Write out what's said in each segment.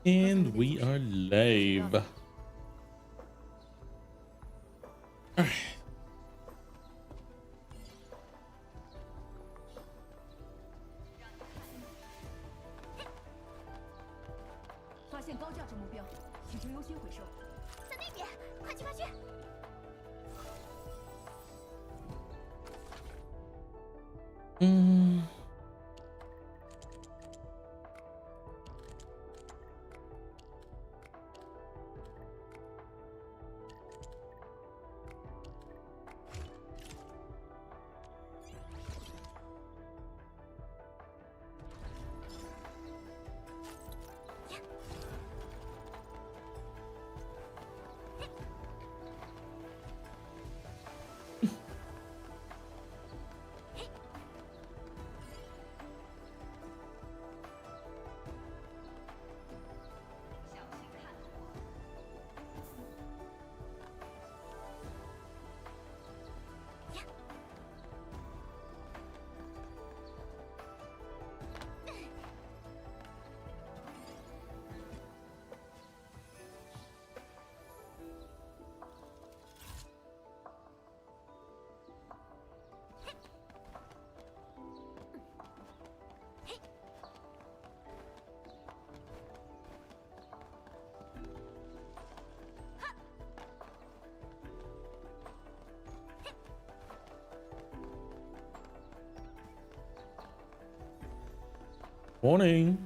And we are live. All right. Morning.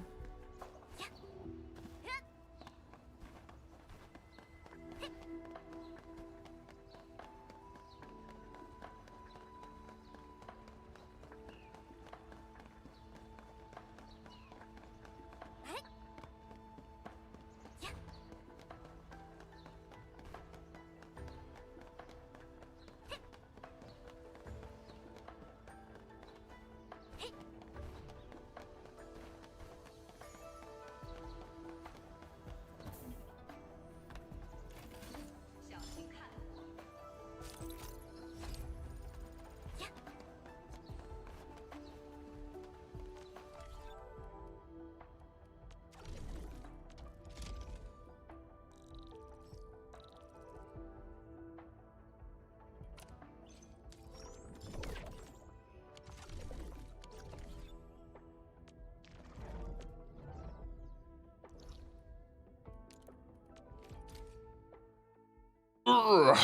Ugh.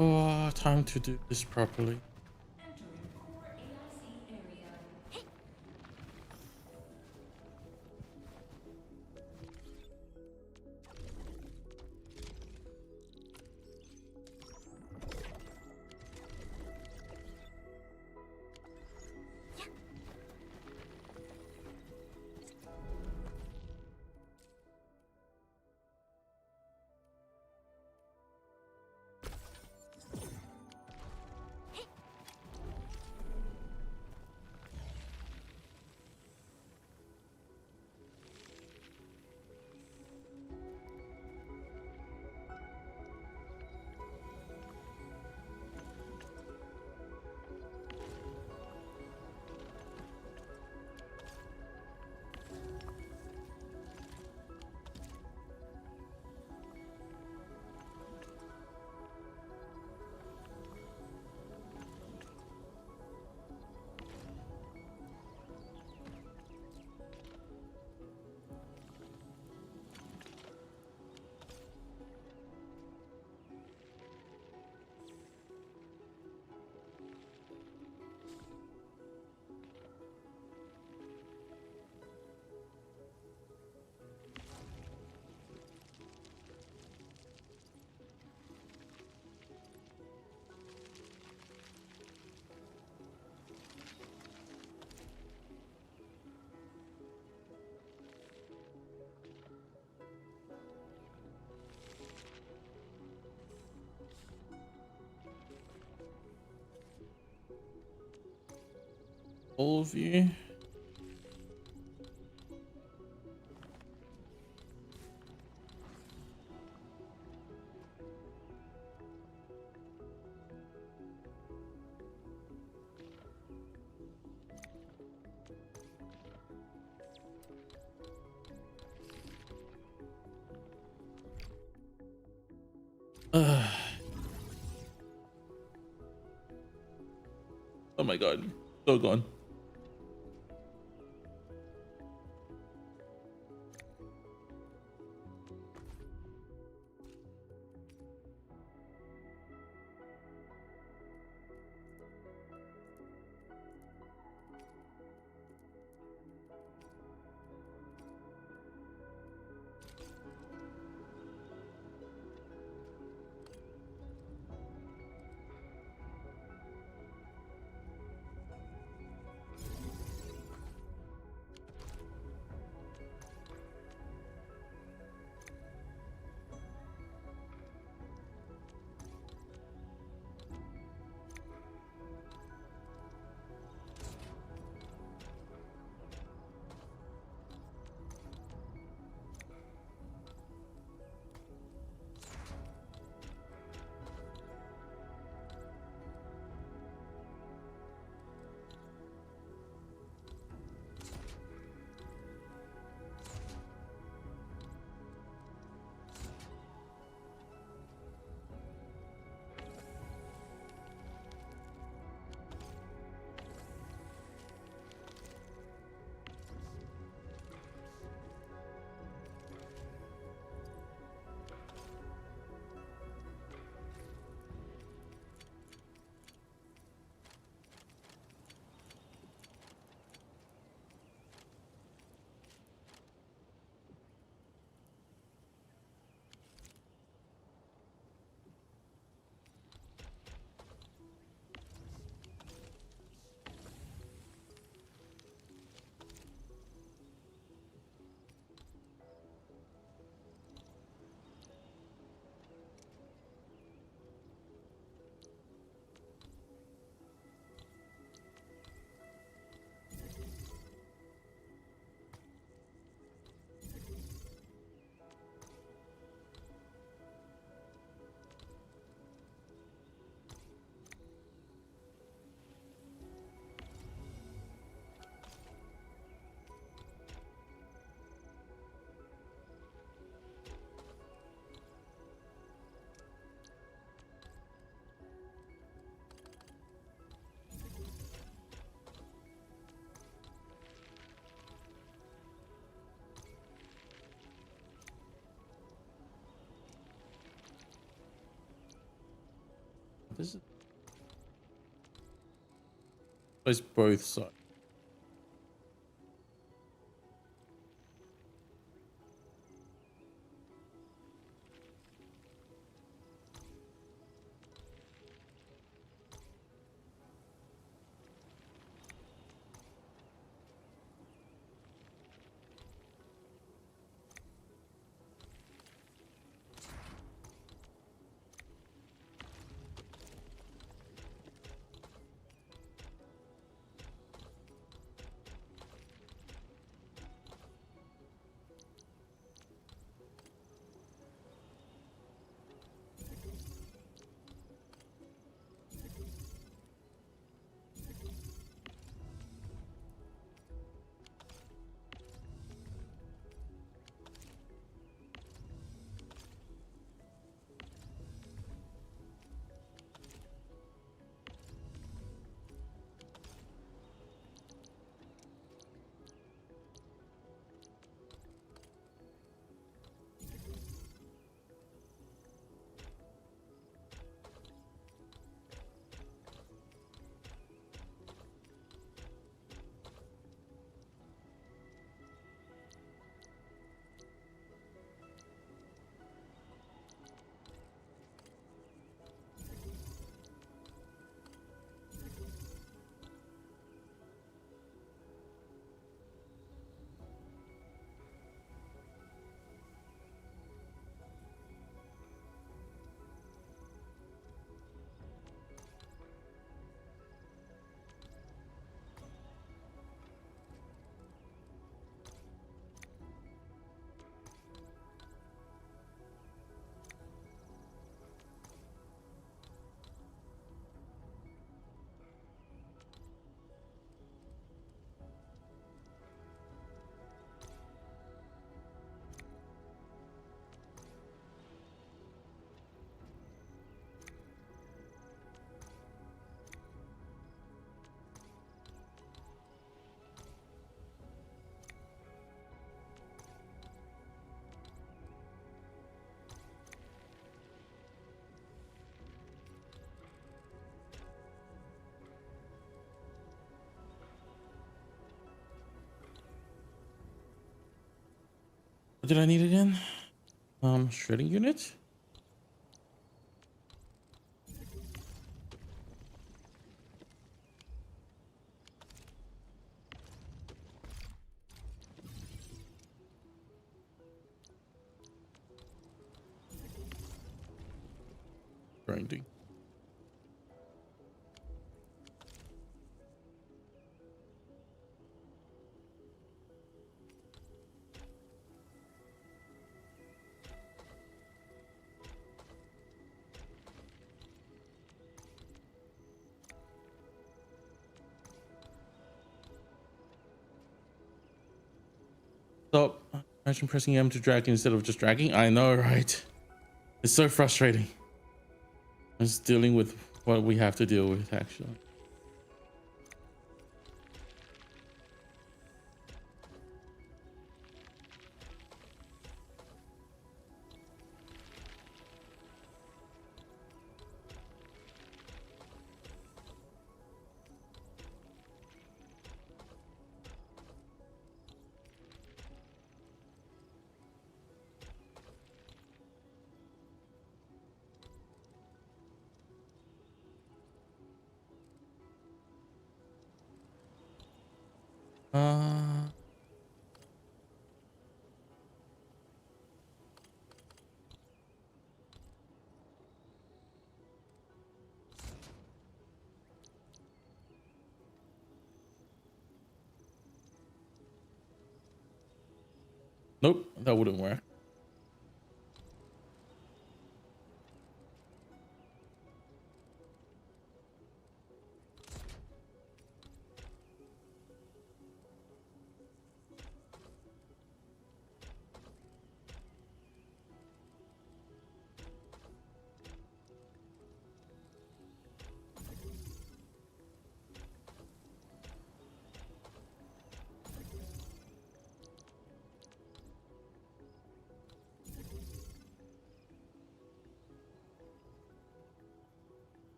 Oh, time to do this properly. all of you. Oh my god, so gone. This is it's both sides. What did I need again? Shredding unit. Grinding. Stop. Imagine pressing M to drag instead of just dragging. I know, right? It's so frustrating. I'm just dealing with what we have to deal with, actually. Uh, nope, that wouldn't work.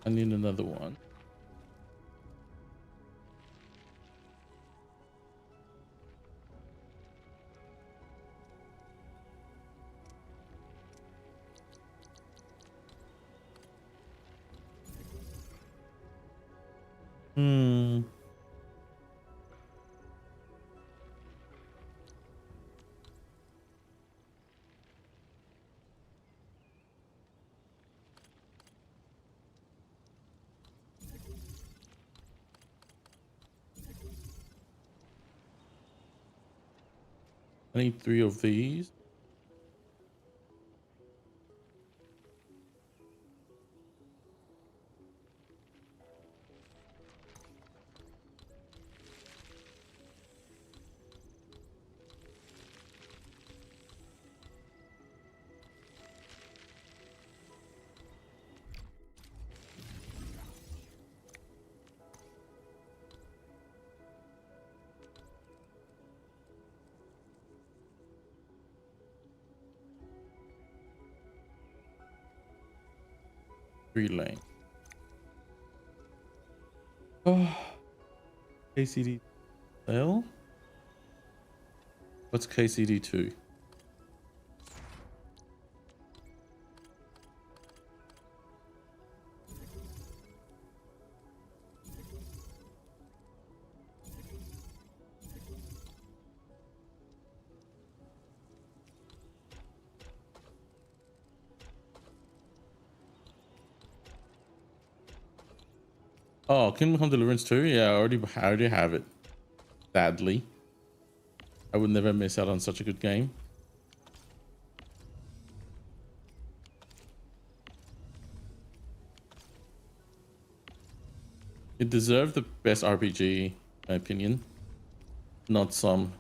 I need another one. Hmm. I need 3 of these. Three lane. Oh, KCD L. What's KCD2? Oh, Kingdom Come Deliverance 2? Yeah, I already have it. Sadly. I would never miss out on such a good game. It deserved the best RPG, in my opinion. Not some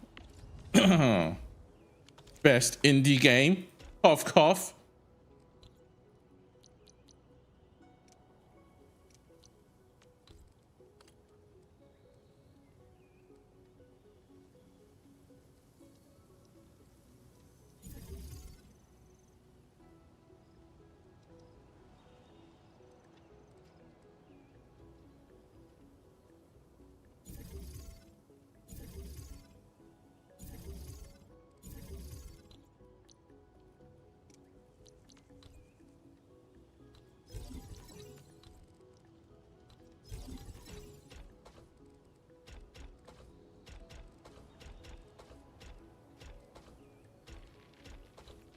best indie game. Cough, cough.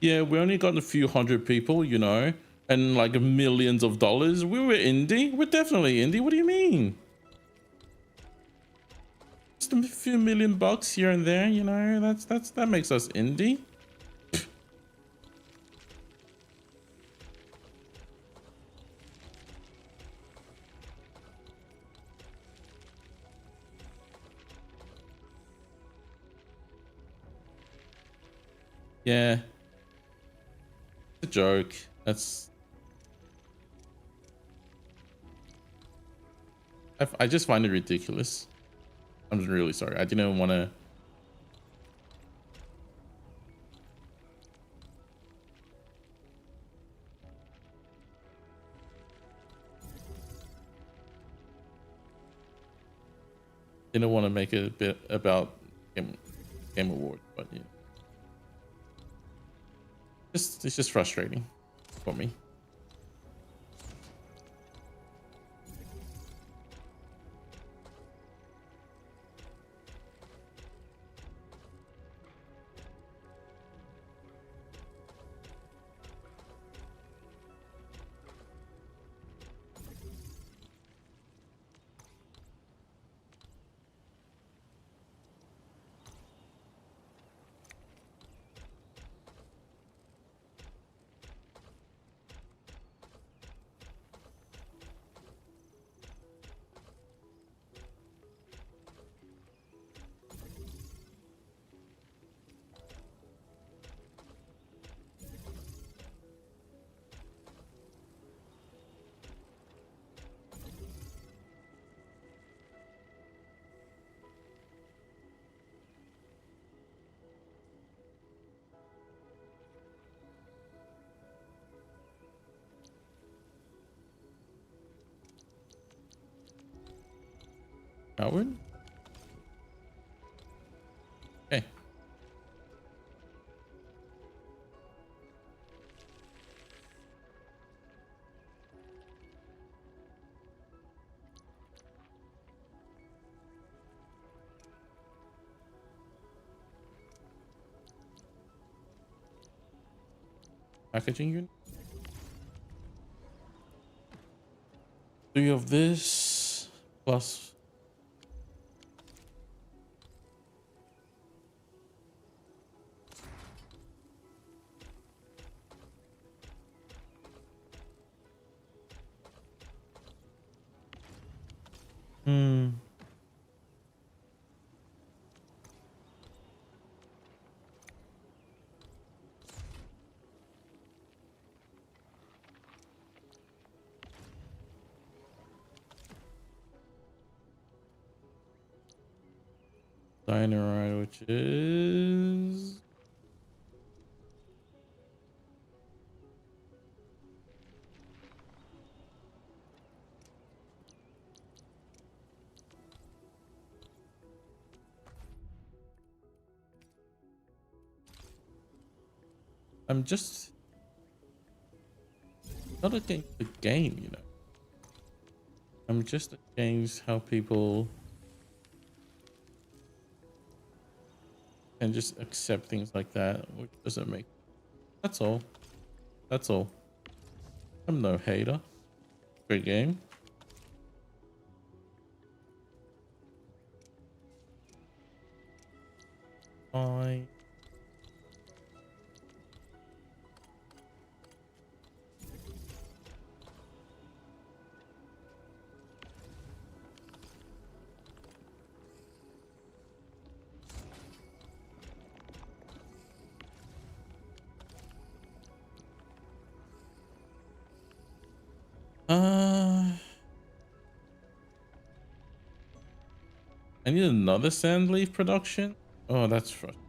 Yeah, we only got a few hundred people, you know, and like millions of dollars. We were indie. We're definitely indie. What do you mean? Just a few million bucks here and there, you know. That makes us indie. Yeah, it's a joke. I just find it ridiculous. I'm really sorry. I didn't want to. Didn't want to make it a bit about game award, but yeah, it's just frustrating for me. Howard? Okay. Packaging unit. 3 of this plus. Hmm. Dynamite, which is I'm just not against the game, you know. I'm just against how people can just accept things like that, which doesn't make. That's all. That's all. I'm no hater. Great game. fine. I need another sand leaf production. Oh, that's frustrating.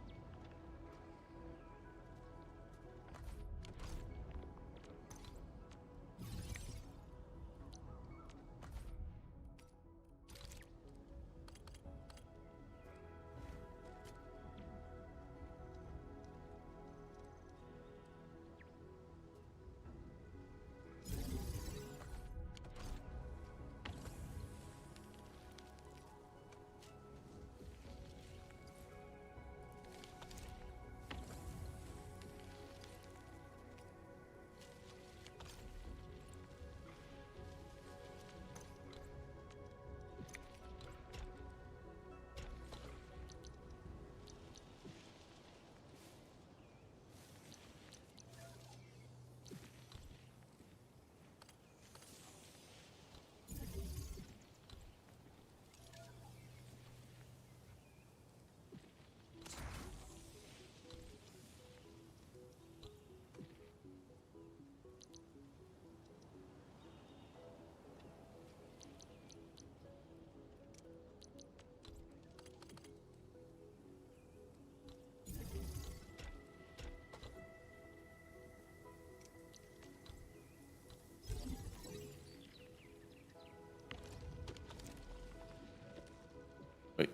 Wait.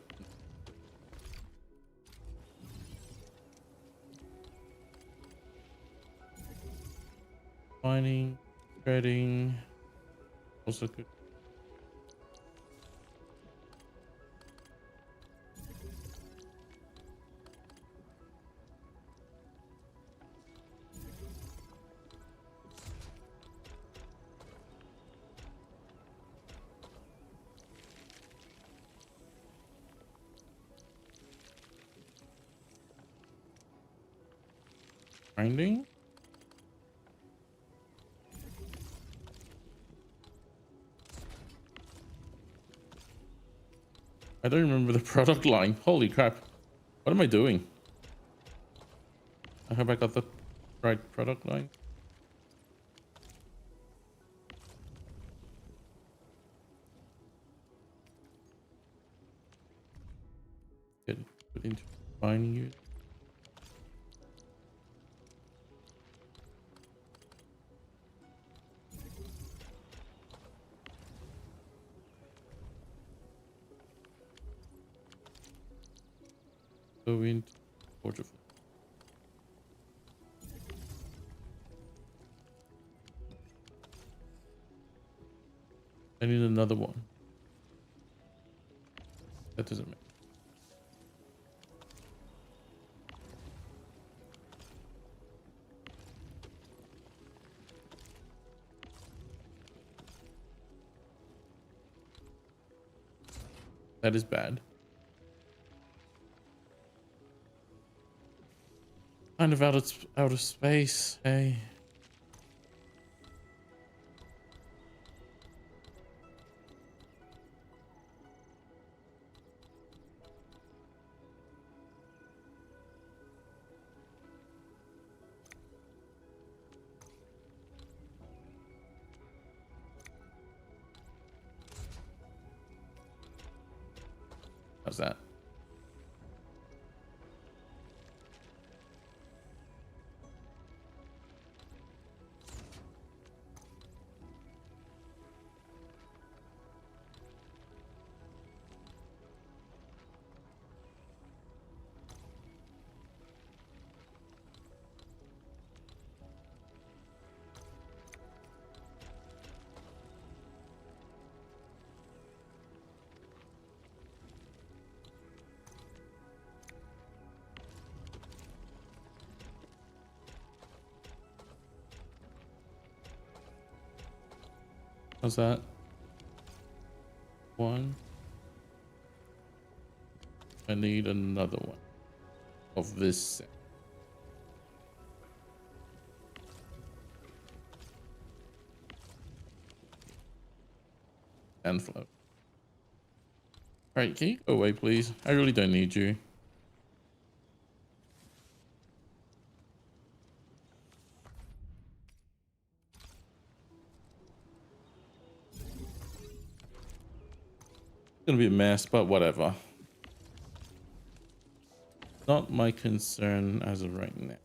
Mining, trading, also good. Grinding. I don't remember the product line. Holy crap. What am I doing? I hope I got the right product line. Get put into mining you. Go into Portugal. I need another one. That doesn't matter. That is bad. Kind of out of space. Hey. How's that? How's that? One. I need another one. of this and flow. All right, can you go away, please? I really don't need you. It's gonna be a mess, but whatever. Not my concern as of right now.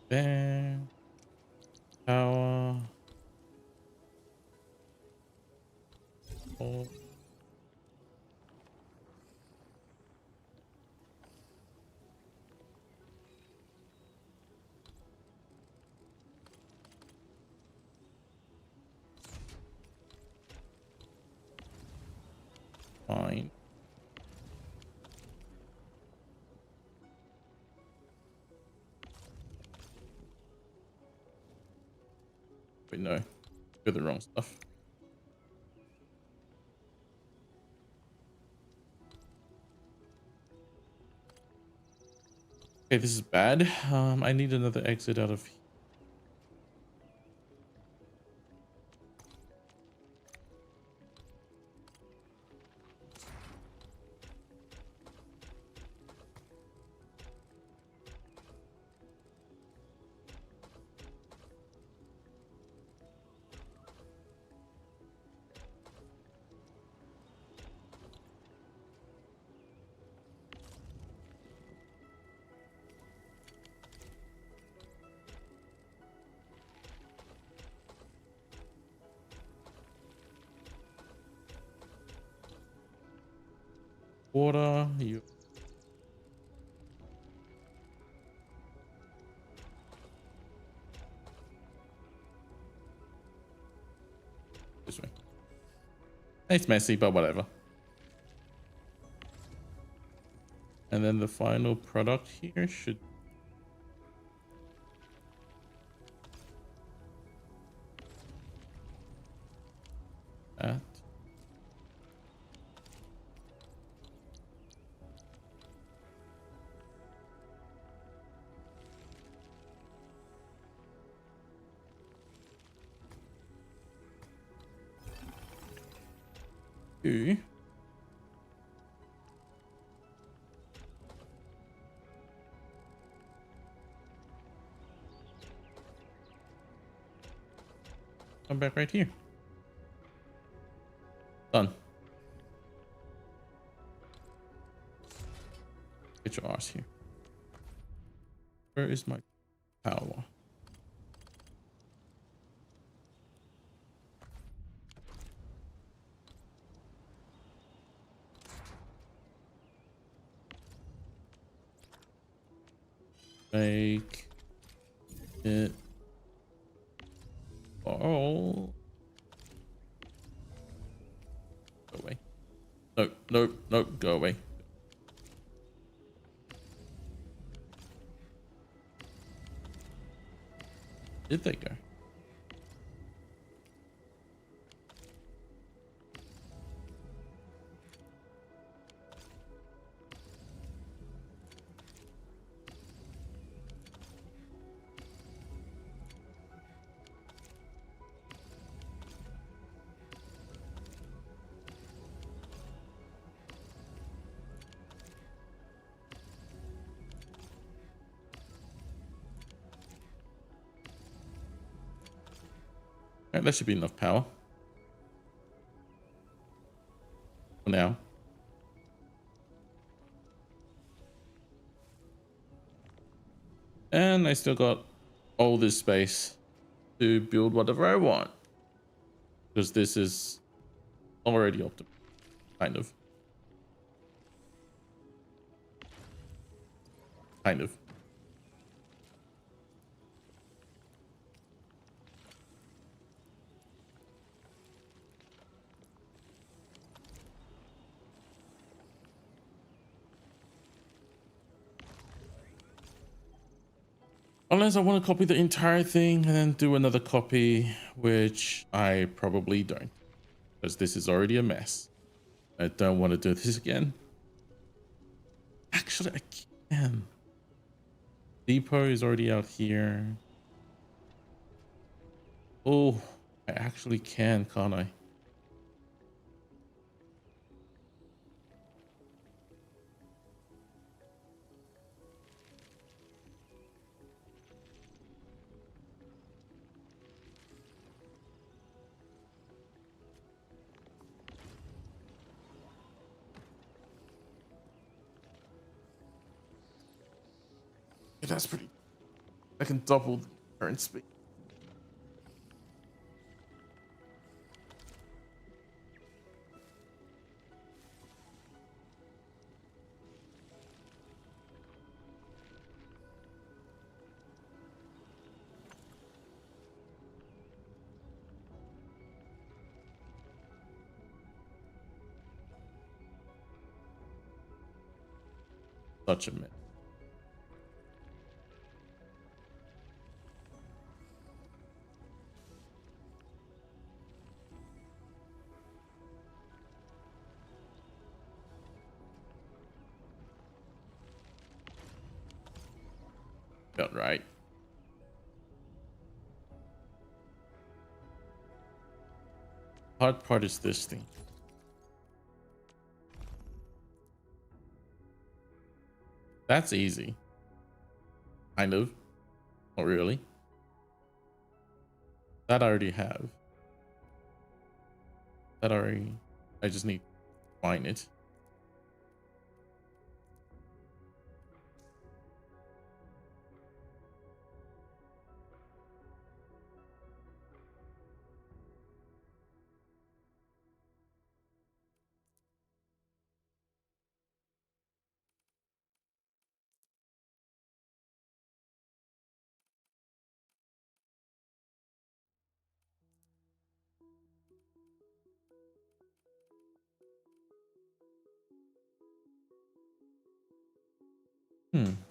Bang. Power. Oh. Fine. Wait, no. Got the wrong stuff. Okay, this is bad. I need another exit out of here. Water, you. This way. It's messy, but whatever. And then the final product here should. That. Two. Come back right here. Done. Get your ass here. Where is my power? Make it all. Go away. Nope, nope, nope, go away. Did they go? Right, that should be enough power for now. And I still got all this space to build whatever I want. Because this is already optimal, kind of. Kind of. Unless I want to copy the entire thing and then do another copy, which I probably don't. Because this is already a mess. I don't want to do this again. Actually, I can. Depot is already out here. Oh, I actually can, can't I? Yeah, that's pretty. I can double the current speed. Such a mess. Got right. Hard part is this thing. That's easy. Kind of. Not really. That I already have. That already. I just need to find it.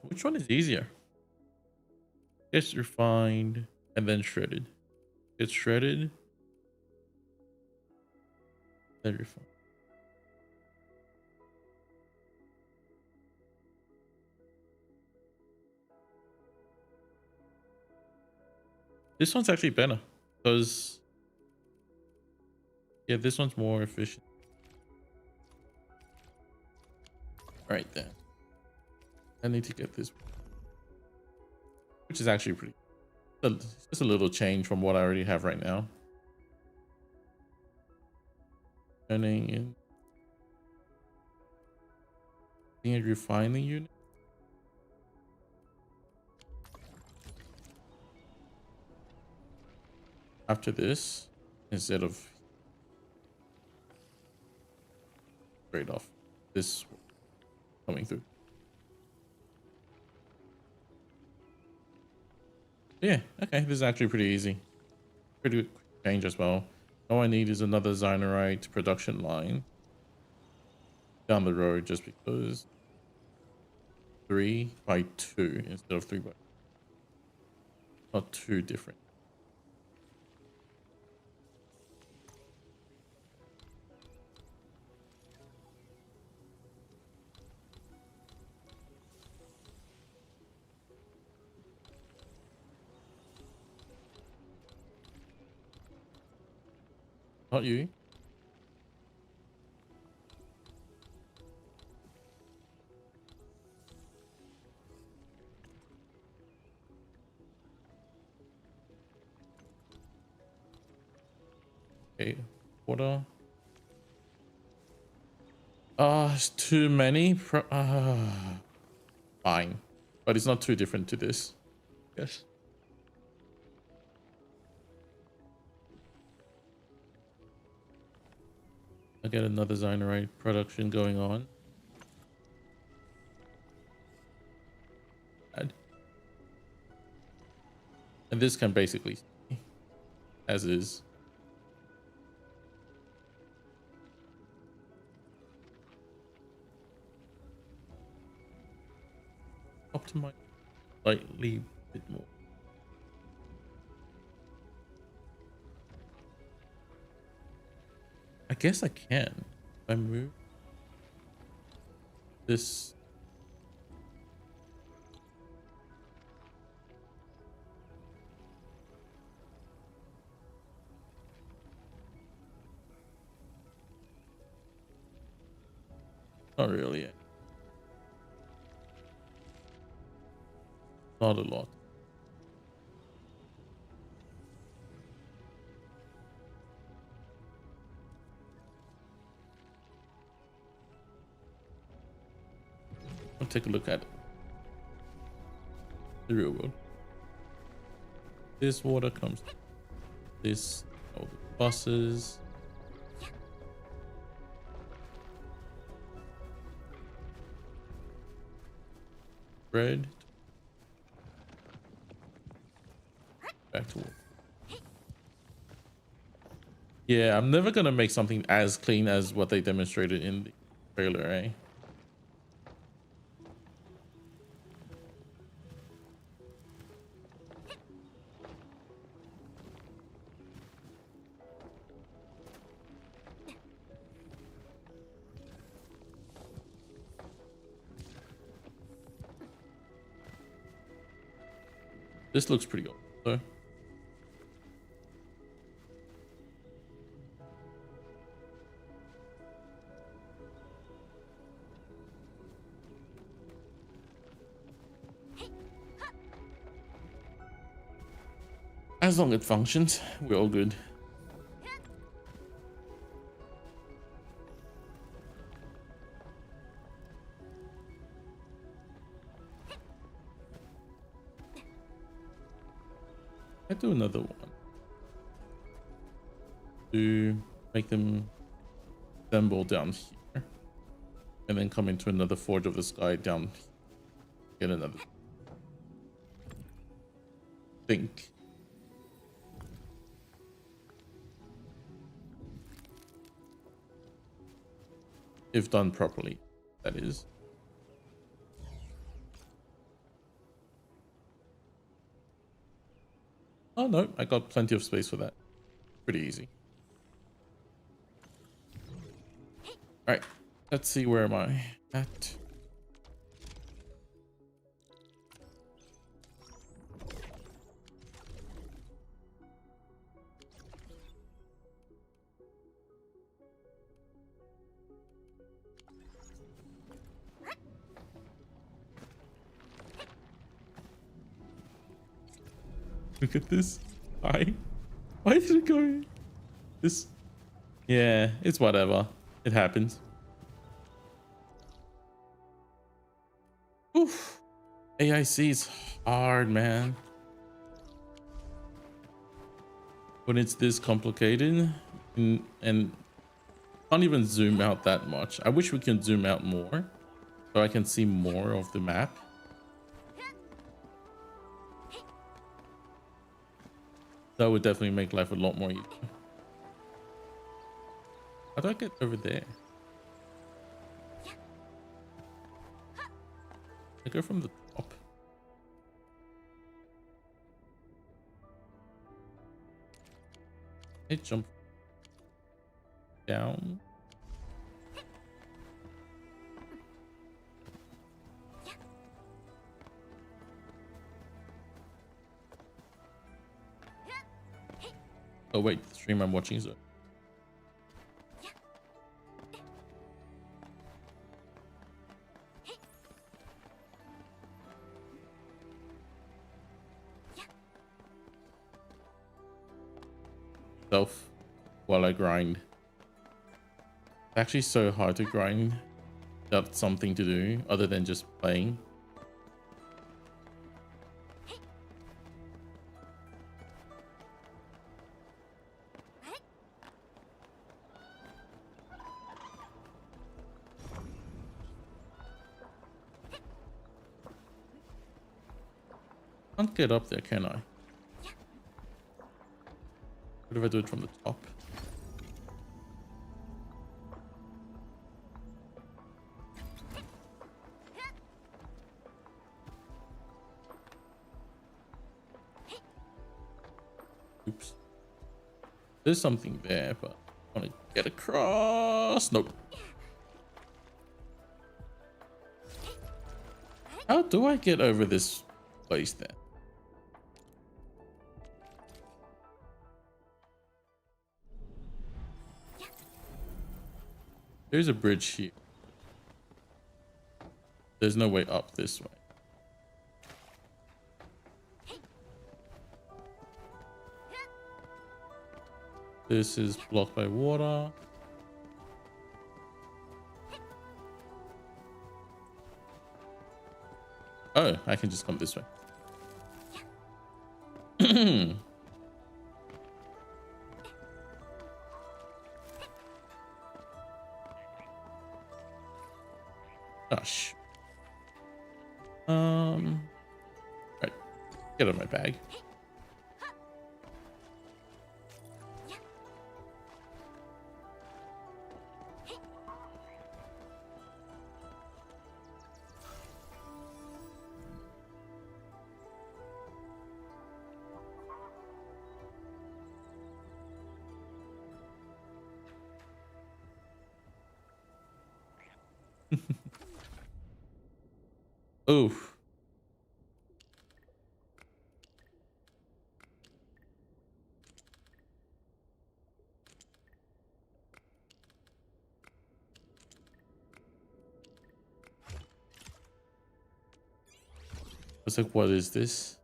Which one is easier? It's refined and then shredded. It's shredded, then refined. This one's actually better because yeah, this one's more efficient. All right then. I need to get this, which is actually pretty. Just a little change from what I already have right now. Turning in. Being refining unit. After this, instead of straight off this coming through. Yeah, okay, this is actually pretty easy. Pretty quick change as well. All I need is another Zynorite production line down the road just because 3x2 instead of 3x. Not too different. Not you. Okay, water. It's too many. Fine, but it's not too different to this. Yes. I get another Zynorite production going on. And this can basically stay as is. Optimize slightly bit more. I guess I can. If I move this. Not really. Not a lot. I'll take a look at the real world. This water comes. This all the buses. Bread. Back to work. Yeah, I'm never gonna make something as clean as what they demonstrated in the trailer, eh? This looks pretty old, though. As long as it functions, we're all good. I do another one to make them assemble down here, and then come into another Forge of the Sky down here. Get another. Think. If done properly, that is. Oh no, I got plenty of space for that. Pretty easy. All right, let's see, where am I at? Look at this. Why? Why did it go? This. Yeah, it's whatever. It happens. Oof. AIC is hard, man. When it's this complicated and can't even zoom out that much. I wish we can zoom out more so I can see more of the map. That would definitely make life a lot more easier. How do I get over there? I go from the top. I jump down. Oh wait, the stream I'm watching is over. while I grind. It's actually so hard to grind without something to do other than just playing. Can't get up there, can I? What if I do it from the top? Oops. There's something there, but I want to get across. Nope. How do I get over this place then? There's a bridge here. There's no way up this way. This is blocked by water. Oh, I can just come this way. Gosh. Right. Get out of my bag. Oof. I was like, what is this?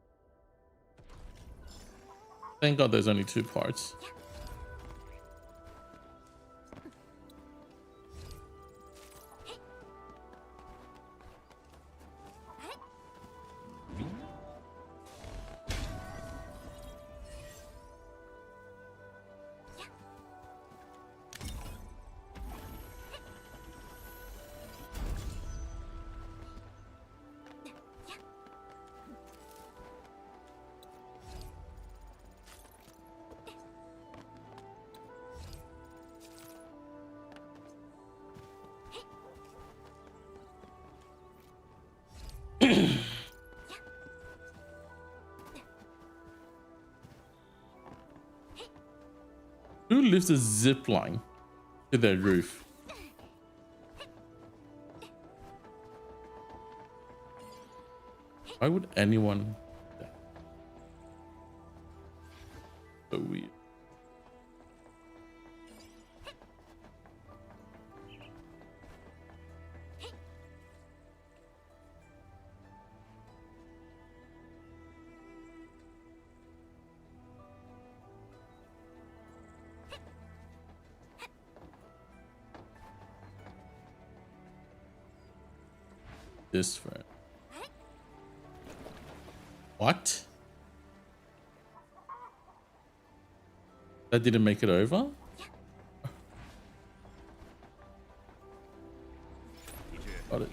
Thank God there's only 2 parts. Who lifts a zip line to their roof? Why would anyone do that? So weird. This friend. What? That didn't make it over? Got it.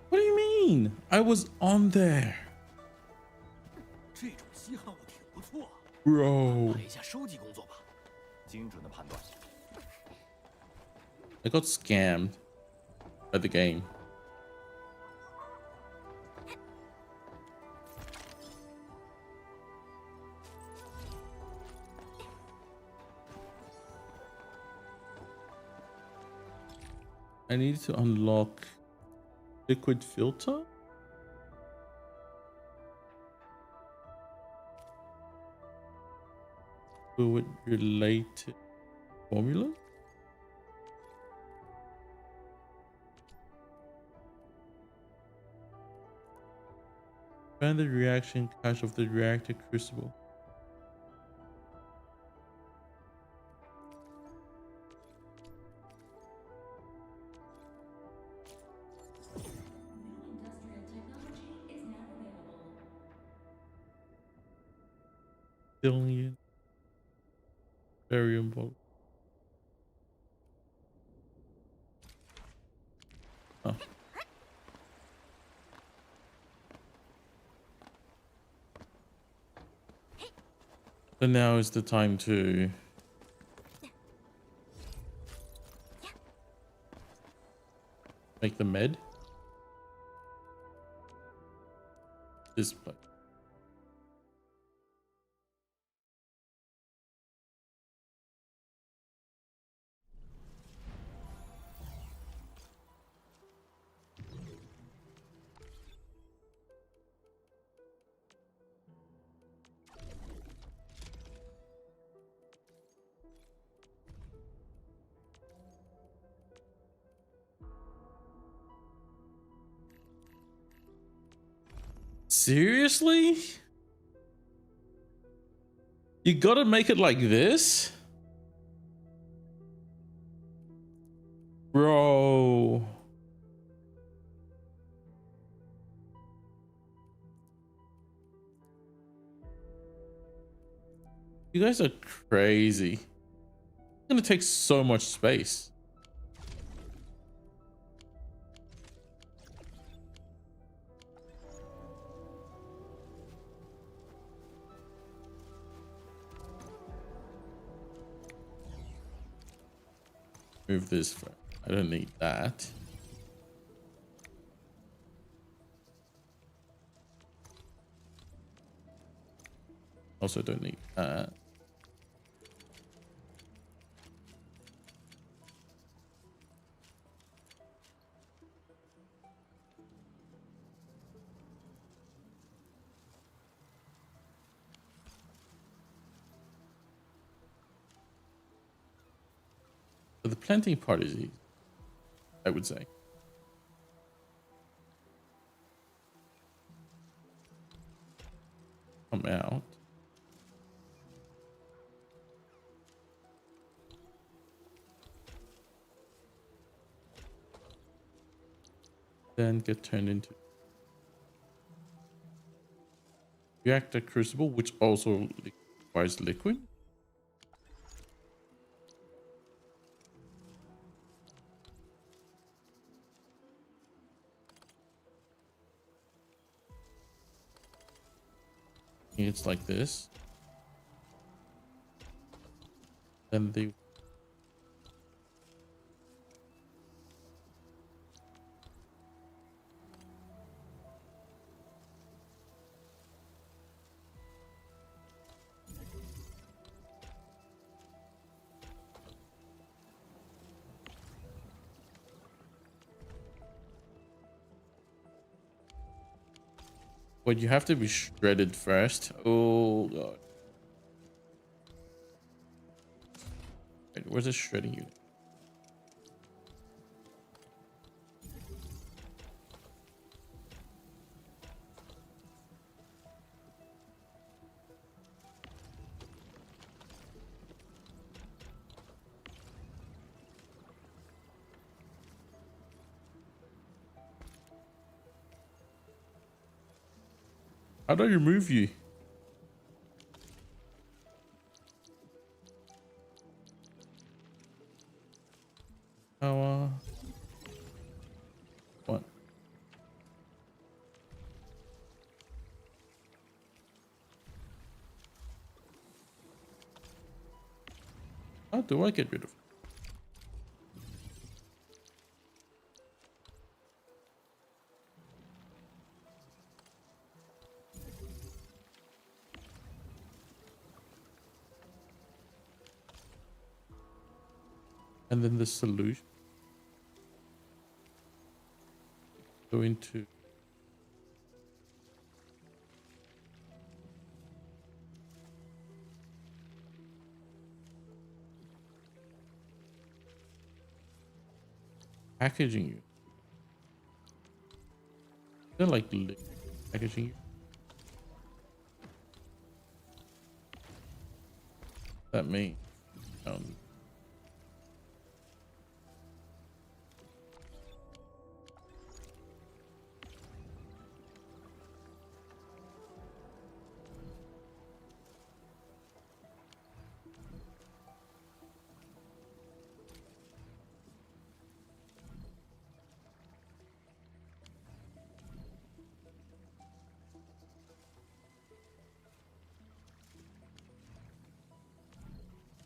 What do you mean? I was on there. Bro. I got scammed by the game. I need to unlock liquid filter. Fluid related formula. Find the reaction cache of the reactor crucible. New industrial technology is now available. Billion variable. Oh. So now is the time to make the med. This place. Seriously? You gotta make it like this? Bro. You guys are crazy. It's gonna take so much space. Move this. I don't need that. Also don't need that. But the planting part is easy, I would say. Come out. Then get turned into reactor crucible, which also requires liquid. It's like this. Then the but you have to be shredded first. Oh god. Wait, where's the shredding unit? How do I remove you? How what? How do I get rid of it? And then the solution. Go into packaging unit. They're like packaging unit. That means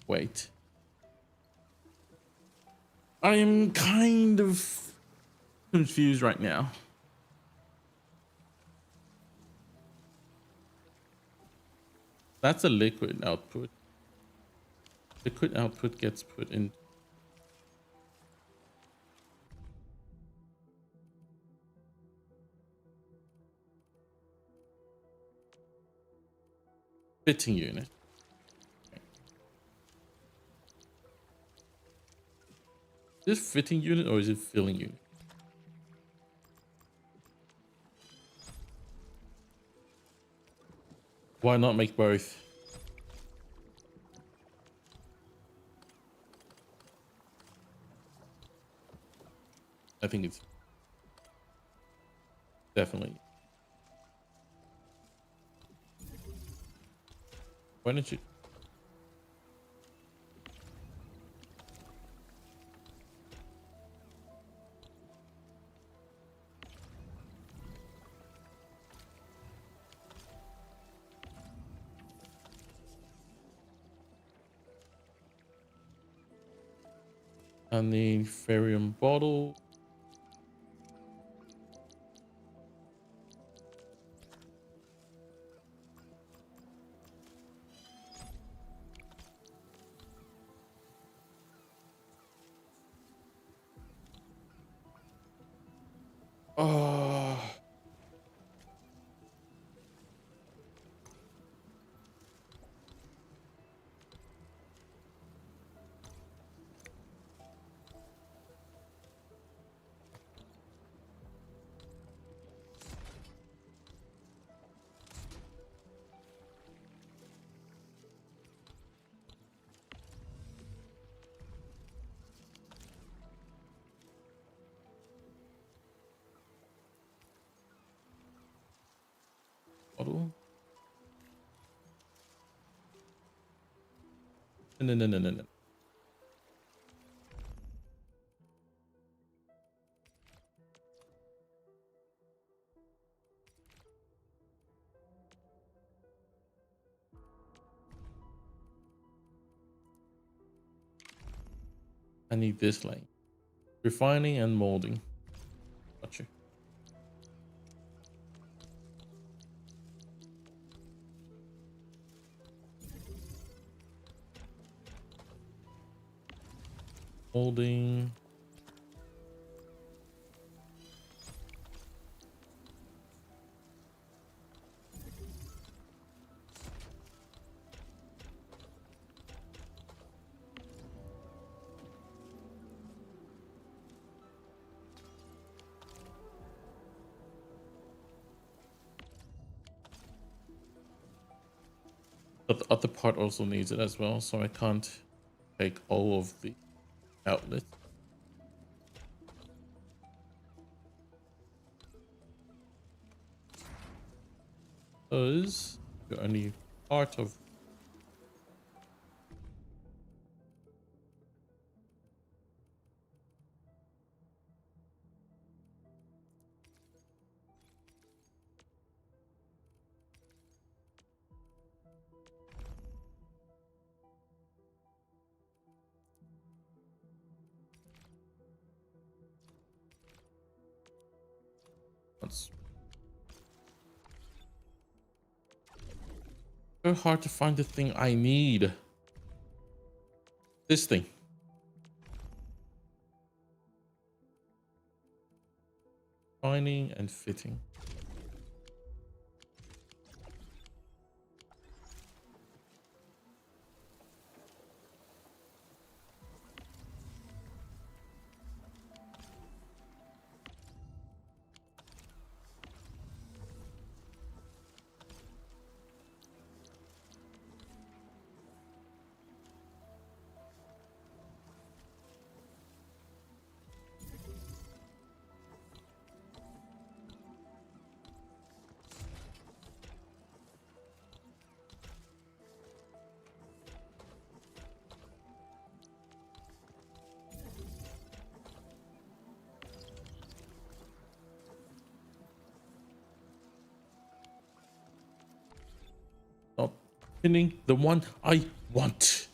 wait. I am kind of confused right now. That's a liquid output. Liquid output gets put in. Fitting unit. Is this fitting unit or is it filling unit? Why not make both? I think it's definitely. Why don't you? And the ferrium bottle. Oh, bottle. No. I need this lane. Refining and molding. Gotcha. Molding. But the other part also needs it as well, so I can't take all of the outlets. Because you're only part of. It's so hard to find the thing I need. This thing. Finding and fitting. pinning the one I want.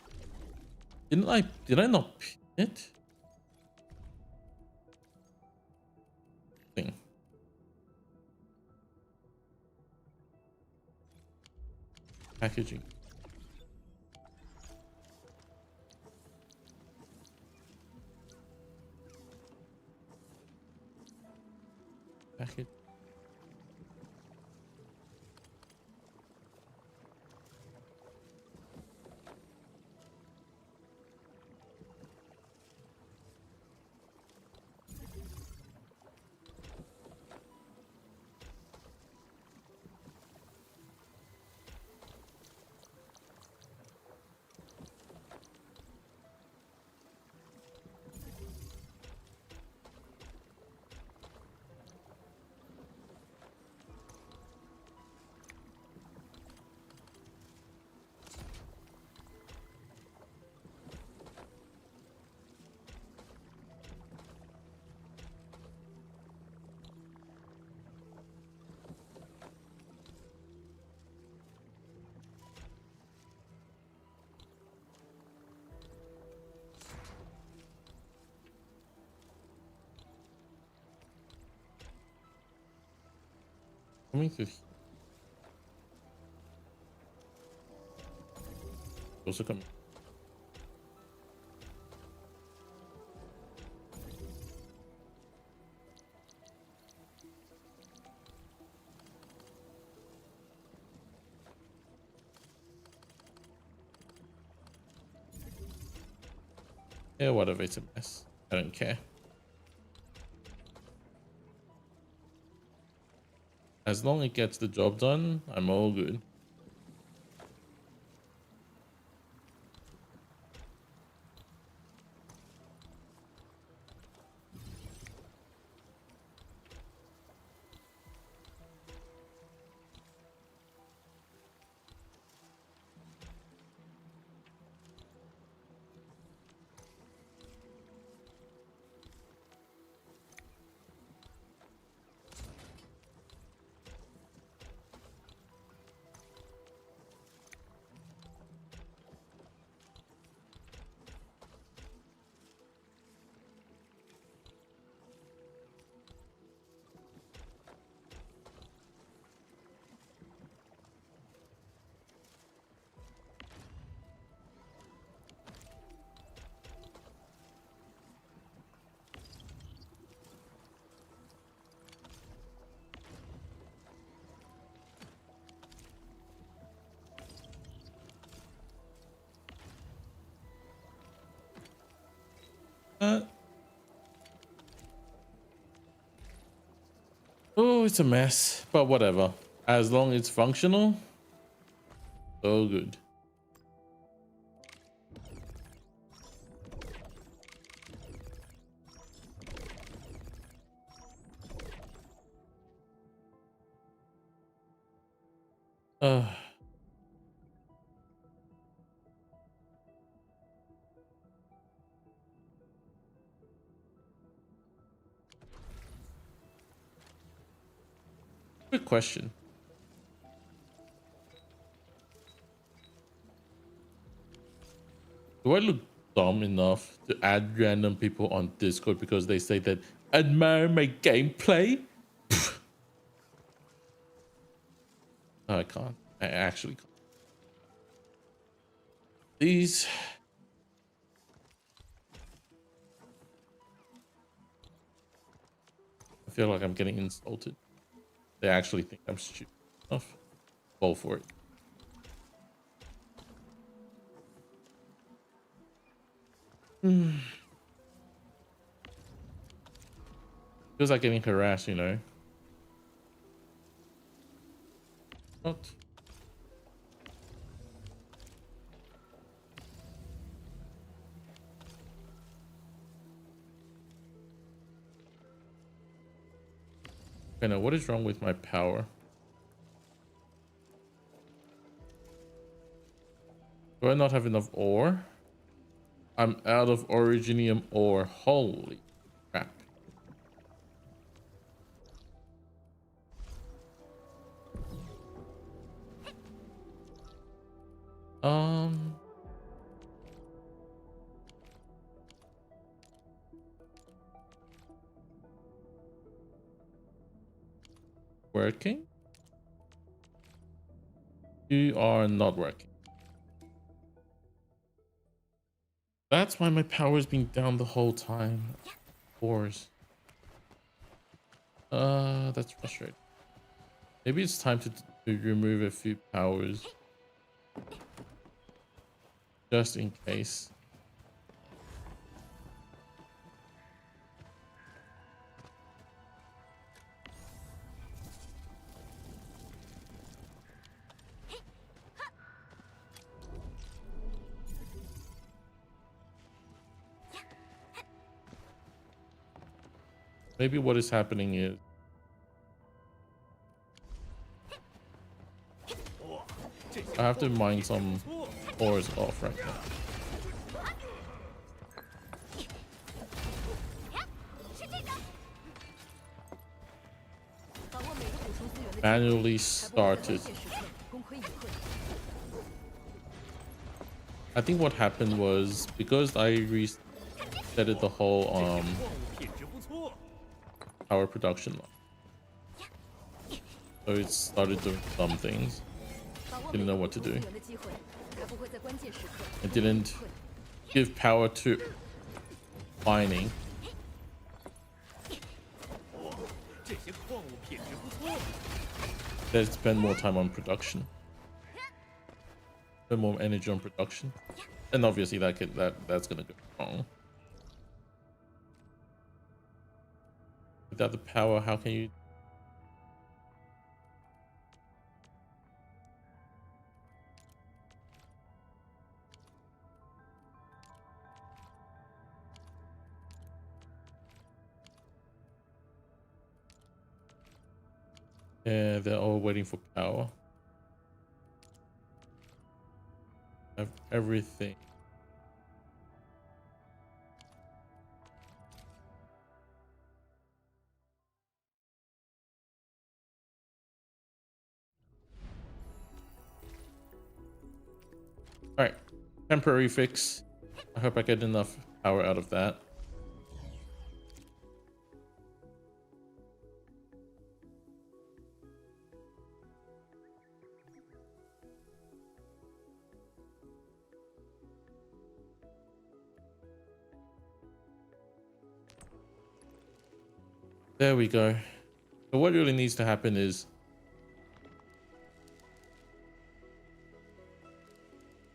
Did I not pin it? Thing. Packaging. Package. Coming through. Also coming. Yeah, whatever. It's a mess. I don't care. As long as it gets the job done, I'm all good. Uh, oh, it's a mess, but whatever. As long as it's functional, so good. Uh, Quick question. Do I look dumb enough to add random people on Discord because they say that admire my gameplay? No, I can't. I actually can't. These. I feel like I'm getting insulted. They actually think I'm stupid enough. Fall for it. Feels like getting harassed, you know. Not. Okay, now what is wrong with my power? Do I not have enough ore? I'm out of originium ore. Holy crap. Um, working? You are not working. That's why my power's been down the whole time. Of course. That's frustrating. Maybe it's time to remove a few powers. Just in case. Maybe what is happening is I have to mine some ores off right now. Manually started. I think what happened was because I resetted the whole power production line. So it started doing some things. Didn't know what to do. It didn't give power to mining. Let's spend more time on production. Spend more energy on production. And obviously that's gonna go wrong. Without the power, how can you? Yeah, they're all waiting for power. Have everything. All right, temporary fix. I hope I get enough power out of that. There we go. So what really needs to happen is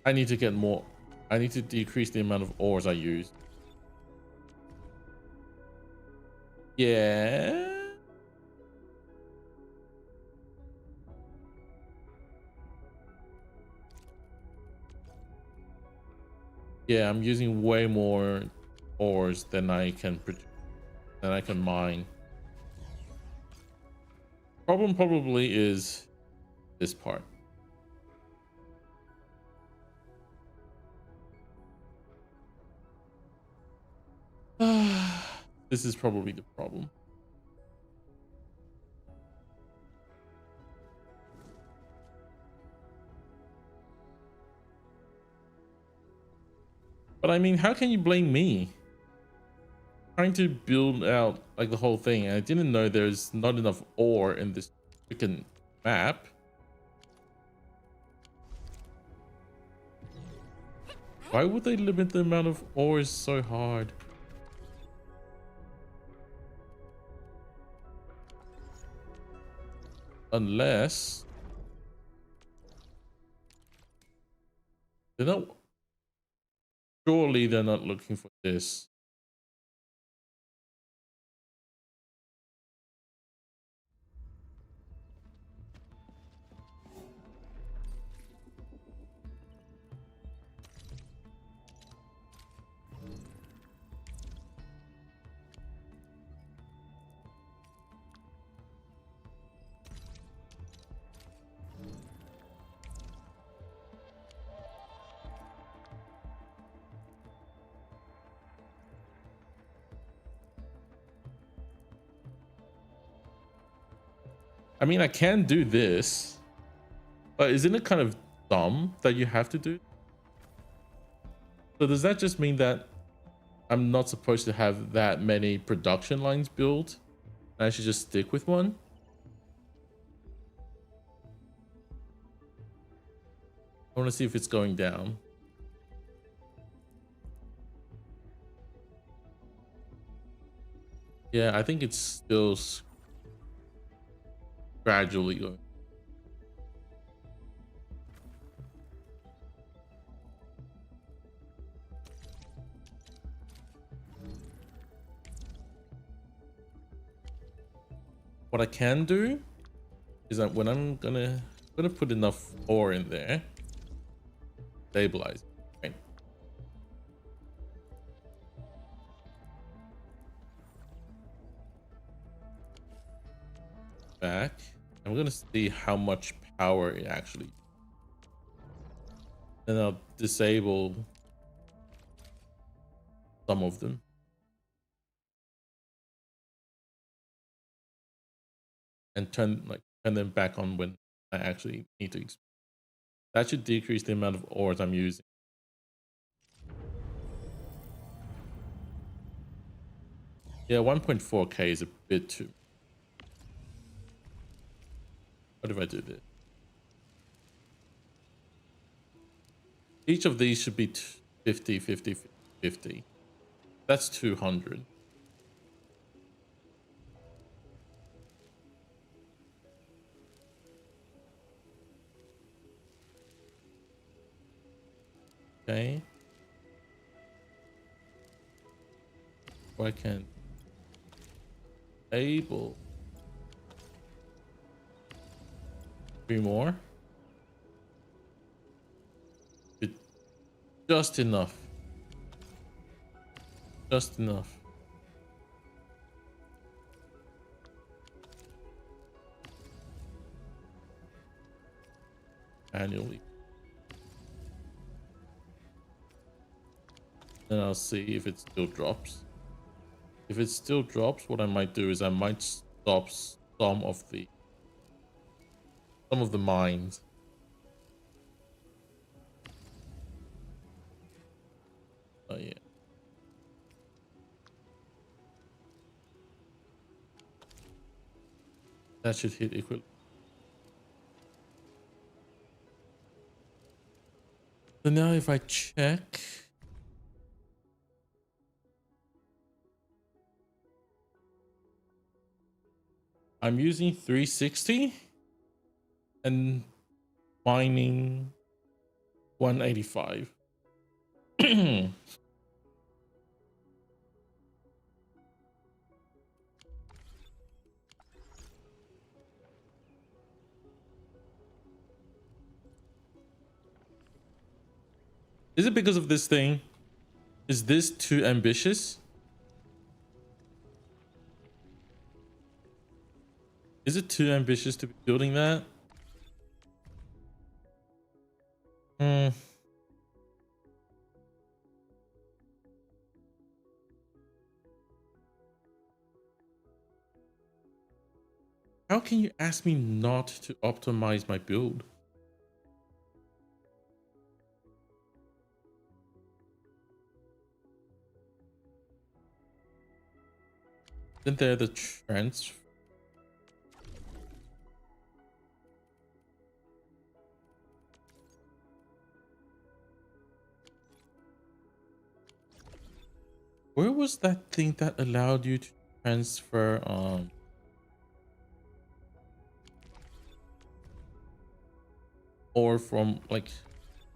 I need to get more. I need to decrease the amount of ores I use. Yeah. Yeah, I'm using way more ores than I can produce, than I can mine. Problem probably is this part. This is probably the problem. But I mean, how can you blame me? Trying to build out like the whole thing, and I didn't know there's not enough ore in this freaking map. Why would they limit the amount of ores so hard? Unless they're not, surely they're not looking for this. I mean, I can do this, but isn't it kind of some that you have to do. So does that just mean that I'm not supposed to have that many production lines built? I should just stick with one? I want to see if it's going down. Yeah, I think it's still gradually going. What I can do is that when I'm gonna put enough ore in there, stabilize it, right? Back. I'm gonna see how much power it actually. Then I'll disable some of them and turn them back on when I actually need to. That should decrease the amount of ores I'm using. Yeah, 1.4k is a bit too. What if I do this? Each of these should be 50, 50, 50. That's 200. Okay. Or I can able 3 more. Just enough. Just enough. Annually. Then I'll see if it still drops. If it still drops, what I might do is I might stop some of the mines. Oh yeah. That should hit equal. So now if I check, I'm using 360 and mining 185. Is it because of this thing? Is this too ambitious? Is it too ambitious to be building that? Hmm. How can you ask me not to optimize my build? Isn't there the trends? Where was that thing that allowed you to transfer or from like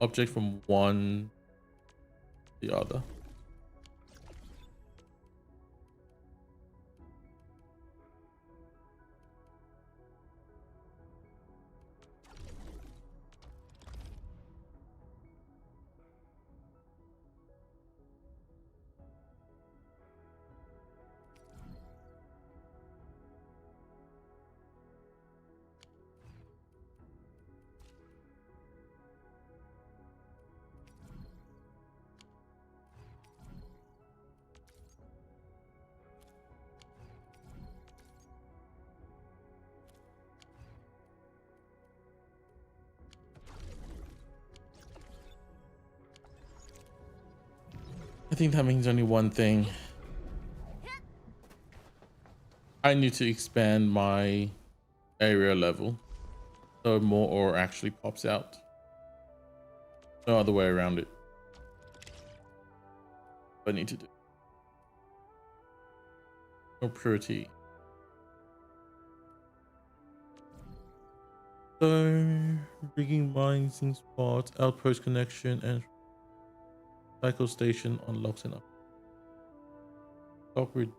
object from one to the other? I think that means only one thing. I need to expand my area level so more ore actually pops out. No other way around it. I need to do. More purity. So, rigging mining spots, outpost connection, and cycle station unlocks enough. Stock grid.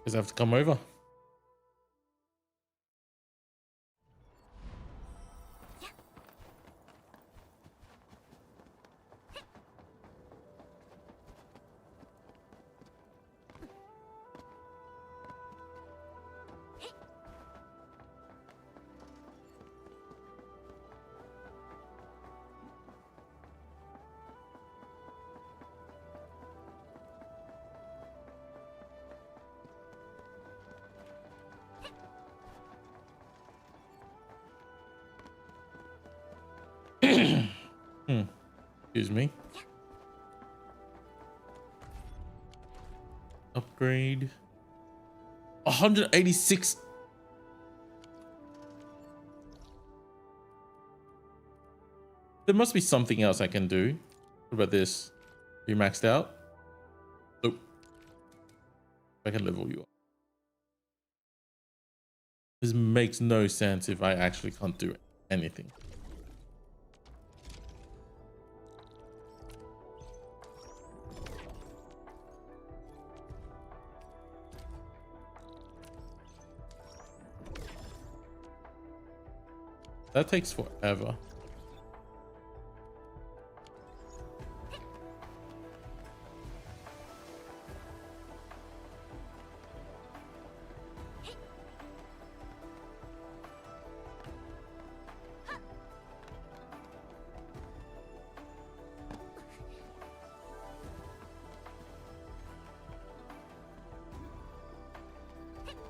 Because I have to come over. Excuse me. Upgrade. 186. There must be something else I can do. What about this? You maxed out? Nope. I can level you up. This makes no sense if I actually can't do anything. That takes forever.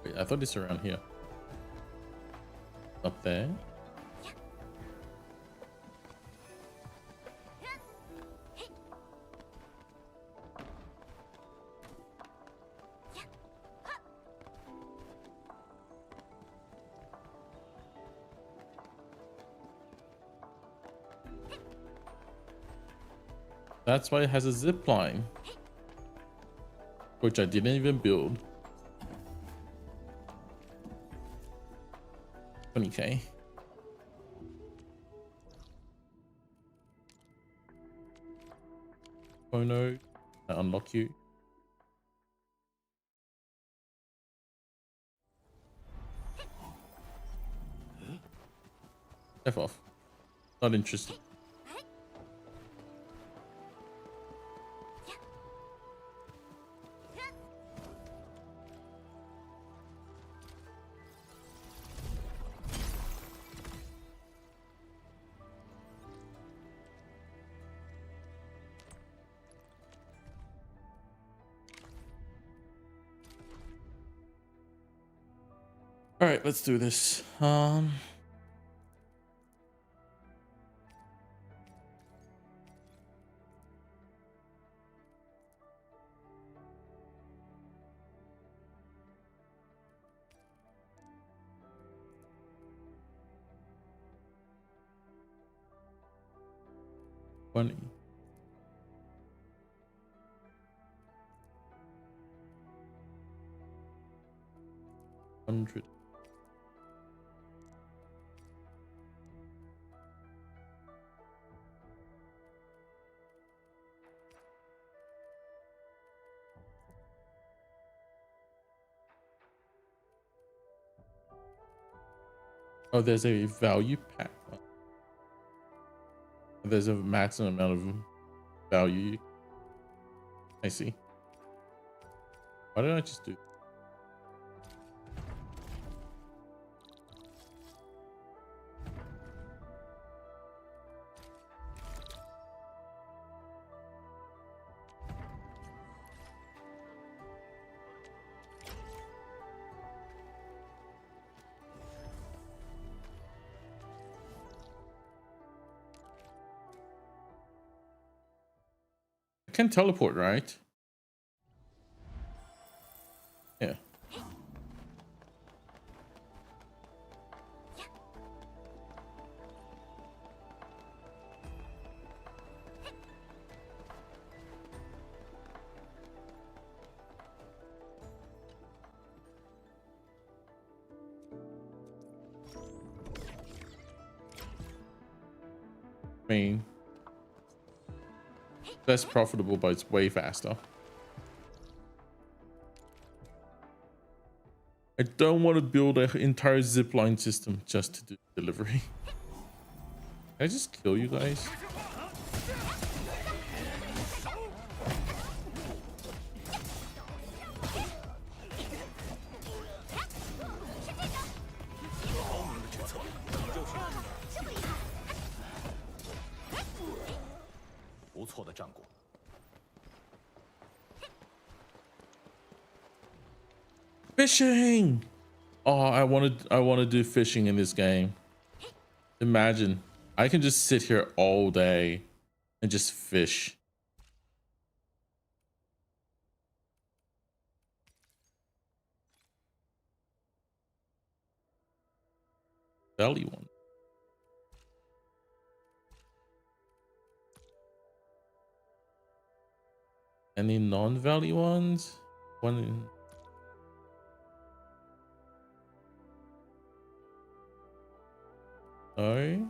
Wait, I thought it's around here. Up there. That's why it has a zip line, which I didn't even build. 20k. Oh no, I unlock you. F off. Not interested. All right, let's do this. Funny. 100. Oh, there's a value pack. There's a maximum amount of value. I see. Why didn't I just do? I can teleport, right? Yeah. I mean, less profitable, but it's way faster. I don't want to build an entire zipline system just to do delivery. Can I just kill you guys? Fishing! Oh, I want to do fishing in this game. Imagine, I can just sit here all day and just fish. Belly one. Any non-valley ones? One in... Sorry.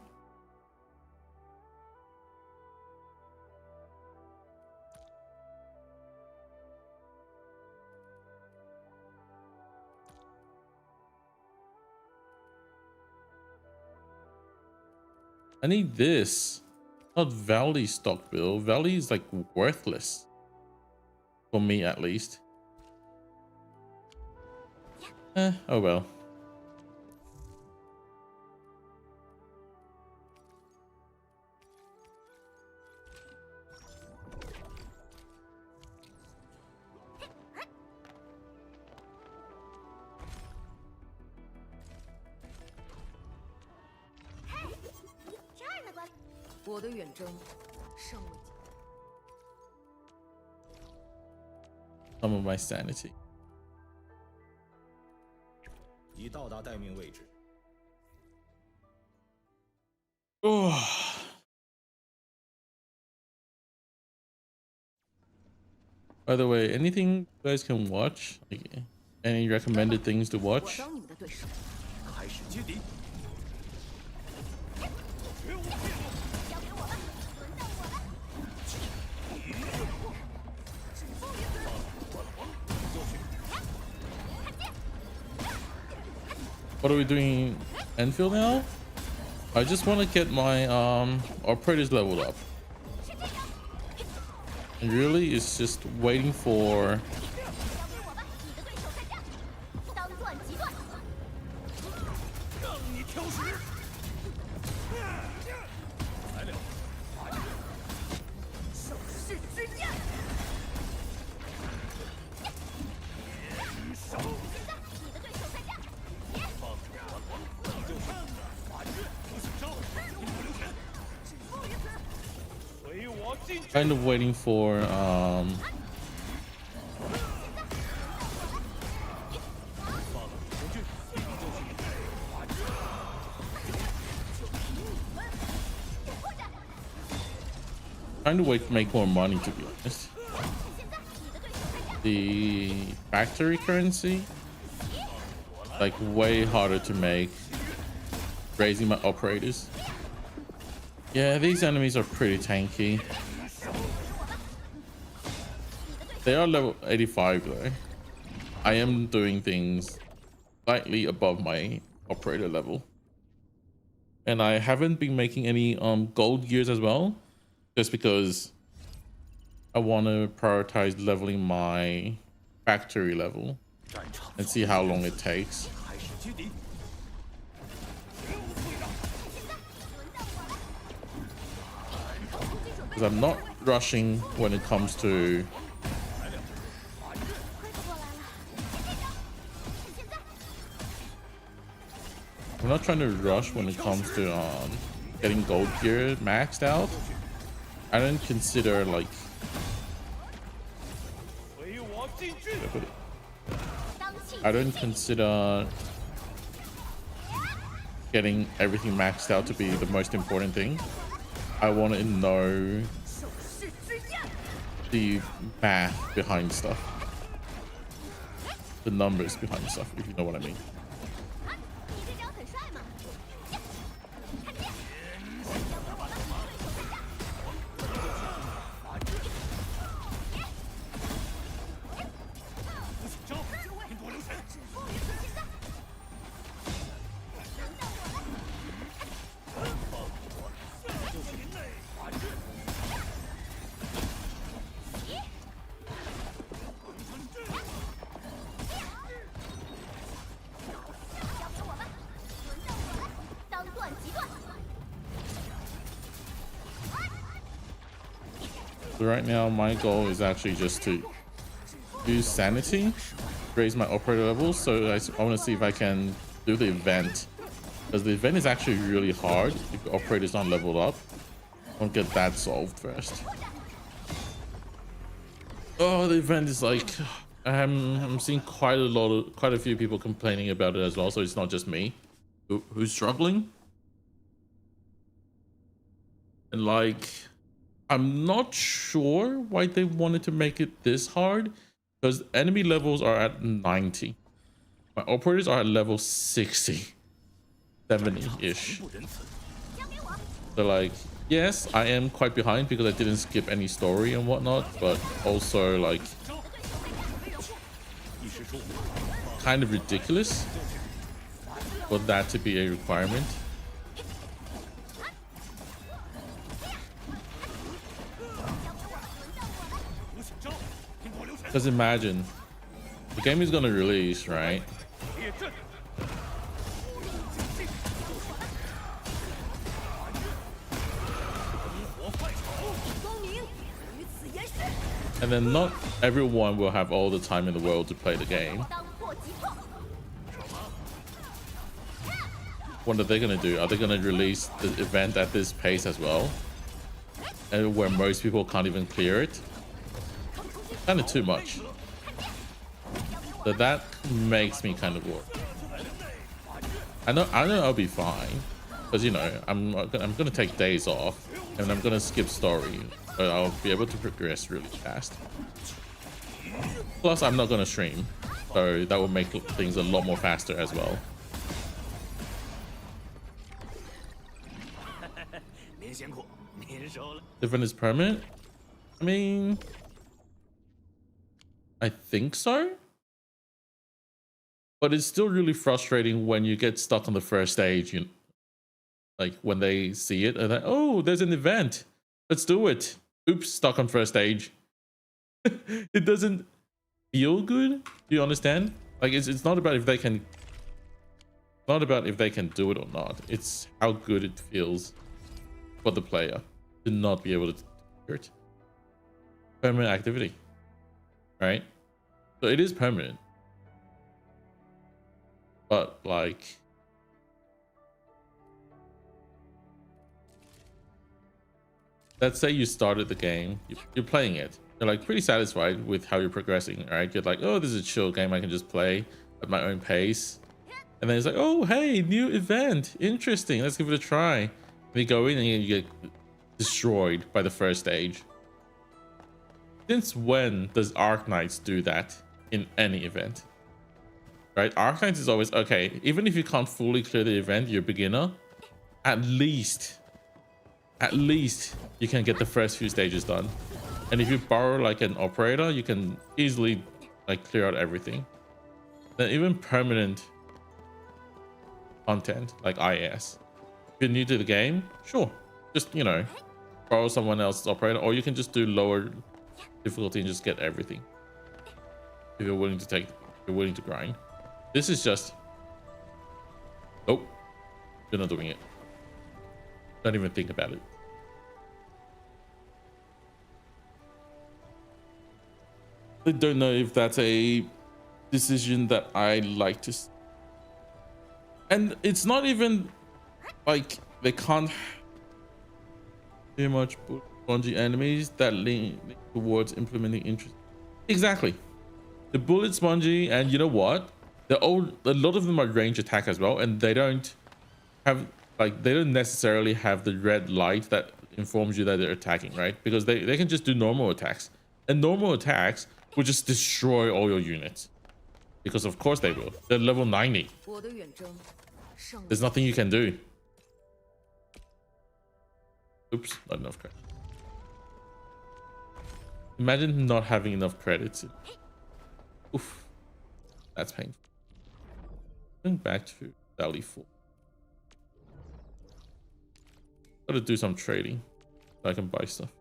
I need this. Not Valley stock bill. Valley is like worthless. For me at least. Oh well. Some of my sanity. Oh. By the way, anything you guys can watch? Like, any recommended things to watch? What are we doing? Enfield now? I just want to get my operators leveled up. And really, it's just waiting for. Kind of waiting for trying to wait to make more money, to be honest. The factory currency, like, way harder to make. Raising my operators. Yeah, these enemies are pretty tanky. They are level 85 though. I am doing things slightly above my operator level. And I haven't been making any gold gears as well, just because I want to prioritize leveling my factory level and see how long it takes. Because I'm not rushing when it comes to I'm not trying to rush when it comes to getting gold gear maxed out. I don't consider like But I don't consider getting everything maxed out to be the most important thing. I want to know the math behind stuff, the numbers behind stuff, if you know what I mean. So right now my goal is actually just to use sanity, raise my operator levels. So I want to see if I can do the event, because the event is actually really hard if the operator is not leveled up. I want to get that solved first. Oh, the event is like, I'm seeing quite a few people complaining about it as well. So it's not just me who's struggling. And like, I'm not sure why they wanted to make it this hard, because enemy levels are at 90. My operators are at level 60, 70-ish. So like, yes, I am quite behind because I didn't skip any story and whatnot, but also like kind of ridiculous for that to be a requirement. Because imagine, the game is going to release, right? And then not everyone will have all the time in the world to play the game. What are they going to do? Are they going to release the event at this pace as well? And where most people can't even clear it? Kind of too much. So that makes me kind of worried. I know I'll be fine, because you know I'm gonna take days off and I'm gonna skip story, but I'll be able to progress really fast. Plus I'm not gonna stream, so that will make things a lot more faster as well. Event is permanent? I mean, I think so, but it's still really frustrating when you get stuck on the first stage. Like when they see it and like, oh, there's an event, let's do it. Oops, stuck on first stage. It doesn't feel good. Do you understand? Like it's not about if they can, not about if they can do it or not. It's how good it feels for the player to not be able to do it. Permanent activity, right? So it is permanent, but like, let's say you started the game, you're playing it, you're like pretty satisfied with how you're progressing, right? You're like, oh, this is a chill game, I can just play at my own pace. And then it's like, oh, hey, new event, interesting, let's give it a try. And you go in and you get destroyed by the first stage. Since when does Arknights do that in any event? Right? Arknights is always, okay, even if you can't fully clear the event, you're a beginner, at least you can get the first few stages done. And if you borrow like an operator, you can easily like clear out everything. Then even permanent content like IS. If you're new to the game, sure, just, you know, borrow someone else's operator, or you can just do lower difficulty and just get everything. If you're willing to take, if you're willing to grind. This is just, nope, you're not doing it. Don't even think about it. I don't know if that's a decision that I like to see. And it's not even like they can't too much put Bungie enemies that lean towards implementing interest. Exactly. The bullet spongy, and you know what? A lot of them are range attack as well, and they don't have they don't necessarily have the red light that informs you that they're attacking, right? Because they can just do normal attacks, and normal attacks will just destroy all your units, because of course they will. They're level 90. 我的远征胜利 There's nothing you can do. Oops, not enough credit. Imagine not having enough credits. Oof, that's painful. Going back to Valley 4. Gotta do some trading so I can buy stuff.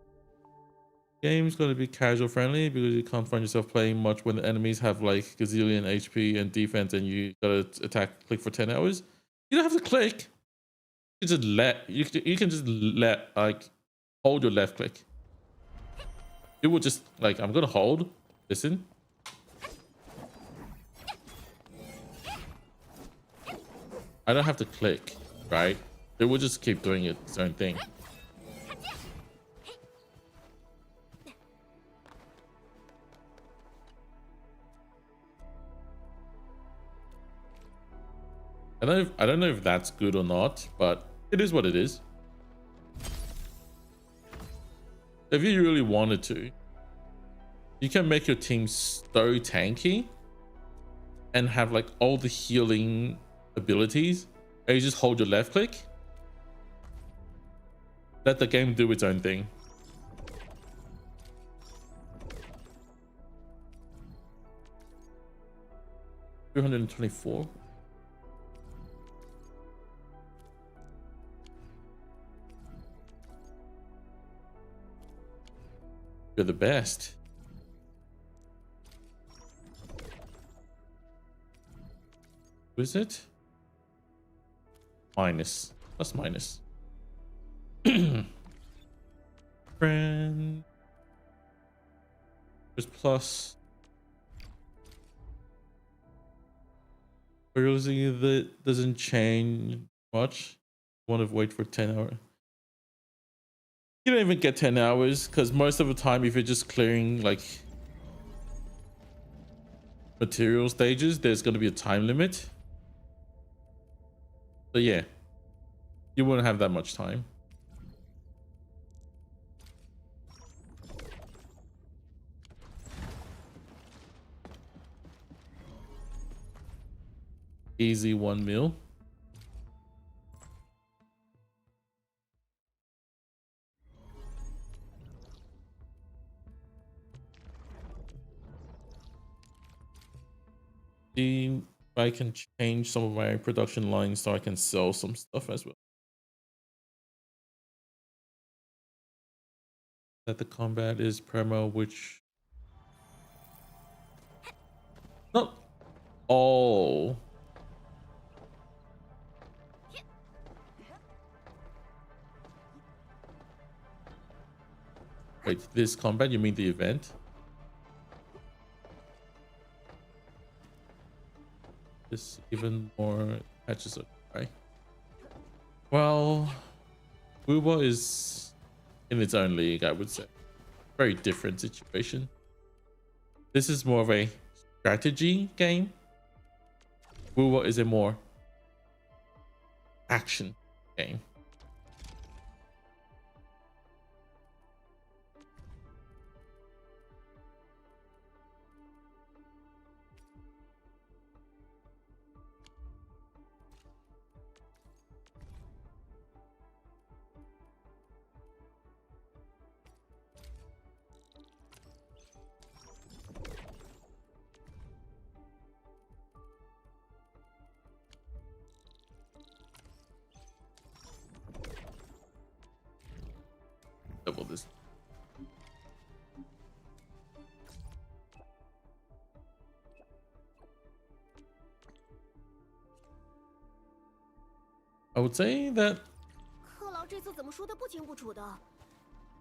Game's gonna be casual friendly because you can't find yourself playing much when the enemies have like gazillion HP and defense, and you gotta click for 10 hours. You don't have to click. You just you can just like hold your left click. It will just like, I'm gonna hold. Listen. I don't have to click, right? It will just keep doing its own thing. I don't know if that's good or not, but it is what it is. If you really wanted to, you can make your team so tanky and have like all the healing abilities, and you just hold your left click. Let the game do its own thing. $324. You're the best. Who is it? Minus. Plus minus. Friend. There's plus. Realizing that doesn't change much. Want to wait for 10 hours. You don't even get 10 hours because most of the time, if you're just clearing like material stages, there's going to be a time limit. So yeah, you wouldn't have that much time. Easy 1 mil. See if I can change some of my production lines so I can sell some stuff as well. That the combat is premo, which not all. Wait, this combat, you mean the event? This even more patches up, right? Well, Wuba is in its own league, I would say. Very different situation. This is more of a strategy game. Wuba is a more action game. Double this. I would say that 克劳这次怎么说的不清不楚的？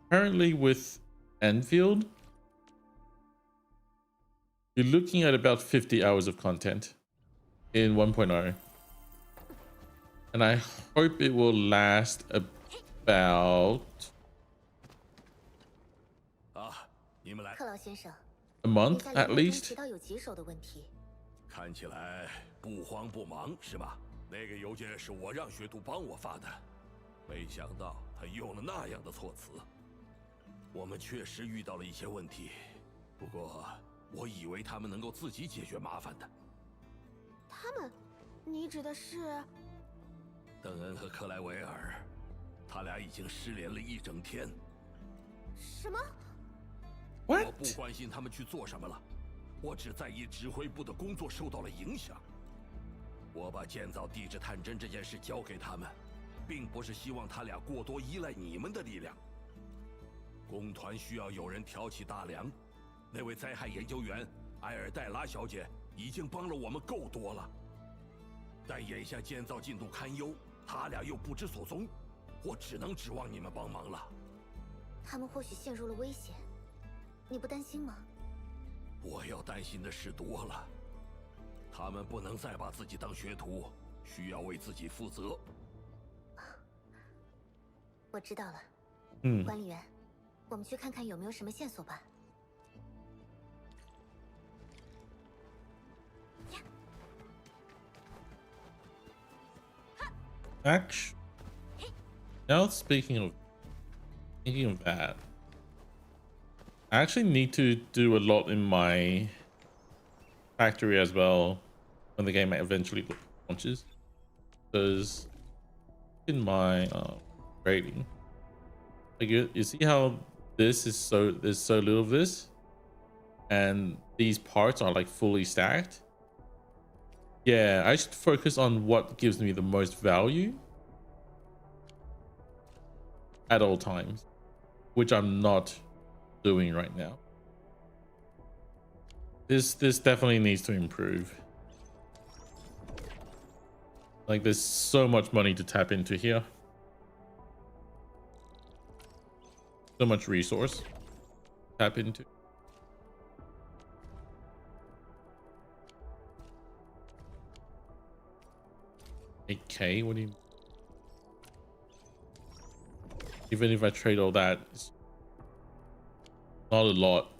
currently with Endfield, you're looking at about 50 hours of content in 1.0. And I hope it will last about 啊，你们来。克劳先生， a 接 month 下 at 联盟中 least. 提到有棘手的问题，看起来不慌不忙是吧？那个邮件是我让学徒帮我发的，没想到他用了那样的措辞。我们确实遇到了一些问题，不过我以为他们能够自己解决麻烦的。他们，你指的是？邓恩和克莱维尔，他俩已经失联了一整天。什么？我 What？不关心他们去做什么了，我只在意指挥部的工作受到了影响。我把建造地质探针这件事交给他们，并不是希望他俩过多依赖你们的力量。工团需要有人挑起大梁，那位灾害研究员埃尔黛拉小姐已经帮了我们够多了，但眼下建造进度堪忧，他俩又不知所踪，我只能指望你们帮忙了。他们或许陷入了危险，你不担心吗？我要担心的事多了，他们不能再把自己当学徒，需要为自己负责。我知道了，嗯管理员，我们去看看有没有什么线索吧。Actually, now thinking of that, I actually need to do a lot in my factory as well when the game eventually launches, because in my rating, like you see how this is there's so little of this, and these parts are like fully stacked. Yeah, I should focus on what gives me the most value at all times, which I'm not doing right now. This definitely needs to improve. Like, there's so much money to tap into here. So much resource to tap into. $8K? What do you mean? Even if I trade all that, it's not a lot.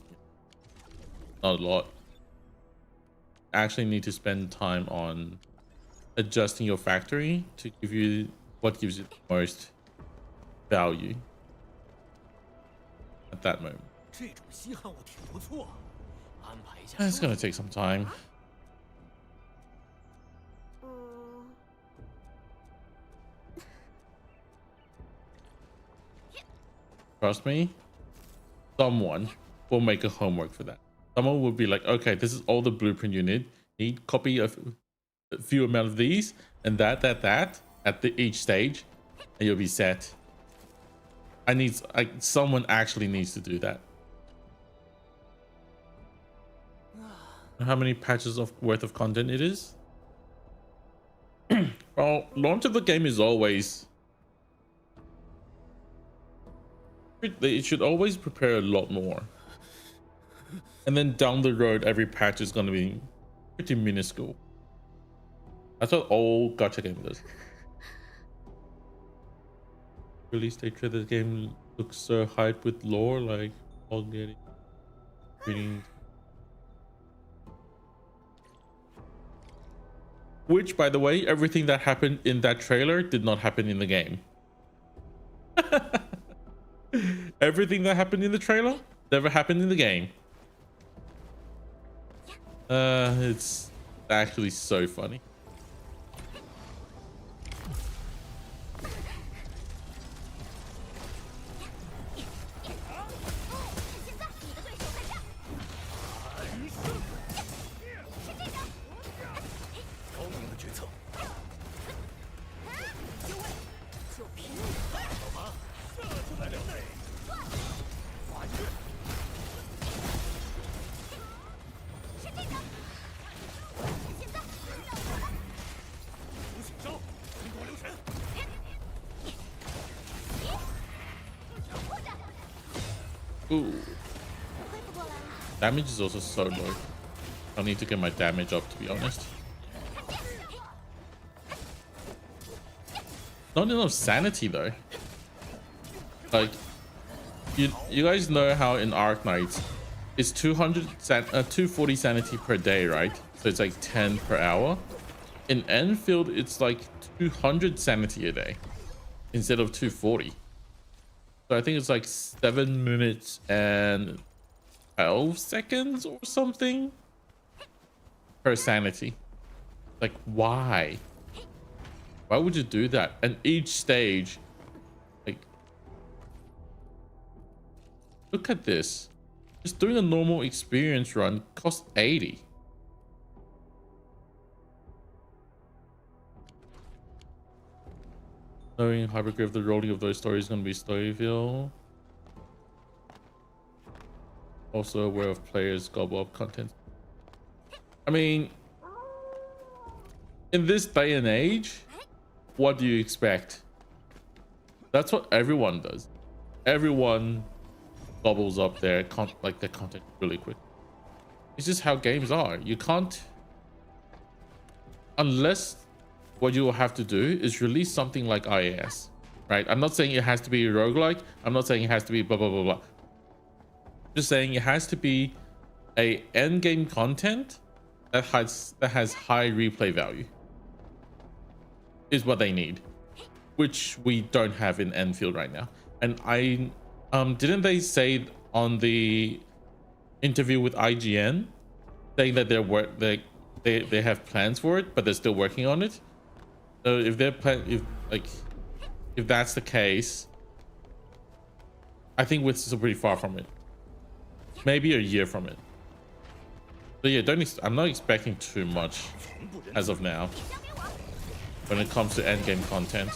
Not a lot. I actually need to spend time on adjusting your factory to give you what gives you the most value at that moment. It's gonna take some time. 嗯， Trust me, someone will make a homework for that. Someone will be like, okay, this is all the blueprint you need copy of a few amount of these and that at each stage, and you'll be set. Someone actually needs to do that. How many patches worth of content it is? Well, launch of the game is always, it should always prepare a lot more, and then down the road every patch is going to be pretty minuscule. That's what all gacha game does. Release date for the game looks so hyped with lore, like all getting reading. Which, by the way, everything that happened in that trailer did not happen in the game. Everything that happened in the trailer never happened in the game. It's actually so funny. Ooh. Damage is also so low. I need to get my damage up, to be honest. Not enough sanity though. Like, you guys know how in Arc Knights It's 240 sanity per day, right? So it's like 10 per hour. In Enfield, it's like 200 sanity a day instead of 240. So I think it's like 7 minutes and 12 seconds or something per sanity. Like, why? Why would you do that? And each stage, like, look at this. Just doing a normal experience run costs 80. Knowing Hypergraph, the rolling of those stories is going to be Storyville. Also aware of players gobble up content. I mean, in this day and age, what do you expect? That's what everyone does. Everyone gobbles up their content really quick. It's just how games are. You can't, unless what you will have to do is release something like IAS, right? I'm not saying it has to be a roguelike. I'm not saying it has to be blah blah blah blah. Just saying it has to be a end game content that has high replay value. Is what they need, which we don't have in Enfield right now. And I didn't they say on the interview with IGN saying that they have plans for it, but they're still working on it. So if they're if that's the case, I think we're still pretty far from it. Maybe a year from it. So yeah, I'm not expecting too much as of now when it comes to end game content.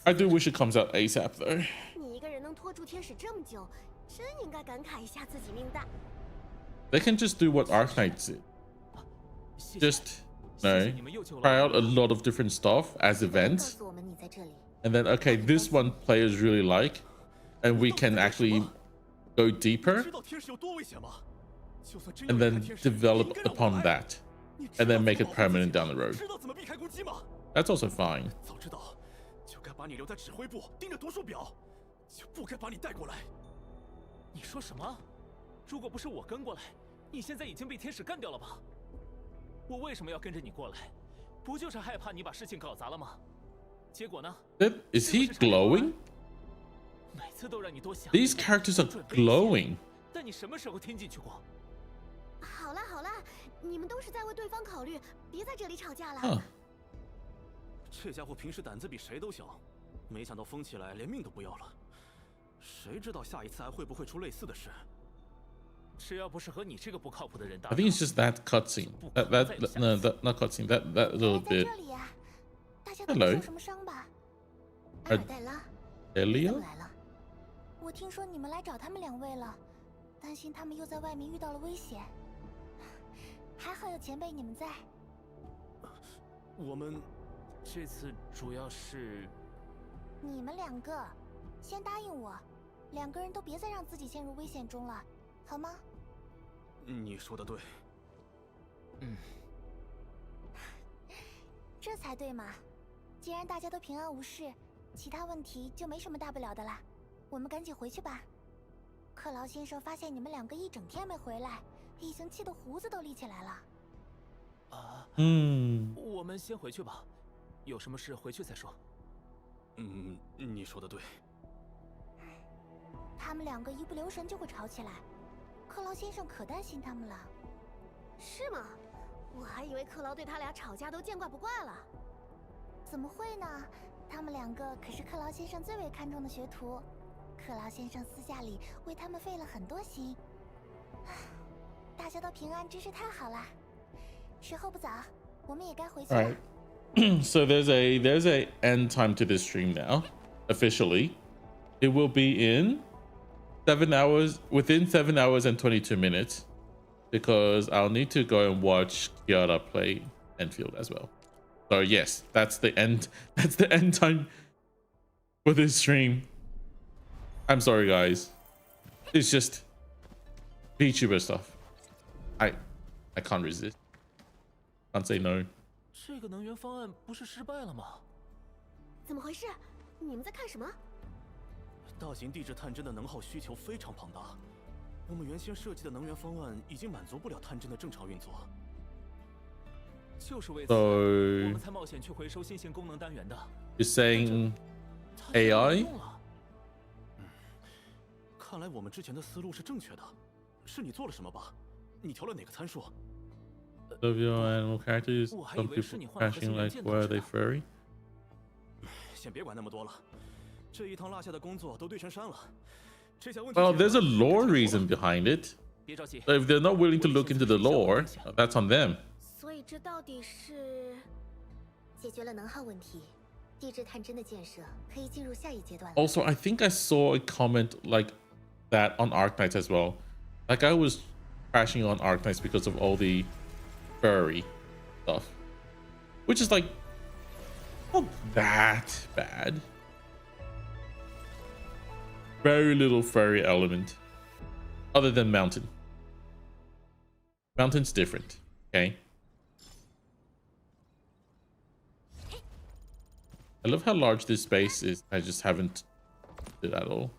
I do wish it comes out ASAP though. 你一个人能拖住天使这么久，真应该感慨一下自己命大。 They can just do what Arknights did. Just try out a lot of different stuff as events. 告诉我们你在这里。 And then, okay, this one players really like, and we can actually go deeper and then develop upon that and then make it permanent down the road. That's also fine. 早知道就该把你留在指挥部盯着读书表，就不该把你带过来。你说什么？如果不是我跟过来，你现在已经被天使干掉了吧？我为什么要跟着你过来？不就是害怕你把事情搞砸了吗？结果呢？ Is he glowing? 每次都让你多想。 These characters are glowing. 但你什么时候听进去过？好了好了，你们都是在为对方考虑，别在这里吵架了。 Huh. 这家伙平时胆子比谁都小，没想到疯起来连命都不要了。谁知道下一次还会不会出类似的事？只要不是和你这个不靠谱的人打。 I think it's just that cutscene. That not cutscene. That little 在 bit. 这里呀，大家都 Hello 没受什么伤吧？阿尔黛拉，你怎 Elia? 么来了？我听说你们来找他们两位了，担心他们又在外面遇到了危险。还好有前辈你们在。我们这次主要是你们两个，先答应我，两个人都别再让自己陷入危险中了，好吗？你说的对。这才对嘛！既然大家都平安无事，其他问题就没什么大不了的啦。我们赶紧回去吧。克劳先生发现你们两个一整天没回来，已经气得胡子都立起来了。啊，我们先回去吧，有什么事回去再说。你说的对。他们两个一不留神就会吵起来，克劳先生可担心他们了。是吗？我还以为克劳对他俩吵架都见怪不怪了。怎么会呢？他们两个可是克劳先生最为看重的学徒，克劳先生私下里为他们费了很多心。大家都平安真是太好了。时候不早，我们也该回去了。 Alright. So there's a end time to this stream now. Officially. It will be in 7 hours, within 7 hours and 22 minutes. Because I'll need to go and watch Kiara play Endfield as well. So yes, that's the end. That's the end time for this stream. I'm sorry, guys. It's just VTuber stuff. I can't resist. Can't say no. 这个能源方案不是失败了吗？怎么回事？你们在看什么？大型地质探针的能耗需求非常庞大，我们原先设计的能源方案已经满足不了探针的正常运作。就是为此， So 我们才冒险去回收新型功能单元的。 you're saying 它居然没 AI？ 用了。看来我们之前的思路是正确的。是你做了什么吧？你调了哪个参数？ Of your animal characters, 我还 some 以为是 people 你换了核心 crashing 元 like 件 why 导 are 致 they 的。 furry? 先别管那么多了，这一趟落下的工作都对成山了。这下问题 Well, 解决 there's a 了 lore 该 reason 成功了 behind it. 别着急， So if they're not willing to look into the lore, that's on them. 所以这到底是解决了能耗问题，地质探针的建设可以进入下一阶段了。 Also, I think I saw a comment like that on Arknights as well. Like I was crashing on Arknights because of all the furry stuff, which is like not that bad. Very little furry element, other than mountain. Mountain's different, okay? I love how large this space is. I just haven't did at all.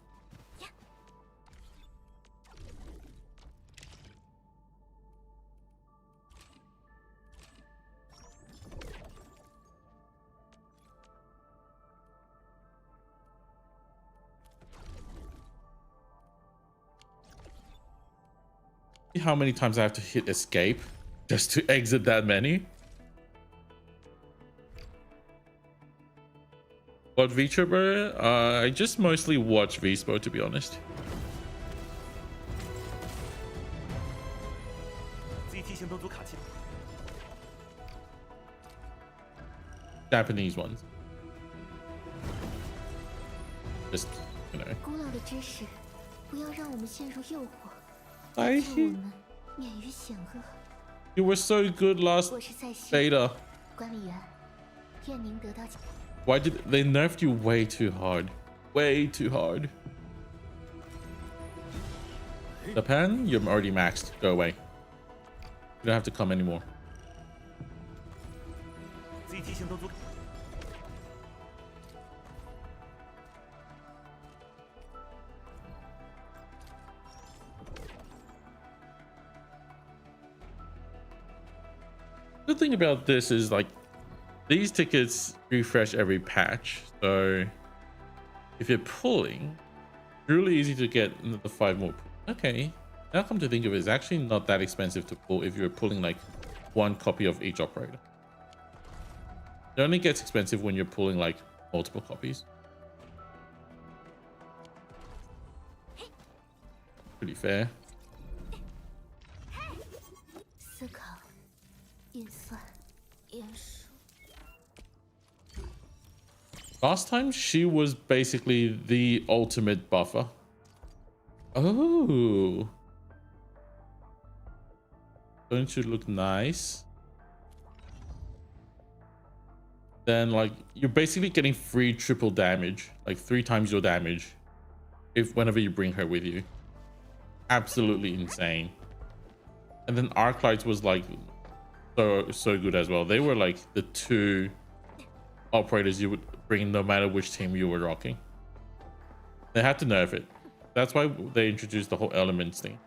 See how many times I have to hit escape just to exit that menu? What VTuber? I just mostly watch VSPO, to be honest. Japanese ones. Just, you know. 古老的知识，不要让我们陷入诱惑， I 救我们免于险恶。 You were so good last 我是在西 beta. 管理员，愿您得到。 Why did they nerfed you way too hard? Way too hard. Japan, you're already maxed. Go away. You don't have to come anymore. Good thing about this is like these tickets refresh every patch, so if you're pulling, really easy to get another 5 more. Okay, now come to think of it, it's actually not that expensive to pull if you're pulling like 1 copy of each operator. It only gets expensive when you're pulling like multiple copies. Pretty fair. 思考、运算、演说。 Last time she was basically the ultimate buffer. Oh. Don't you look nice? Then like you're basically getting free triple damage, like 3 times your damage if whenever you bring her with you. Absolutely insane. And then Arclights was like so good as well. They were like the 2 operators you would bring no matter which team you were rocking. They had to nerf it. That's why they introduced the whole elements thing.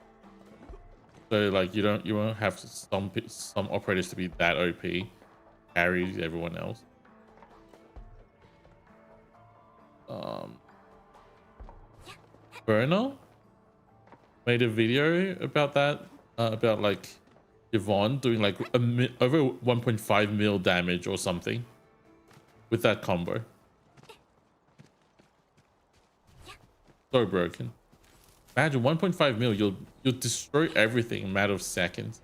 So like you won't have some operators to be that OP, carry everyone else. Bruno made a video about that, about like Yvonne doing like over 1.5 mil damage or something with that combo. So broken. Imagine 1.5 mil, you'll destroy everything in a matter of seconds.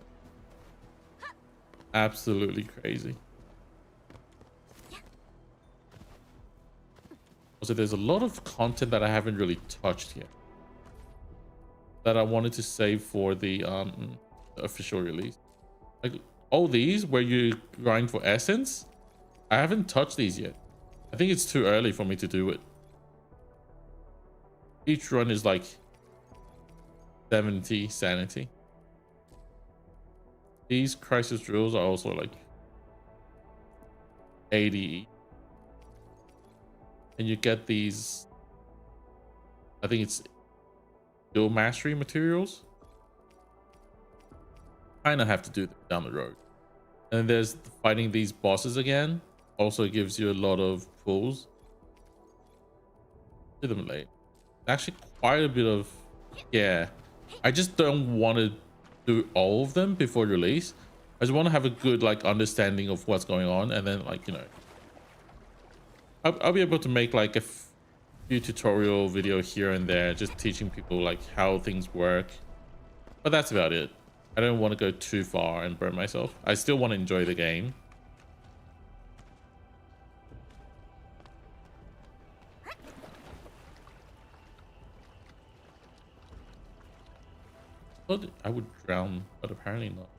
Absolutely crazy. Also, there's a lot of content that I haven't really touched yet that I wanted to save for the official release. Like all these where you grind for essence, I haven't touched these yet. I think it's too early for me to do it. Each run is like 70 sanity. These crisis drills are also like 80, and you get these, I think it's skill mastery materials. Kind of have to do them down the road. And then there's fighting these bosses again. Also gives you a lot of pulls. Do them late. Actually, quite a bit of, yeah. I just don't want to do all of them before release. I just want to have a good like understanding of what's going on, and then like, you know, I'll be able to make like a few tutorial video here and there, just teaching people like how things work. But that's about it. I don't want to go too far and burn myself. I still want to enjoy the game. Thought I would drown, but apparently not.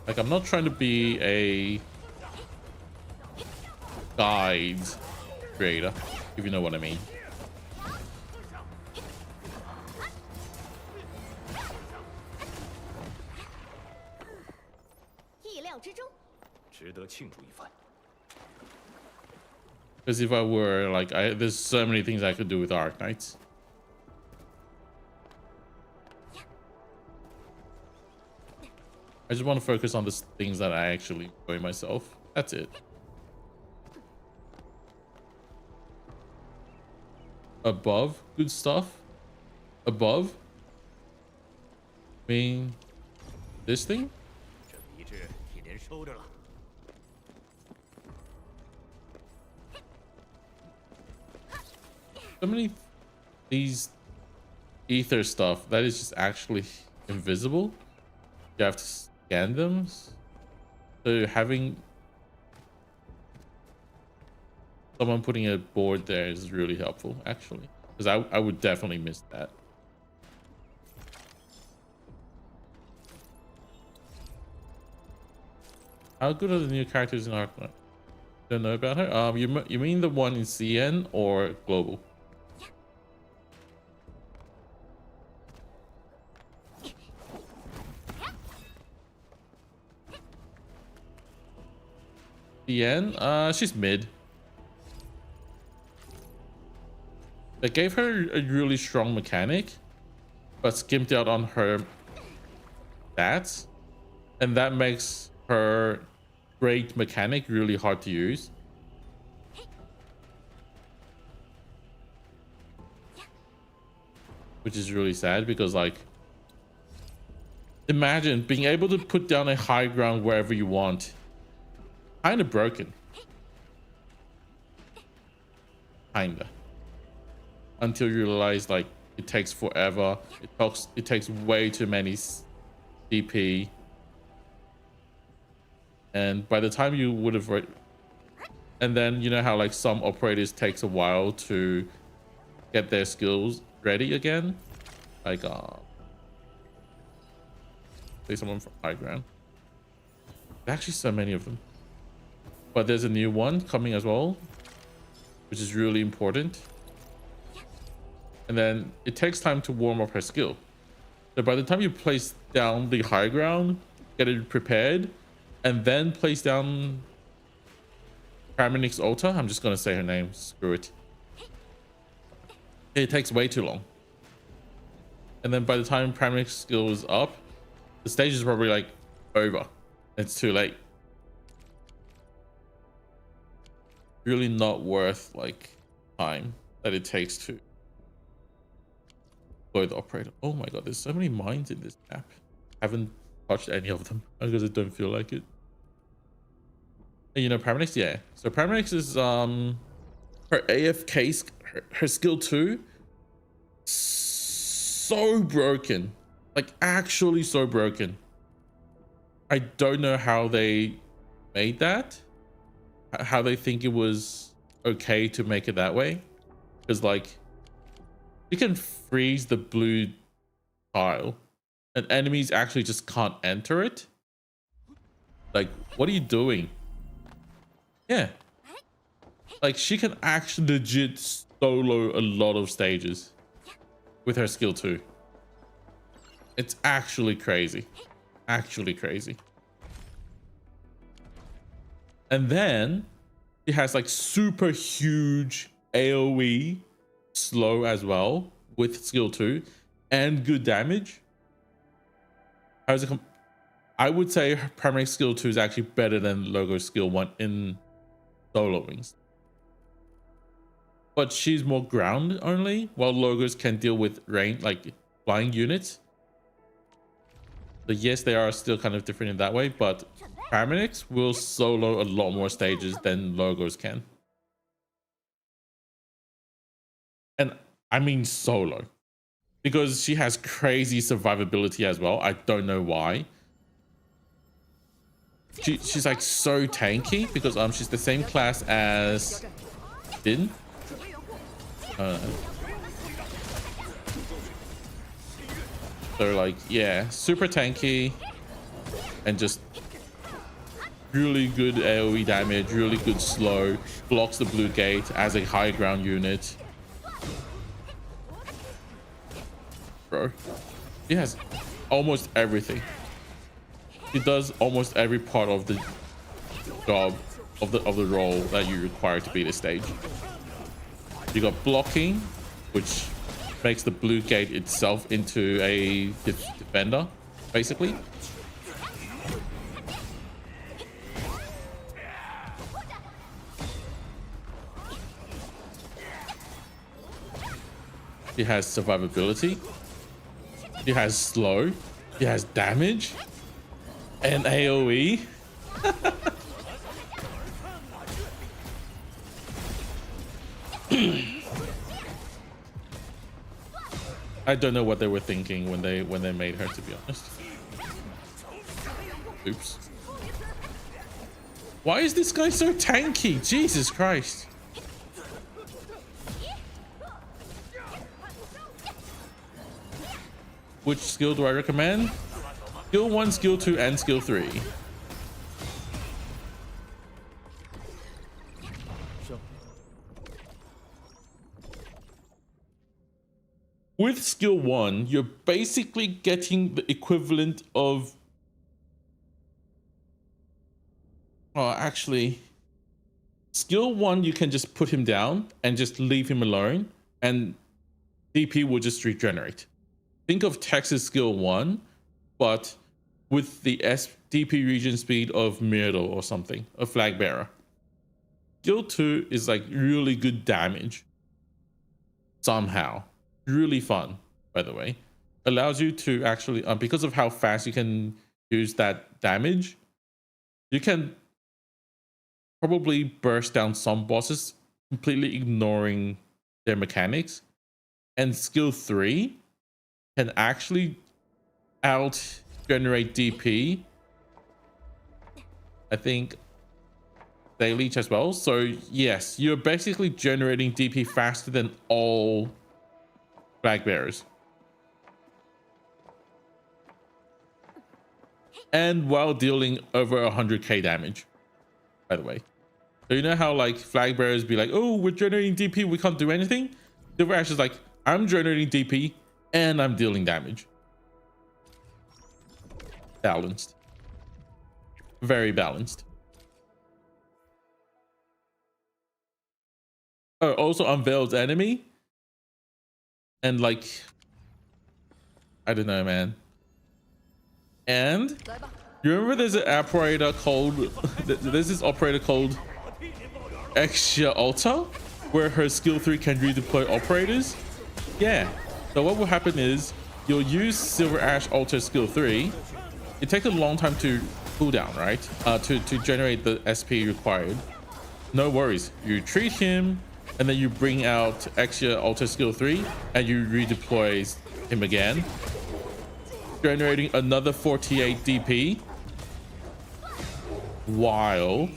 Like, I'm not trying to be a guide creator, if you know what I mean. 意料之中。值得庆祝一番。 Because if I were like, there's so many things I could do with Arc Knights. I just want to focus on the things that I actually enjoy myself. That's it. Above, good stuff. Above. I mean, this thing. 这笔纸替人收着了。 So many these ether stuff that is just actually invisible. You have to scan them. So having someone putting a board there is really helpful, actually, because I would definitely miss that. How good are the new characters in Arc Knight? Don't know about her. You mean the one in CN or global? CN, she's mid. They gave her a really strong mechanic, but skimped out on her stats, and that makes her great mechanic really hard to use. Which is really sad, because like, imagine being able to put down a high ground wherever you want. Kind of broken. Kinda. Until you realize like it takes forever. It takes way too many CP. And by the time you would have and then you know how like some operators takes a while to get their skills ready again, like say someone from high ground. There's actually so many of them, but there's a new one coming as well, which is really important. And then it takes time to warm up her skill, so by the time you place down the high ground, get it prepared, and then place down Paramedics Alta, I'm just gonna say her name, screw it. It takes way too long. And then by the time Paramedics skill is up, the stage is probably like over. It's too late. Really not worth like time that it takes to deploy the operator. Oh my god, there's so many mines in this map. Haven't touched any of them because I don't feel like it. And you know Paramedics, yeah. So Paramedics is her AFK, her skill 2, so broken, like actually so broken. I don't know how they made that, how they think it was okay to make it that way, because like you can freeze the blue tile and enemies actually just can't enter it. Like, what are you doing? Yeah, like she can actually legit solo a lot of stages with her skill 2. It's actually crazy. Actually crazy. And then she has like super huge AoE slow as well with skill 2 and good damage. How's it I would say her primary skill 2 is actually better than Logo's skill 1 in soloing. But she's more ground only, while Logos can deal with range, like flying units. So yes, they are still kind of different in that way, but paramedics will solo a lot more stages than Logos can. And I mean solo, because she has crazy survivability as well. I don't know why. She's like so tanky because she's the same class as Din. So like, yeah, super tanky and just really good AoE damage, really good slow, blocks the blue gate as a high ground unit. Bro, he has almost everything. He does almost every part of the job of the role that you require to beat a stage. You got blocking, which makes the blue gate itself into a defender, basically. He has survivability. He has slow. He has damage and AoE. I don't know what they were thinking when they made her, to be honest. Oops. Why is this guy so tanky? Jesus Christ. Which skill do I recommend? Skill 1, skill 2, and skill 3. With skill 1, you're basically getting the equivalent of... Oh, actually, skill 1, you can just put him down and just leave him alone, and DP will just regenerate. Think of Texas skill 1, but with the DP regen speed of Myrtle or something, a flag bearer. Skill 2 is like really good damage. Somehow. Really fun, by the way. Allows you to actually, because of how fast you can use that damage, you can probably burst down some bosses, completely ignoring their mechanics. And skill 3 can actually out generate DP. I think they leech as well. So yes, you're basically generating DP faster than all flag bearers. And while dealing over 100k damage, by the way. So you know how like flag bearers be like, oh, we're generating DP, we can't do anything? Silver Ash is like, I'm generating DP and I'm dealing damage. Balanced. Very balanced. Oh, also unveils enemy. And like, I don't know, man. And you remember there's an operator called, there's this operator called Exia Alta, where her skill 3 can redeploy operators? Yeah. So what will happen is you'll use Silver Ash Alta skill 3. It takes a long time to cool down, right? To generate the SP required. No worries. You treat him, and then you bring out Exia Alta skill 3, and you redeploy him again, generating another 48 DP while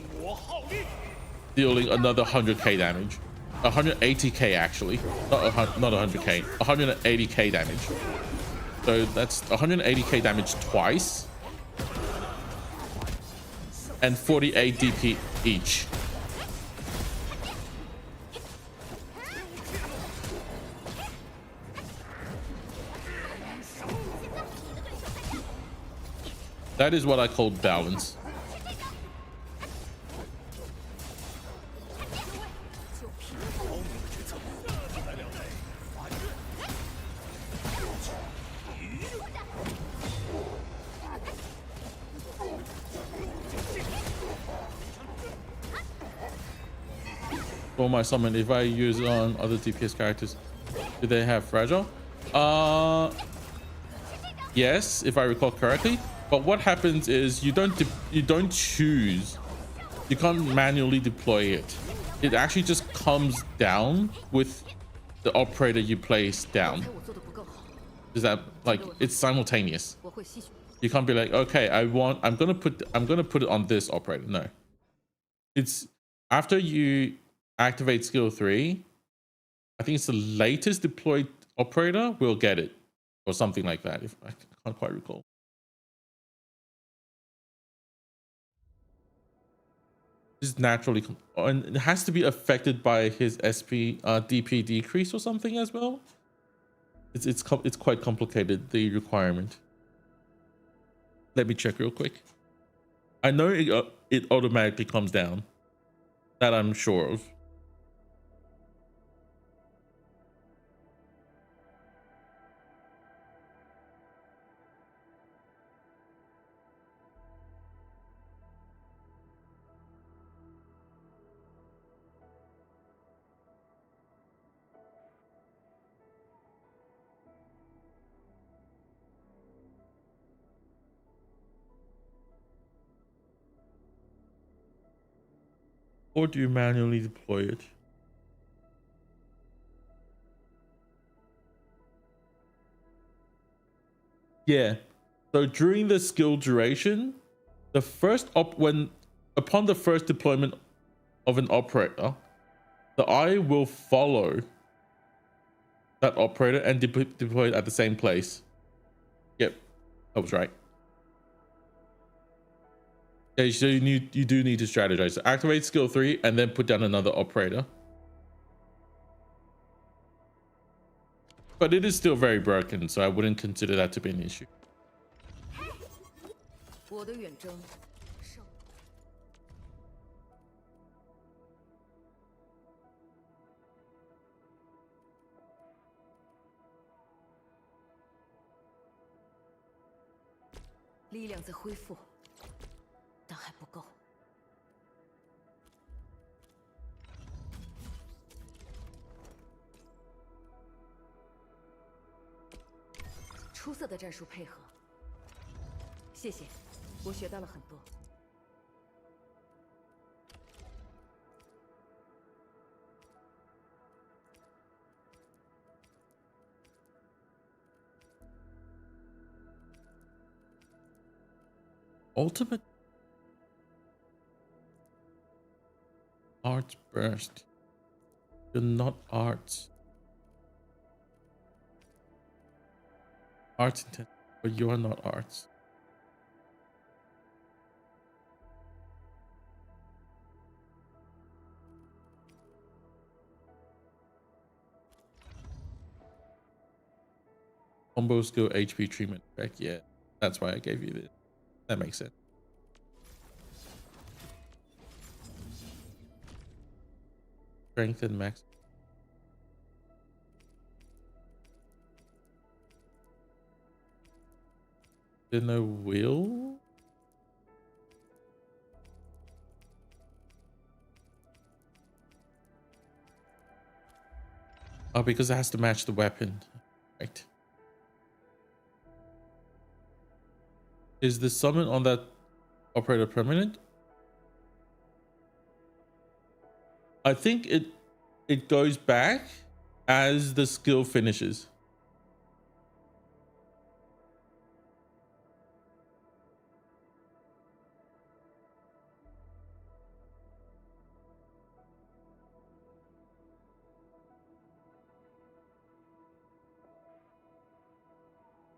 dealing another 100k damage. 180k actually, not 100k, 180k damage. So that's 180k damage twice and 48 DP each. That is what I call balance. For my summon, if I use on other DPS characters, do they have fragile? Yes, if I recall correctly. But what happens is you don't choose. You can't manually deploy it. It actually just comes down with the operator you place down. Is that like it's simultaneous? You can't be like, okay, I'm gonna put it on this operator. No, it's after you activate skill 3. I think it's the latest deployed operator will get it, or something like that. If I can't quite recall. Is naturally and it has to be affected by his SP DP decrease or something as well. It's quite complicated, the requirement. Let me check real quick. I know it automatically comes down. That I'm sure of. Or do you manually deploy it? Yeah. So during the skill duration, the first upon the first deployment of an operator, the eye will follow that operator and deploy it at the same place. Yep, I was right. Okay, so you do need to strategize. So activate skill 3 and then put down another operator. But it is still very broken, so I wouldn't consider that to be an issue. 我的远征胜。力量在恢复，但还不够。出色的战术配合，谢谢。 我学到了很多。Ultimate Arts Burst. You're not arts. Arts intent, but you are not arts. Combo skill HP treatment effect. Yeah, that's why I gave you this. That makes sense. Strength and max. Then I will. Oh, because it has to match the weapon, right? Is the summon on that operator permanent? I think it goes back as the skill finishes.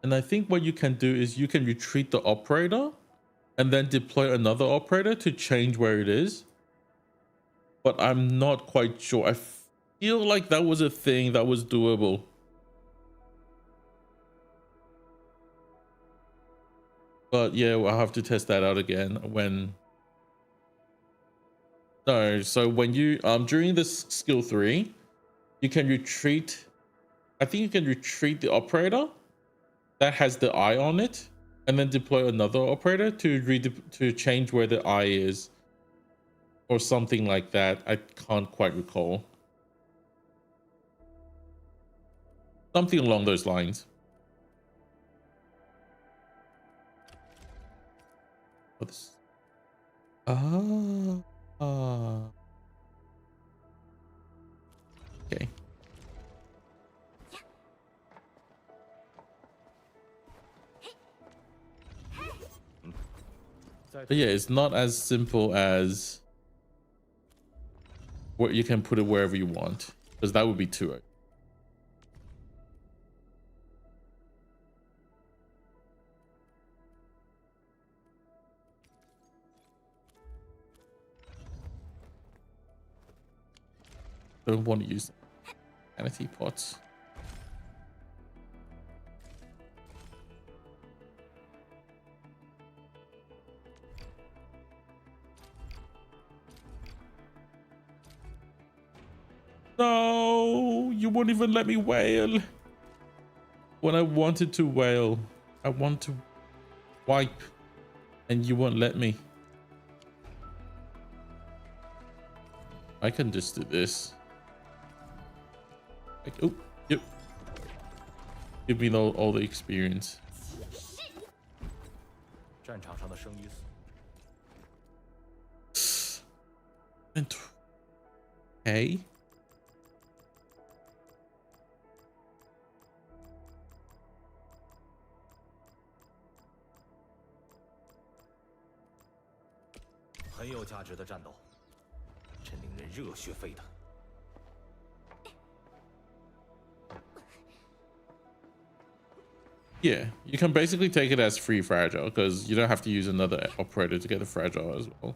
And I think what you can do is you can retreat the operator and then deploy another operator to change where it is. But I'm not quite sure. I feel like that was a thing that was doable. But yeah, I'll have to test that out again when. No, so when you during this skill 3, you can retreat. I think you can retreat the operator that has the eye on it, and then deploy another operator to change where the eye is, or something like that. I can't quite recall. Something along those lines. What's okay. But yeah, it's not as simple as what you can put it wherever you want, because that would be too. Don't want to use sanity pots. No, you won't even let me wail. When I wanted to wail, I want to wipe, and you won't let me. I can just do this. Like, oh, yep. Give me all the experience. 战场上的生与死。Okay. 很有价值的战斗，真令人热血沸腾。Yeah, you can basically take it as free fragile because you don't have to use another operator to get a fragile as well.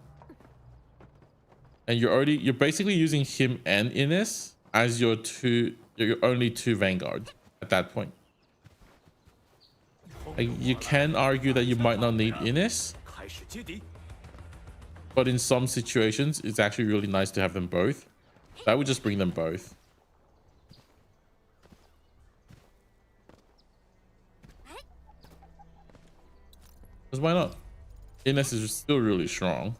And you're basically using him and Ines as your only 2 vanguard at that point. Like, you can argue that you might not need Ines, but in some situations it's actually really nice to have them both. That would just bring them both. Because why not? Ines is still really strong.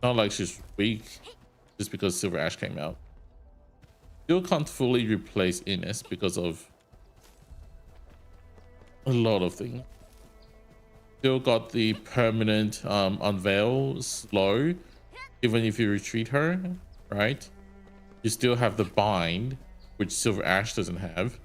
Not like she's weak just because Silver Ash came out. Still can't fully replace Ines because of a lot of things. Still got the permanent unveil slow, even if you retreat her, right? You still have the bind, which Silver Ash doesn't have.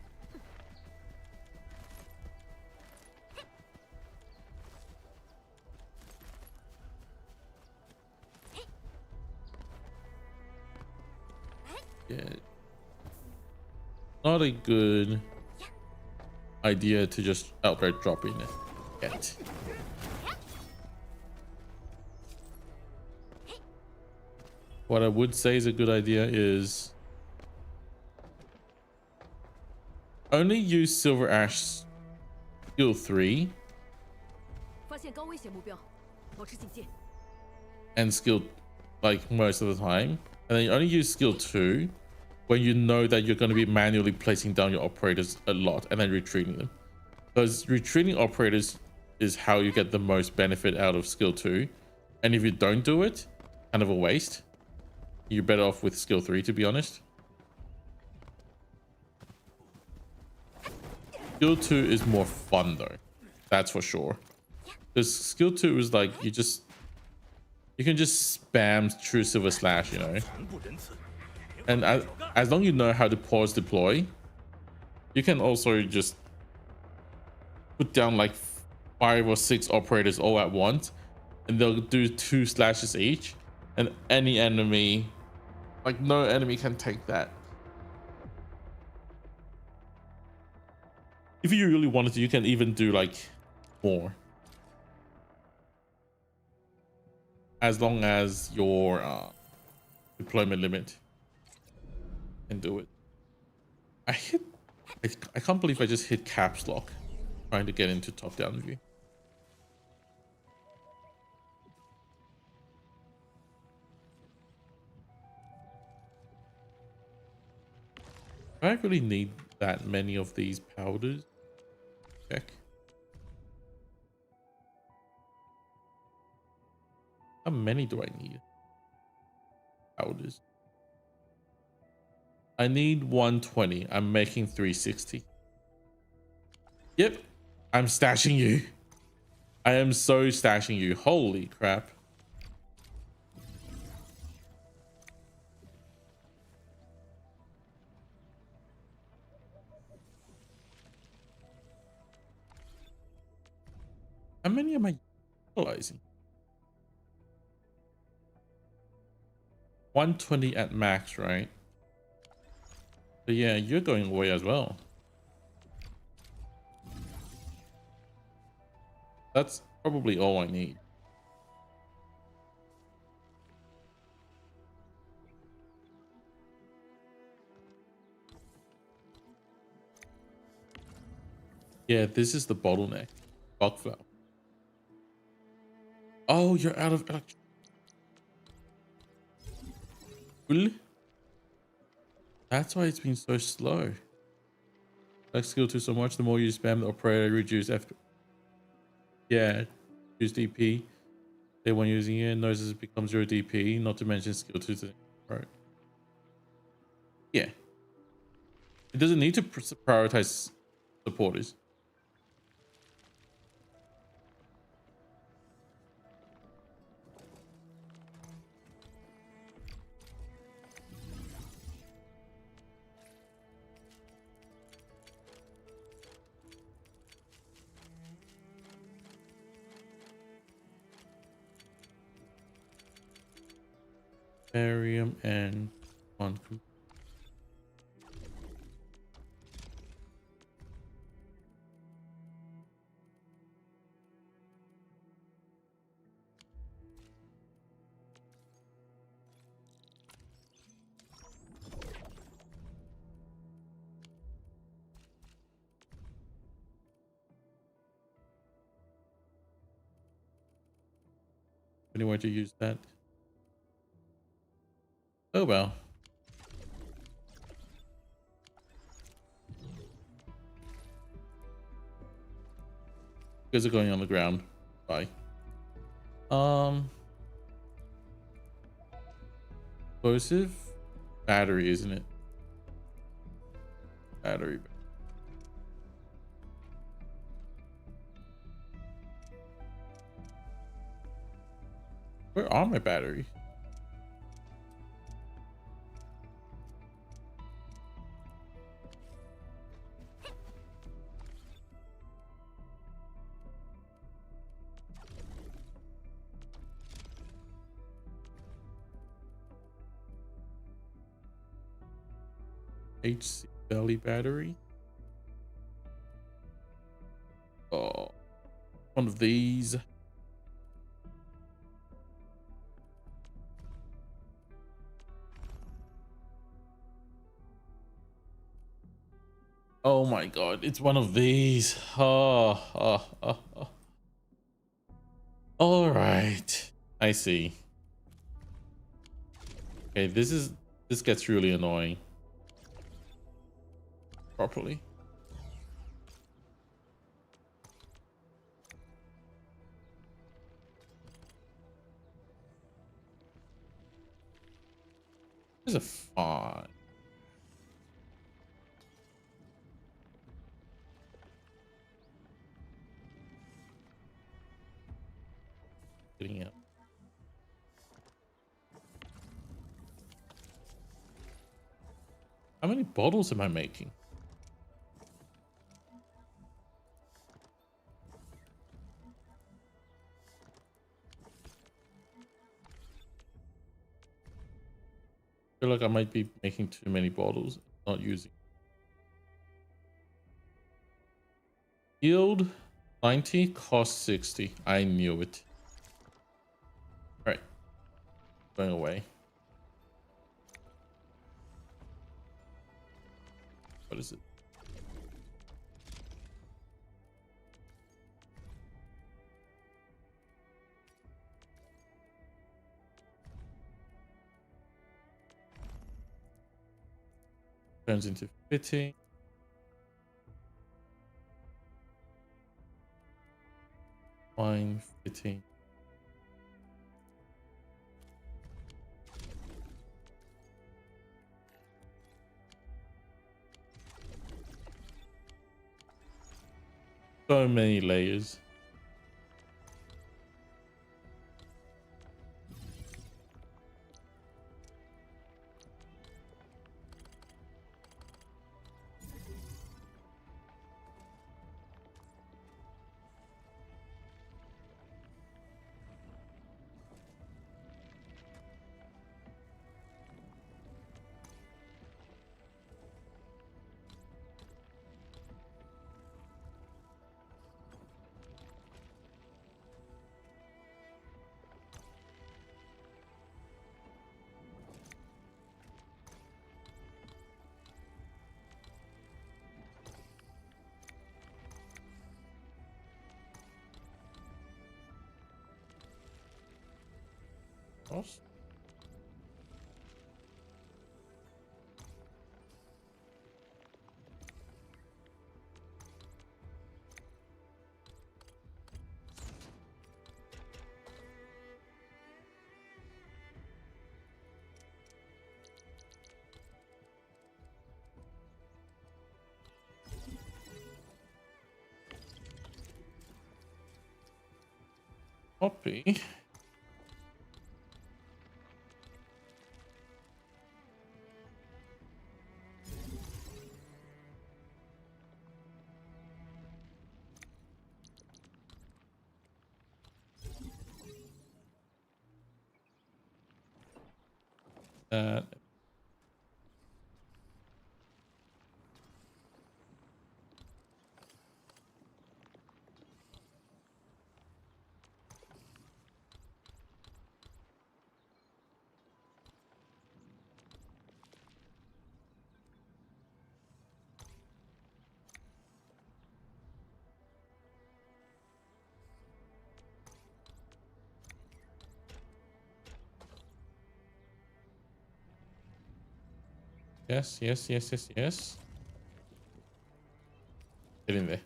Yeah. Not a good idea to just outright drop in it yet. What I would say is a good idea is only use Silver Ash skill 3 and skill like most of the time, and then you only use skill 2 when you know that you're going to be manually placing down your operators a lot and then retreating them, because retreating operators is how you get the most benefit out of skill 2, and if you don't do it, kind of a waste. You're better off with skill 3, to be honest. Skill 2 is more fun though, that's for sure, because skill 2 is like you can just spam True Silver Slash, you know, and as long as you know how to pause deploy, you can also just put down like 5 or 6 operators all at once, and they'll do 2 slashes each, and any enemy, like no enemy can take that. If you really wanted to, you can even do like more, as long as your deployment limit can do it. I can't believe I just hit caps lock trying to get into top down view. Do I really need that many of these powders? Check. How many do I need? Powders. I need 120. I'm making 360. Yep. I'm stashing you. I am so stashing you. Holy crap. How many am I utilizing? 120 at max, right? But yeah, you're going away as well. That's probably all I need. Yeah, this is the bottleneck. Bug valve. Oh, you're out of electricity. That's why it's been so slow. Like skill 2 so much, the more you spam the operator, reduce F. Yeah, use DP. They when using it, notices it becomes 0 DP, not to mention skill 2 to right. Yeah. It doesn't need to prioritize supporters. Barium and one. Anywhere to use that. Oh well. You guys are going on the ground. Bye. Explosive battery, isn't it? Battery. Where are my batteries? HC belly battery. Oh, one of these. Oh my god, it's one of these. Oh. All right, I see. Okay, this gets really annoying. Properly. This is a fine. Getting out. How many bottles am I making? I feel like I might be making too many bottles, not using. Yield 90, cost 60. I knew it. All right, going away. What is it? Turns into fitting. Fine fitting. So many layers. Cross. Copy. That. Yes, yes, yes, yes, yes. Get in there.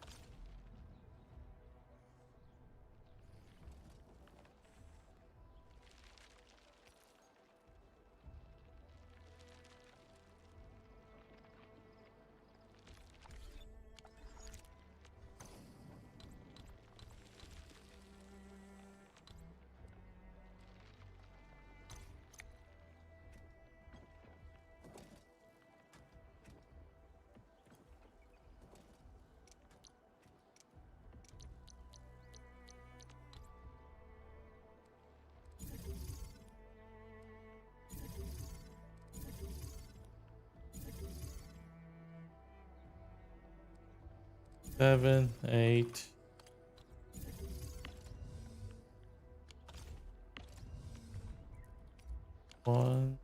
Seven, 8. One.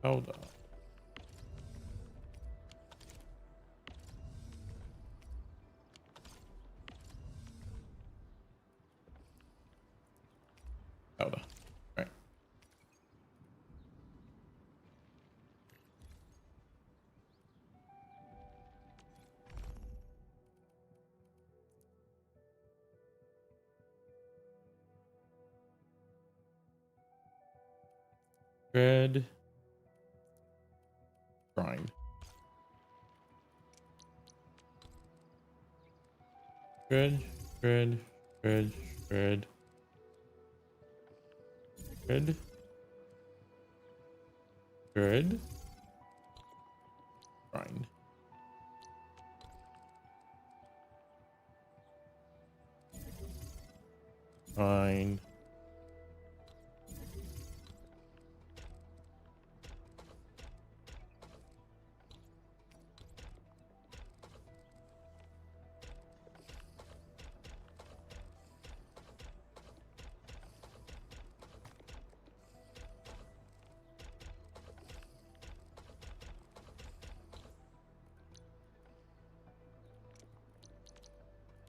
Hold on. Hold on. Right. Red. Grind. Red, red, red, red, red, red, grind. Grind.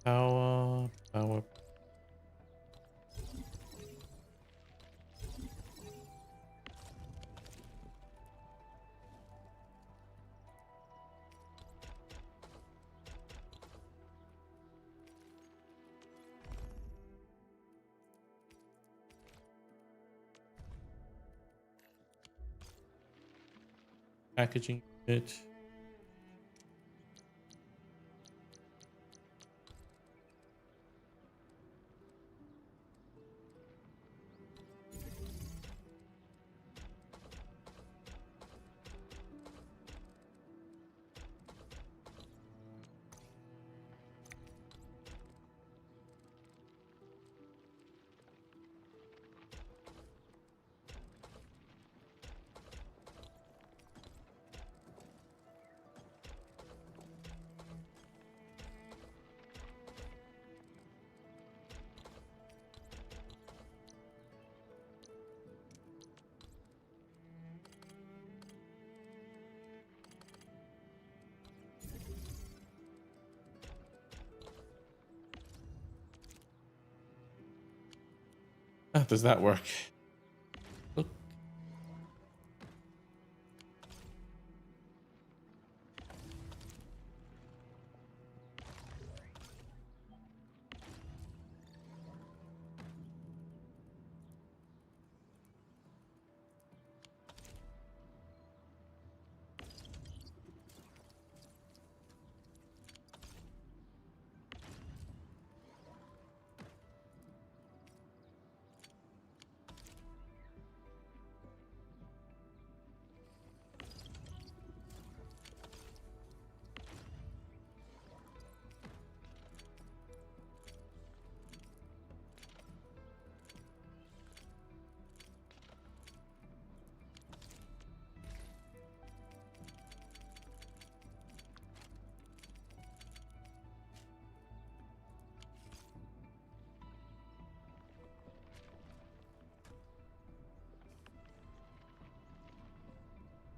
Power. Packaging it. Does that work? Look.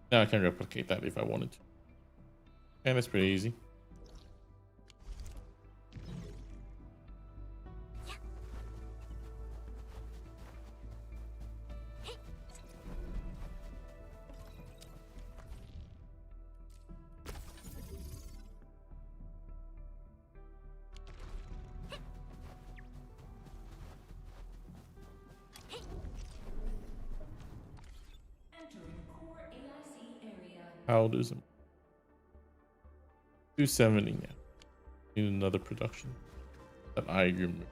Now I can replicate that if I wanted to. And it's pretty easy. Entering core AIC area. How does it? 270 now. Need another production that I remove.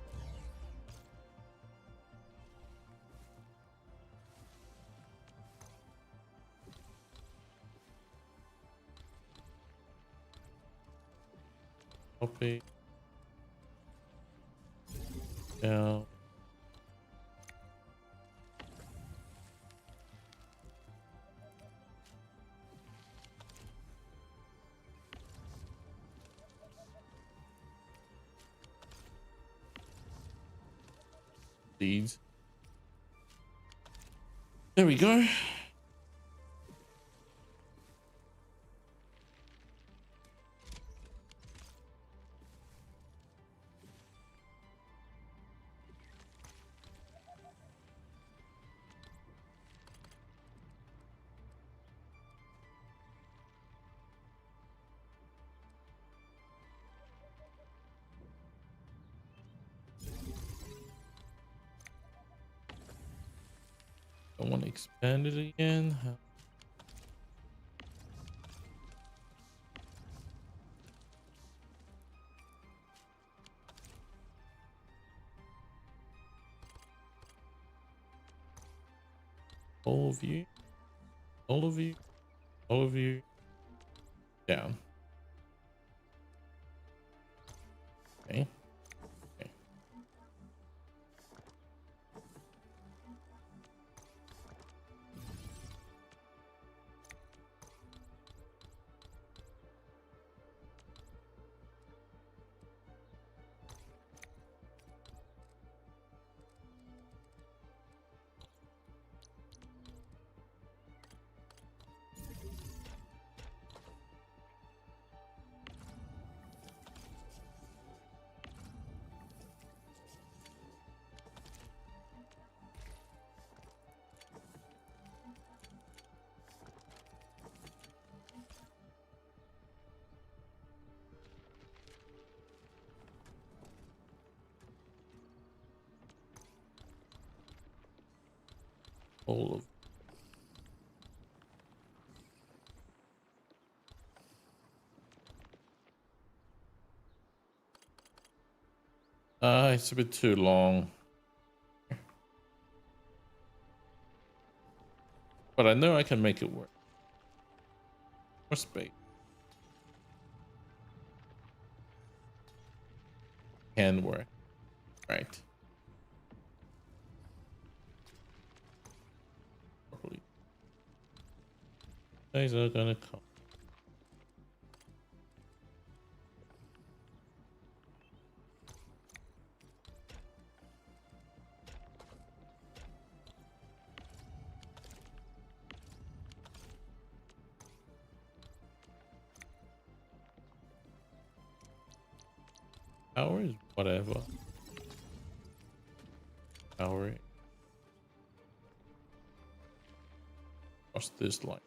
Copy. Now. Seeds. There we go. I want to expand it again. All of you, all of you, all of you, down. Okay. Okay. all of. It's a bit too long. But I know I can make it work. More space. Can work. Right. Probably. Guys are gonna come. Power is whatever. Power. Cross this line.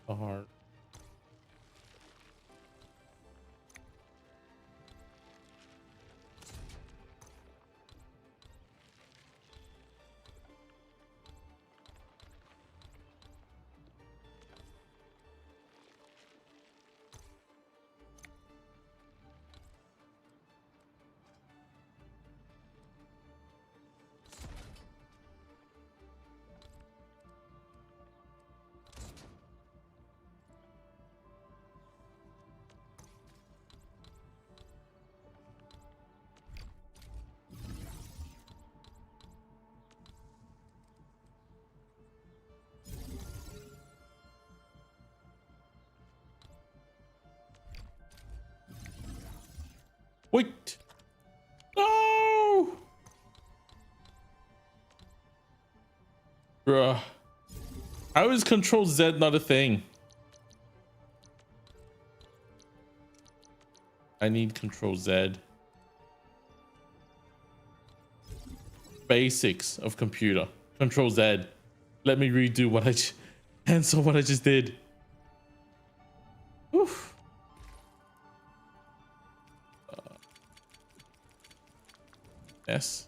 Hard. Wait! No! Bruh. How is Control Z not a thing? I need Control Z. Basics of computer. Control Z. Let me redo what I cancel what I just did. Oof. Yes.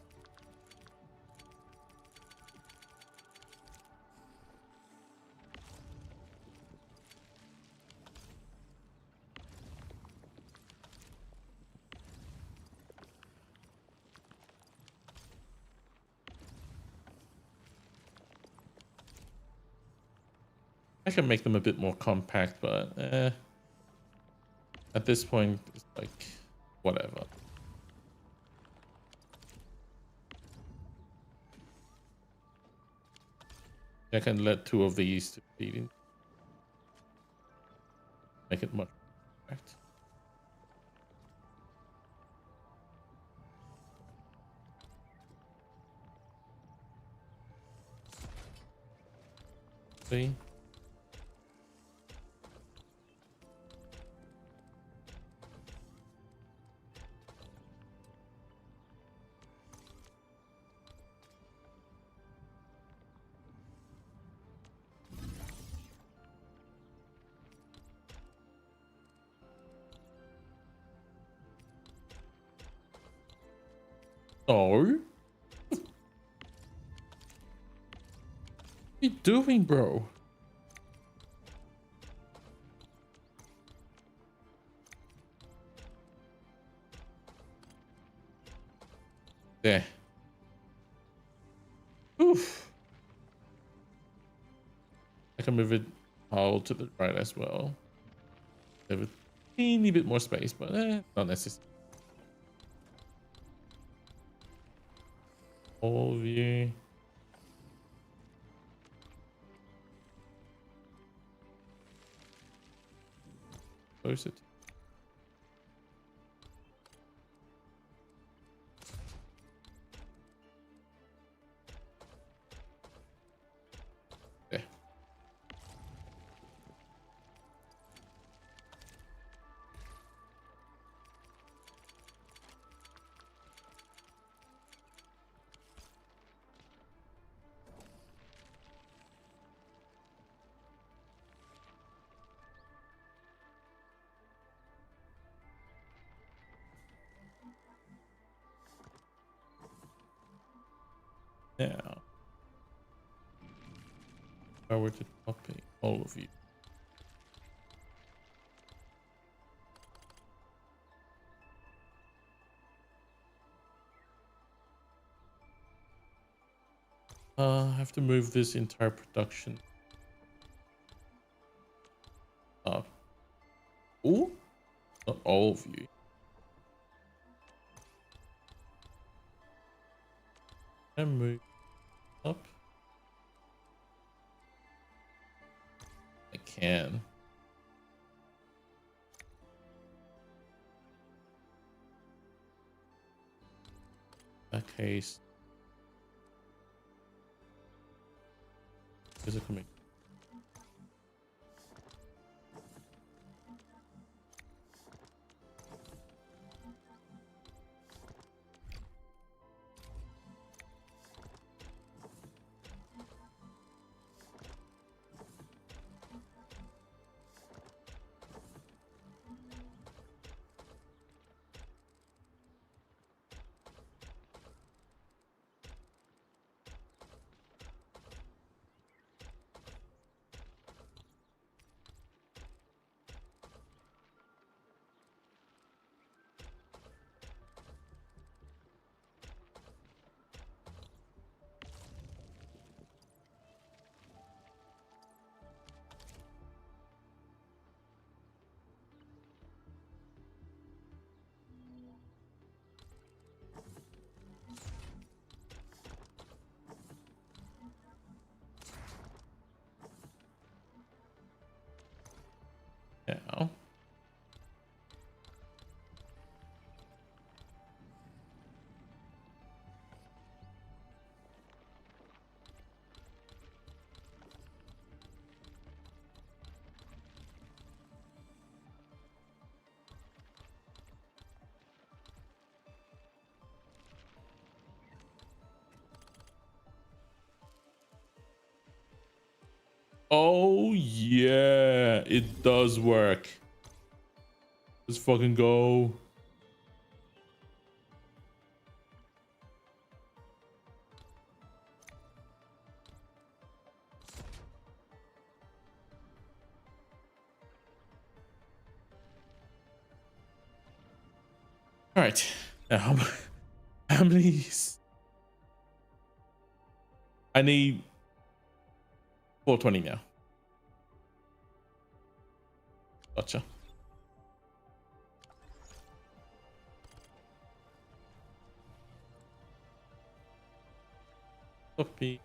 I can make them a bit more compact, but at this point, it's like, whatever. I can let 2 of these to feed in. Make it much more compact. See? No. What are you doing, bro? There. Oof. I can move it all to the right as well. Have a teeny bit more space, but not necessary. All view. Close it. Now, if I were to copy all of you. I have to move this entire production up. Oh, not all of you. And move up. I can. In that case, is it coming? Now, oh yeah, it does work. Let's fucking go. All right. Now, how many? I need 420 now. Gotcha. Copy.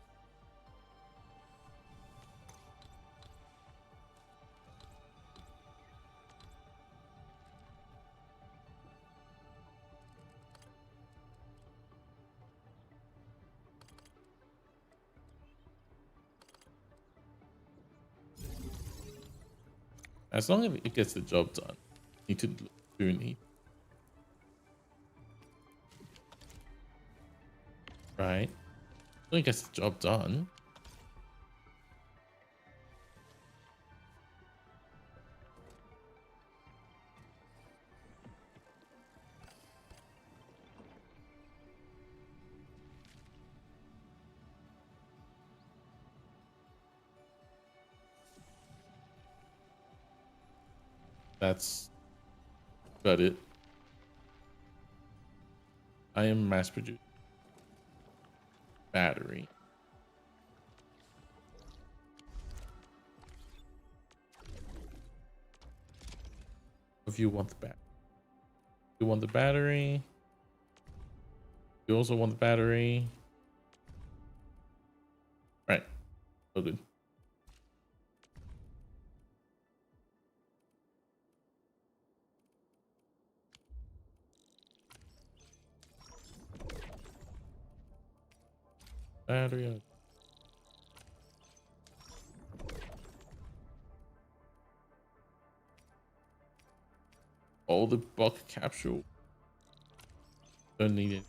As long as it gets the job done, need to do need. Right. As long as it gets the job done. That's got it. I am mass produced battery. If you want the battery, you want the battery. You also want the battery. Right. So good. Battery. All the bulk capsule. Don't need it.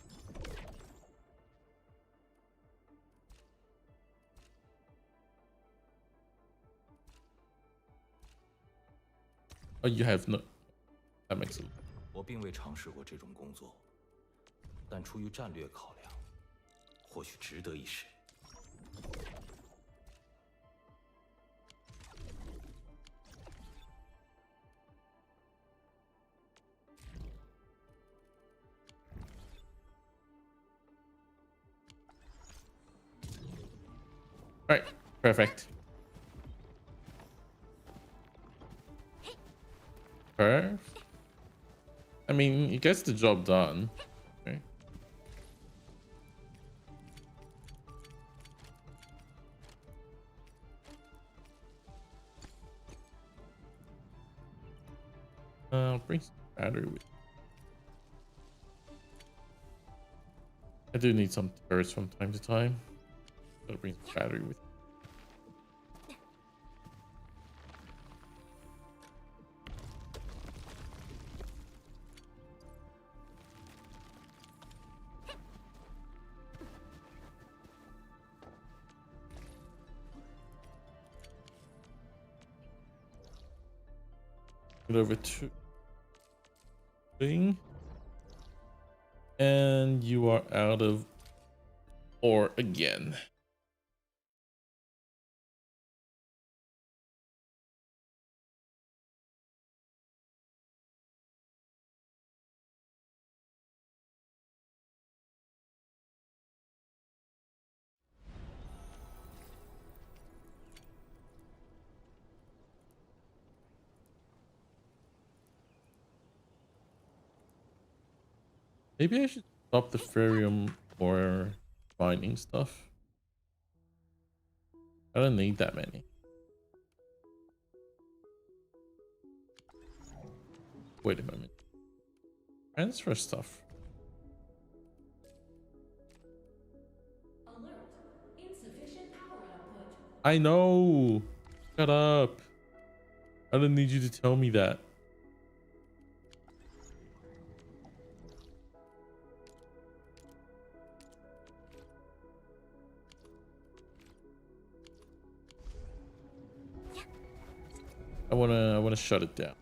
Oh, you have no. That makes sense. 我并未尝试过这种工作，但出于战略考量，或许值得一试。Right, perfect. Perfect. I mean, it gets the job done. Okay. Bring some battery with. I do need some turrets from time to time. So bring some battery with. Get over to thing. And you are out of ore again. Maybe I should stop the ferrium or mining stuff. I don't need that many. Wait a moment. Transfer stuff. Alert. Insufficient power output. I know. Shut up. I don't need you to tell me that. I wanna shut it down.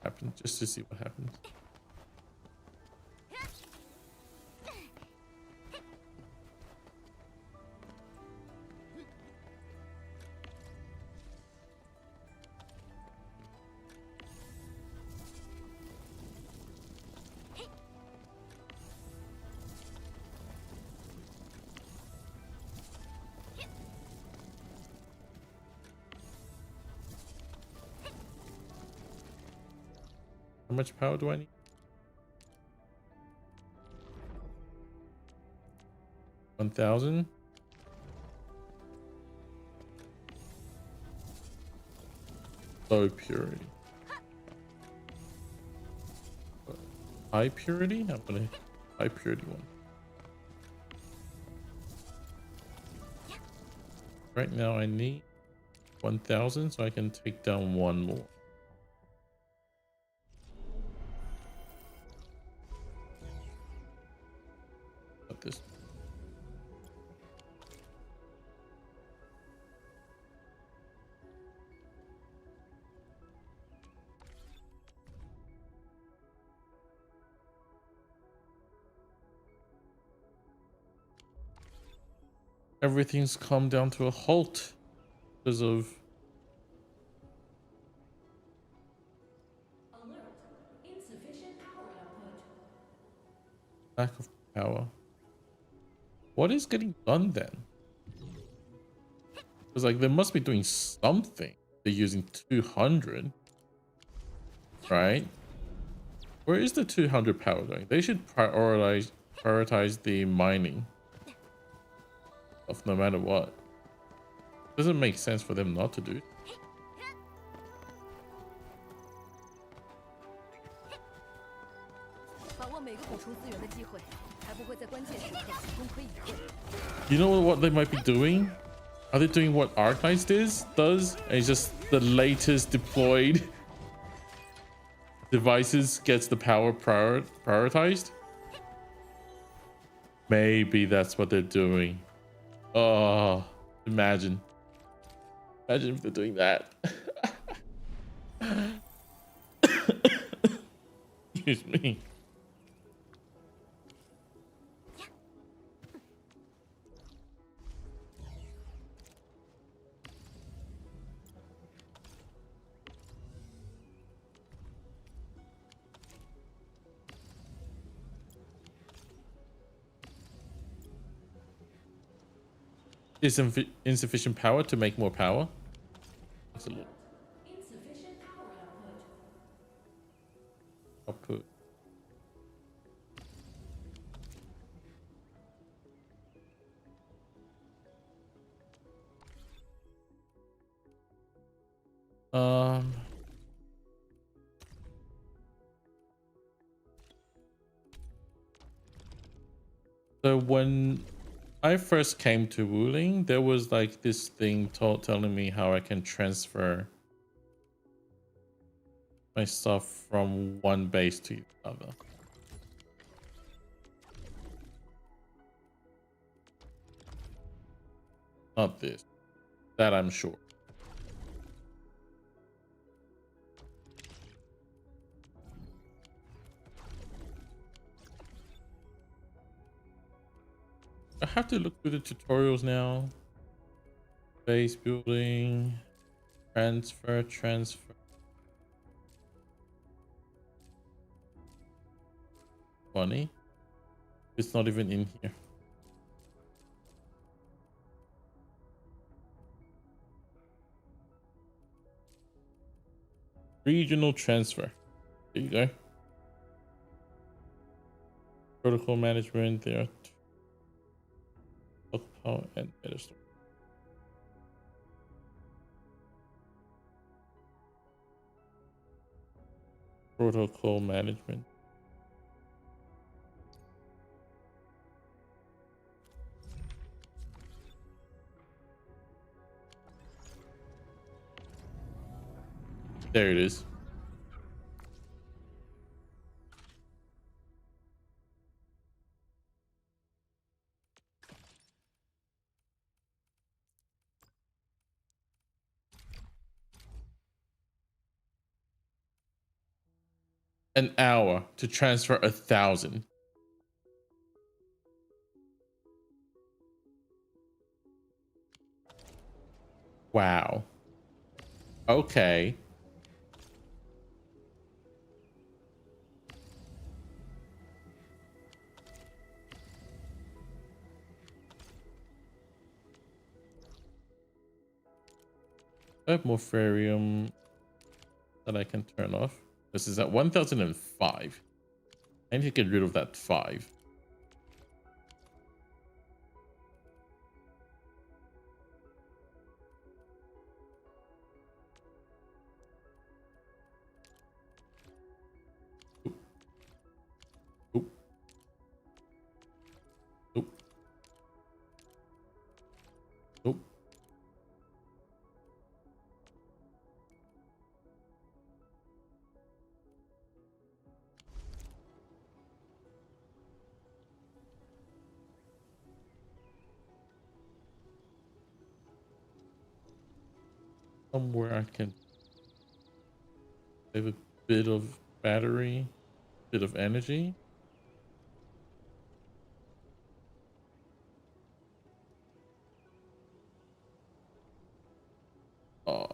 Happen just to see what happens. How much power do I need? 1,000. Low purity. High purity? I'm gonna high purity one. Right now I need 1,000 so I can take down one more. Got this. Everything's come down to a halt because of Alert. Insufficient power output. lack of power. What is getting done then? Because like they must be doing something. They're using 200, right? Where is the 200 power going? They should prioritize the mining of no matter what. Doesn't make sense for them not to do. 把握每个补充资源的机会，才不会在关键时刻功亏一篑。You know what they might be doing? Are they doing what Arknights does? And it's just the latest deployed devices gets the power prioritized? Maybe that's what they're doing. Oh, imagine. Imagine if they're doing that. Excuse me. Is insufficient power to make more power? Excellent. Insufficient power output. Output. Um. So when I first came to Wuling, there was like this thing telling me how I can transfer my stuff from one base to the other. Not this. That I'm sure. I have to look through the tutorials now. Base building, transfer. Funny. It's not even in here. Regional transfer. There you go. Protocol management. There. Power and pedestal. Protocol management. There it is. An hour to transfer 1,000. Wow. Okay. I have more Ferium that I can turn off. This is at 1005. I need to get rid of that 5. Oop. Oop. Oop. Oop. Somewhere I can save a bit of battery, bit of energy. Oh,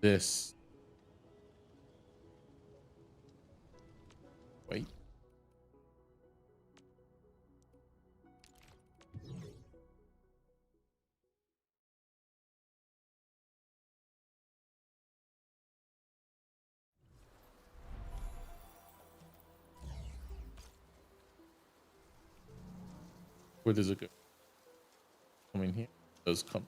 this. Wait. Where does it go? Come in here. It does come.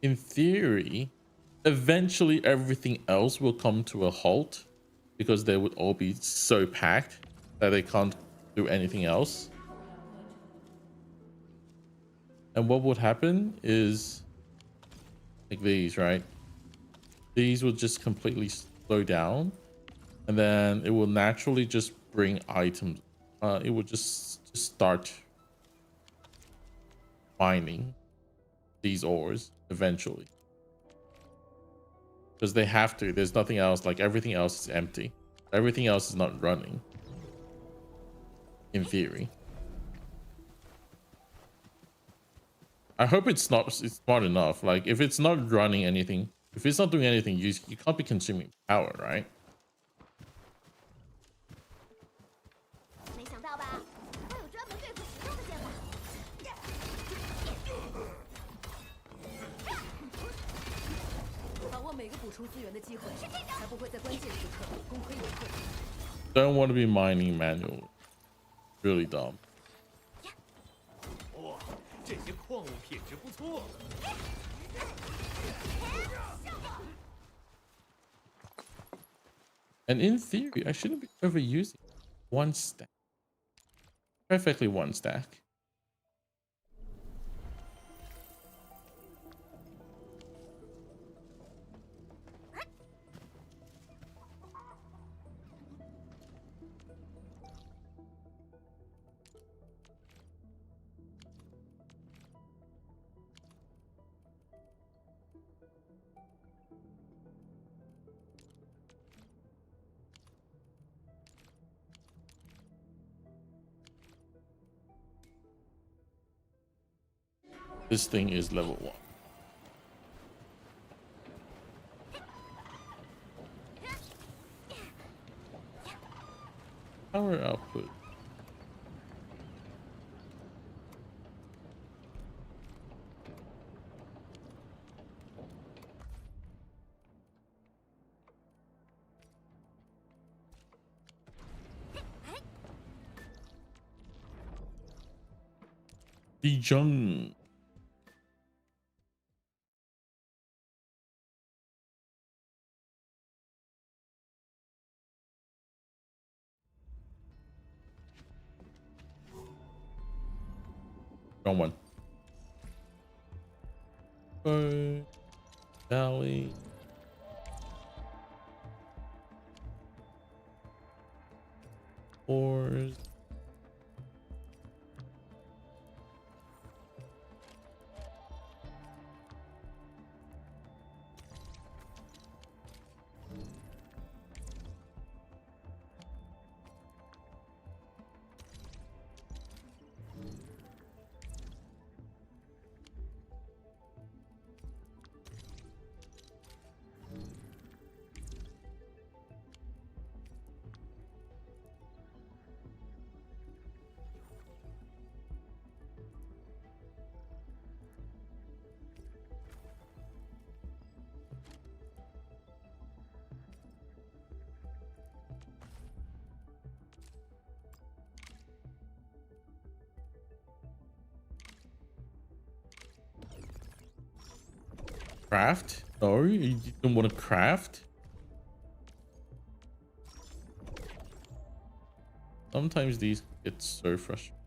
In theory, eventually everything else will come to a halt because they would all be so packed that they can't do anything else. And what would happen is like these, right? These will just completely slow down, and then it will naturally just bring items. It will just start mining these ores eventually. Because they have to. There's nothing else. Like everything else is empty. Everything else is not running. In theory. I hope it's not. It's smart enough. Like if it's not running anything, If it's not doing anything, you can't be consuming power, right? 没想到吧？还有专门对付石头的剑法。把握每个补充资源的机会，才不会在关键时刻功亏一篑。Don't want to be mining manual. Really dumb. 哇，这些矿物品质不错。 And in theory, I shouldn't be overusing one stack. Perfectly one stack. This thing is level 1. Power output. Dijon. Wrong one. Valley. Ores. Craft? No, you don't want to craft? Sometimes these get so frustrating.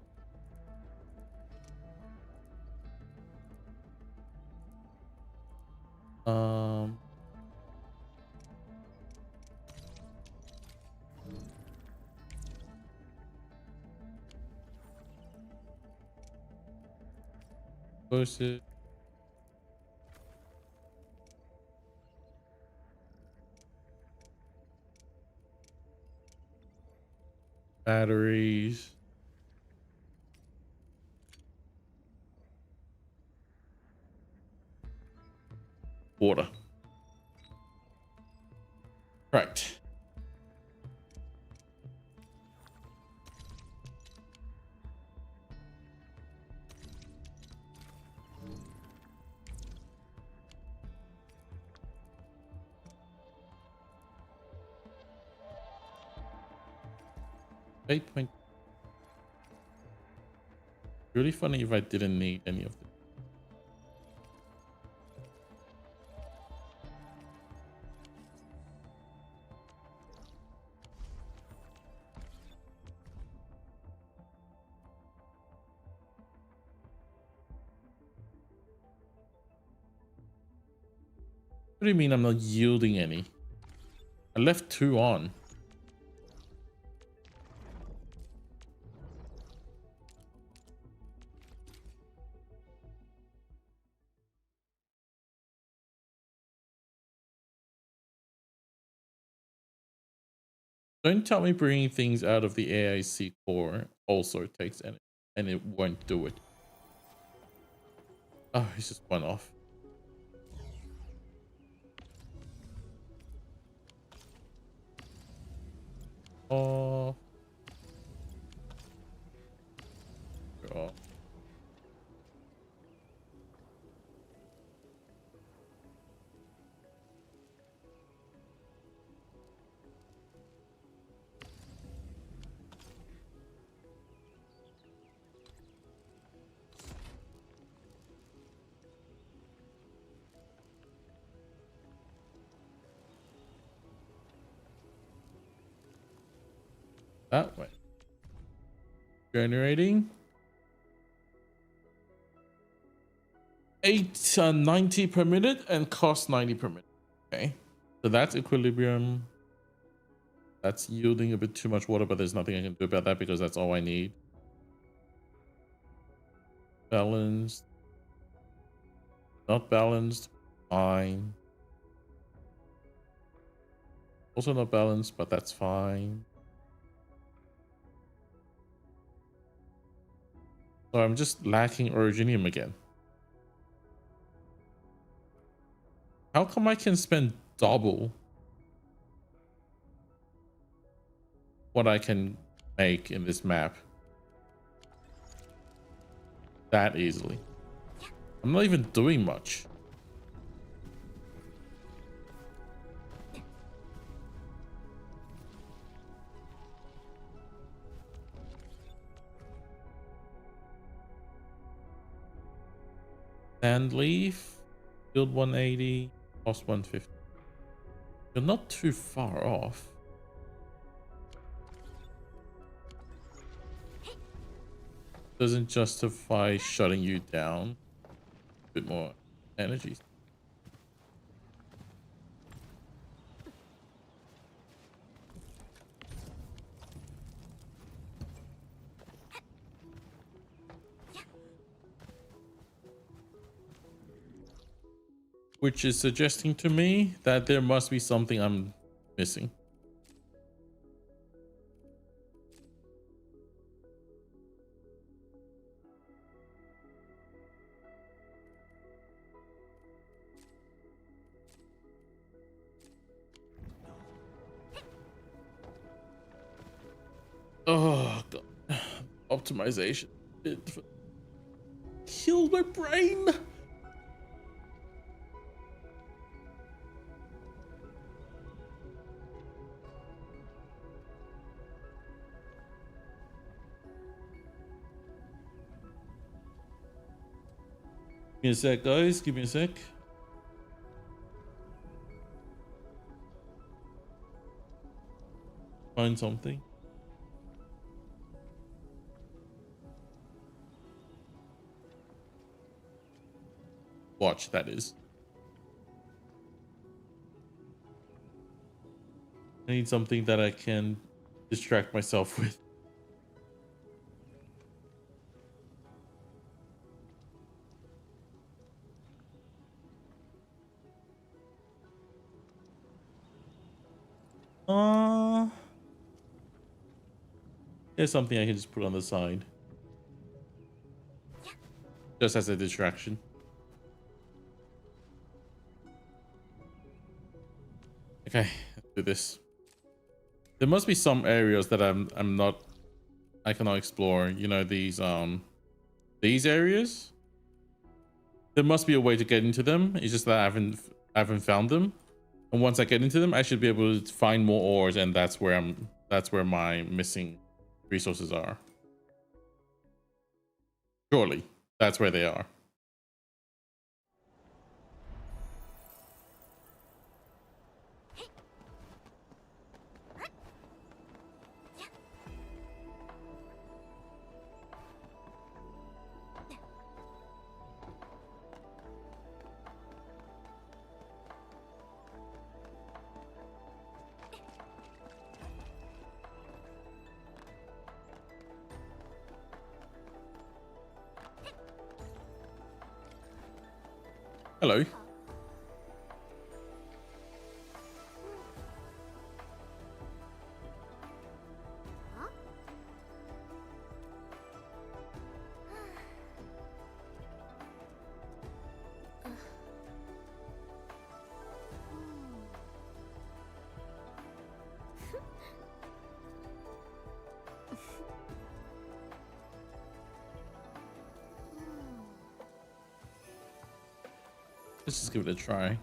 Explosive. Batteries. Water. Right. Point. Really funny if I didn't need any of them. What do you mean I'm not yielding any? I left 2 on. Don't tell me bringing things out of the AIC core also takes energy, and it won't do it. Oh, it's just one off. Oh. Sure. That way. Generating 90 per minute and cost 90 per minute. Okay, so that's equilibrium. That's yielding a bit too much water, but there's nothing I can do about that because that's all I need. Balanced, not balanced, fine. Also not balanced, but that's fine. So I'm just lacking originium again. How come I can spend double what I can make in this map that easily? I'm not even doing much. Sand leaf, build 180, cost 150. You're not too far off. Doesn't justify shutting you down. A bit more energy. Which is suggesting to me that there must be something I'm missing. Oh god, optimization. It killed my brain. Give me a sec, guys. Give me a sec. Find something. Watch, that is. I need something that I can distract myself with. There's something I can just put on the side. Just as a distraction. Okay, let's do this. There must be some areas that I cannot explore. You know, these areas. There must be a way to get into them. It's just that I haven't found them. And once I get into them, I should be able to find more ores, and that's where my missing resources are. Surely, that's where they are. Hello. Let's just give it a try.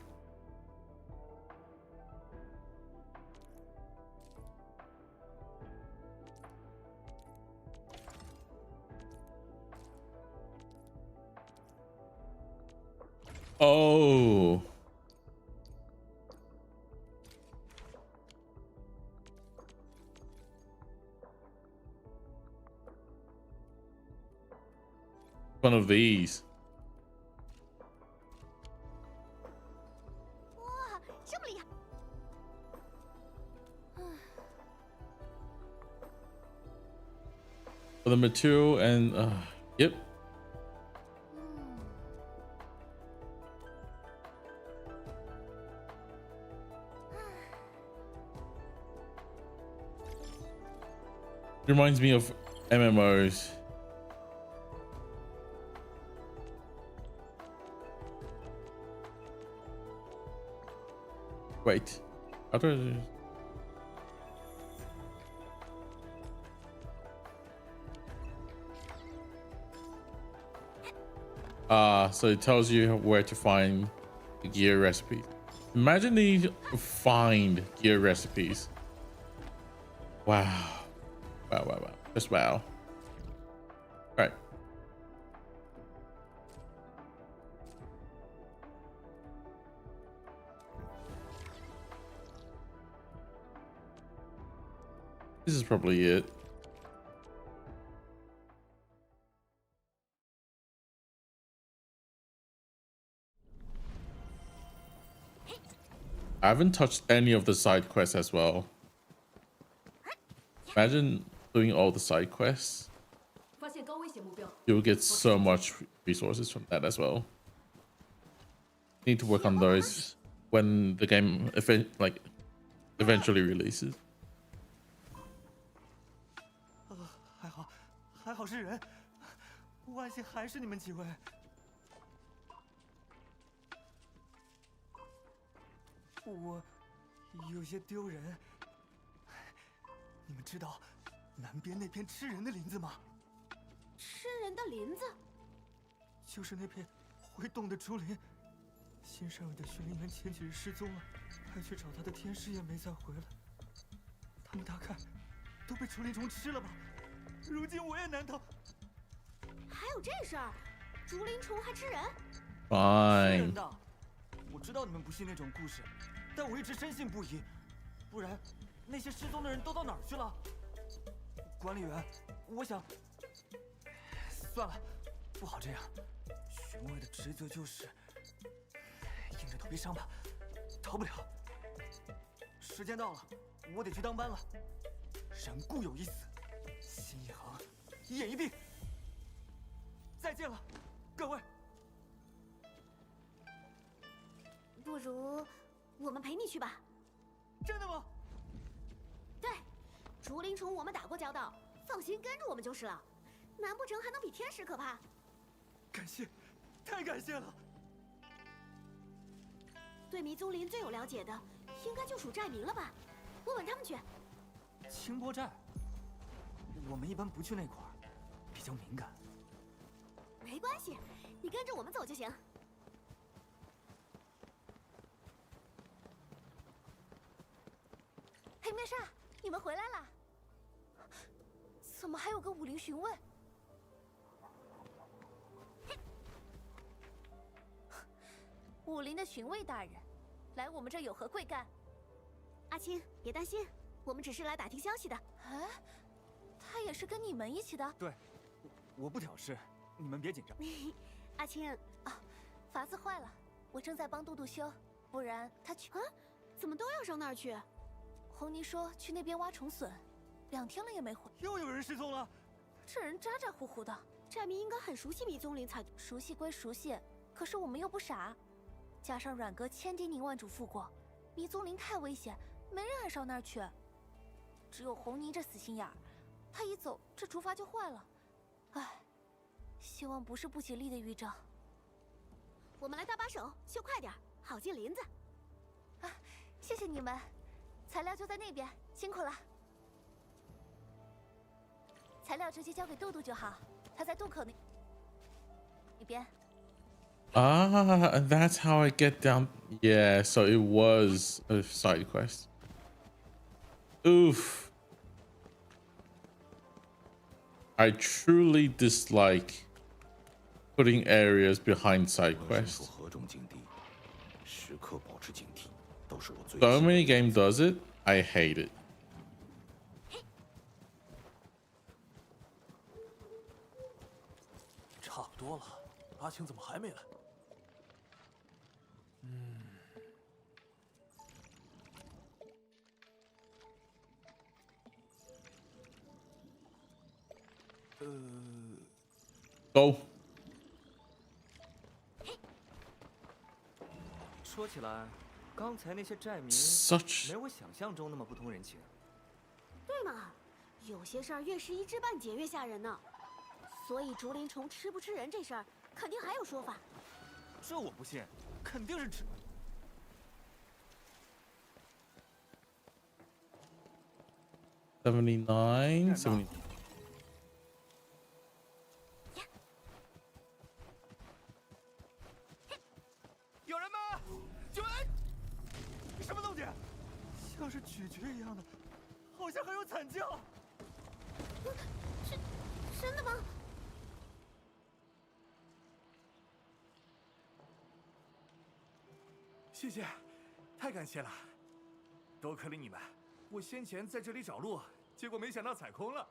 Oh. One of these. 哇，这么厉害！ For the material and yep. Reminds me of MMOs. Wait, I don't. So it tells you where to find the gear recipes. Imagine these find gear recipes. Wow. Wow, wow, wow. Just wow. All right. This is probably it. I haven't touched any of the side quests as well. Imagine doing all the side quests. 发现高危险目标。 You'll get so much resources from that as well. Need to work on those when the game eventually releases. 还好是人，万幸还是你们几位。我有些丢人。你们知道南边那片吃人的林子吗？吃人的林子？就是那片会动的竹林。新上任的巡林员前几日失踪了，派去找他的天使也没再回来。他们大概都被竹林虫吃了吧？如今我也难逃。还有这事儿？竹林虫还吃人？吃 Fine. 人的。我知道你们不信那种故事，但我一直深信不疑。不然，那些失踪的人都到哪儿去了？管理员，我想，算了，不好这样。巡卫的职责就是硬着头皮上吧，逃不了。时间到了，我得去当班了。人固有一死，心一横，眼一闭。再见了，各位。不如我们陪你去吧。真的吗？对，竹林虫我们打过交道，放心跟着我们就是了。难不成还能比天使可怕？感谢，太感谢了。对迷踪林最有了解的，应该就属寨民了吧？问问他们去。清波寨，我们一般不去那块儿，比较敏感。没关系，你跟着我们走就行。黑面煞，你们回来啦！怎么还有个武林巡卫？武林的巡卫大人，来我们这有何贵干？阿青，别担心，我们只是来打听消息的。哎，他也是跟你们一起的？对，我不挑事，你们别紧张。阿青，啊，筏子坏了，我正在帮杜杜修，不然他去啊？怎么都要上那儿去？红泥说去那边挖虫笋，2天了也没回。又有人失踪了，这人咋咋呼呼的，寨民应该很熟悉迷踪林才。熟悉归熟悉，可是我们又不傻，加上阮哥千叮咛万嘱咐过，迷踪林太危险，没人爱上那儿去。只有红泥这死心眼儿，他一走，这竹筏就坏了。唉，希望不是不吉利的预兆。我们来搭把手，修快点，好进林子。啊，谢谢你们，材料就在那边，辛苦了。材料直接交给杜杜就好，他在渡口那边。Ah, and that's how I get down. Yeah, so it was a side quest. Oof. I truly dislike putting areas behind side 无论身处 quests. 何种境地，时刻保持警惕，都是我最 So 基本 many 的原 game 则 does it. I hate it. 差不多了，阿青怎么还没来？Go. 说起来，刚才那些寨民 Such 没我想象中那么不通人情。对嘛，有些事儿越是一知半解越吓人呢。所以竹林虫吃不吃人这事儿，肯定还有说法。这我不信，肯定是吃。 79, 70. 有人吗？救援！什么动静？像是咀嚼一样的，好像还有惨叫。真的吗？谢谢，太感谢了，多亏了你们。我先前在这里找路，结果没想到踩空了。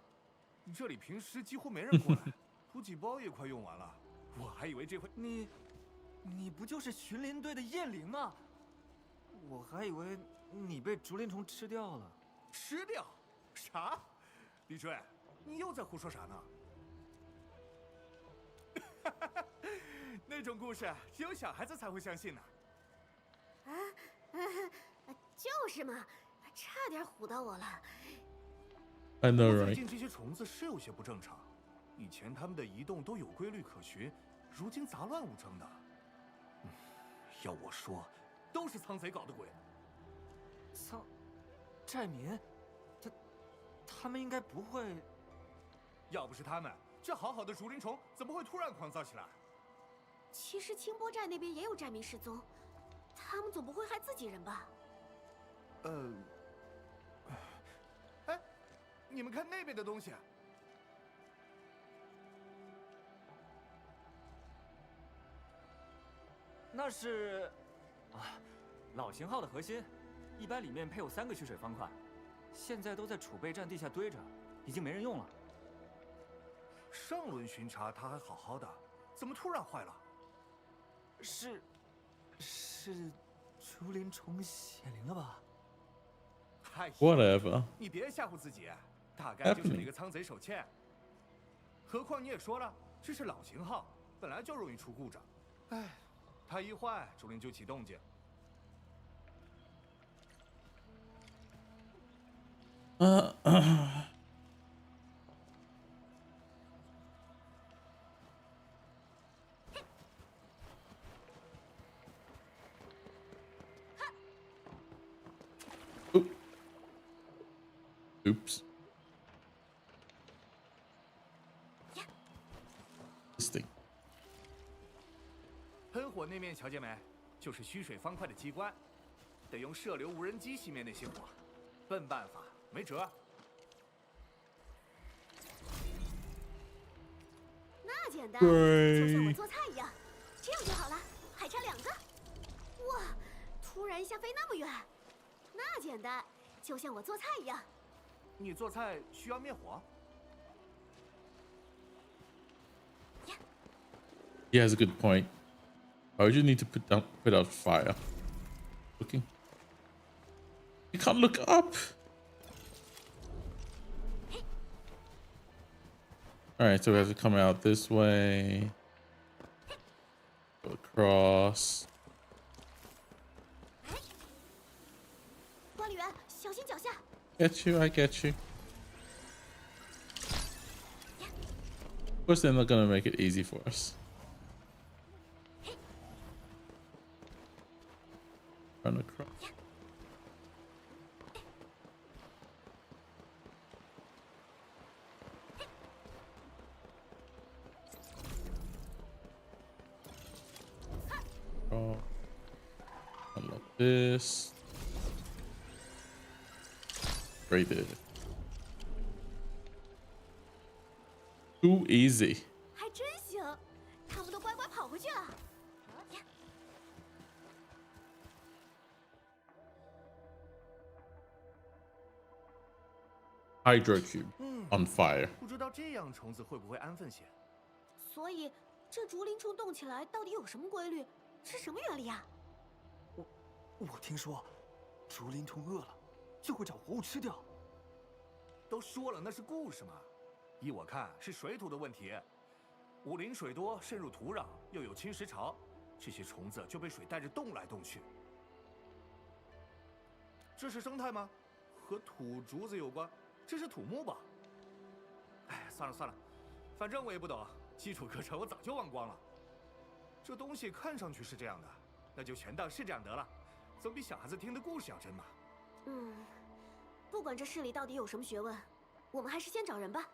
这里平时几乎没人过来，补给包也快用完了。我还以为这回你不就是巡林队的燕玲吗？我还以为你被竹林虫吃掉了。吃掉？啥？李追，你又在胡说啥呢？那种故事只有小孩子才会相信呢。就是嘛，差点唬到我了。 I know, 最 right? 近这些虫子是有些不正常，以前它们的移动都有规律可循，如今杂乱无章的。要我说，都是仓贼搞的鬼。寨民，他们应该不会。要不是他们，这好好的竹林虫怎么会突然狂躁起来？其实清波寨那边也有寨民失踪，他们总不会害自己人吧？哎，你们看那边的东西。那是老型号的核心，一般里面配有3个蓄水方块，现在都在储备站地下堆着，已经没人用了。上轮巡查它还好好的，怎么突然坏了？是竹林虫显灵了吧？嗨 Whatever. 你别吓唬自己，大概就是那个仓贼手欠。何况你也说了，这是老型号，本来就容易出故障。哎，它一坏，竹林就起动静。Oops. This thing. 喷火那面瞧见没？就是蓄水方块的机关，得用射流无人机熄灭那些火。笨办法，没辙。那简单，对就像我做菜一样，这样就好了，还差2个。哇，突然一下飞那么远，那简单，就像我做菜一样。你做菜需要灭火？ He has a good point. I would you need to put out fire. Looking. You can't look up. All right, so we have to come out this way. Go across. 管理员，小心脚下。 Get you, I get you. Of course, they're not gonna make it easy for us. Run across. Oh, unlock this. Right there. Too easy. 还真行，他们都乖乖跑回去了。呀 Hydro cube on fire. 不知道这样虫子会不会安分些？所以这竹林虫动起来到底有什么规律？是什么原理啊？我听说，竹林虫饿了就会找活物吃掉。都说了那是故事嘛。依我看是水土的问题。武林水多渗入土壤，又有侵蚀潮，这些虫子就被水带着动来动去。这是生态吗？和土竹子有关？这是土木吧？哎，算了算了，反正我也不懂，基础课程我早就忘光了。这东西看上去是这样的，那就全当是这样得了，总比小孩子听的故事要真嘛。不管这市里到底有什么学问，我们还是先找人吧。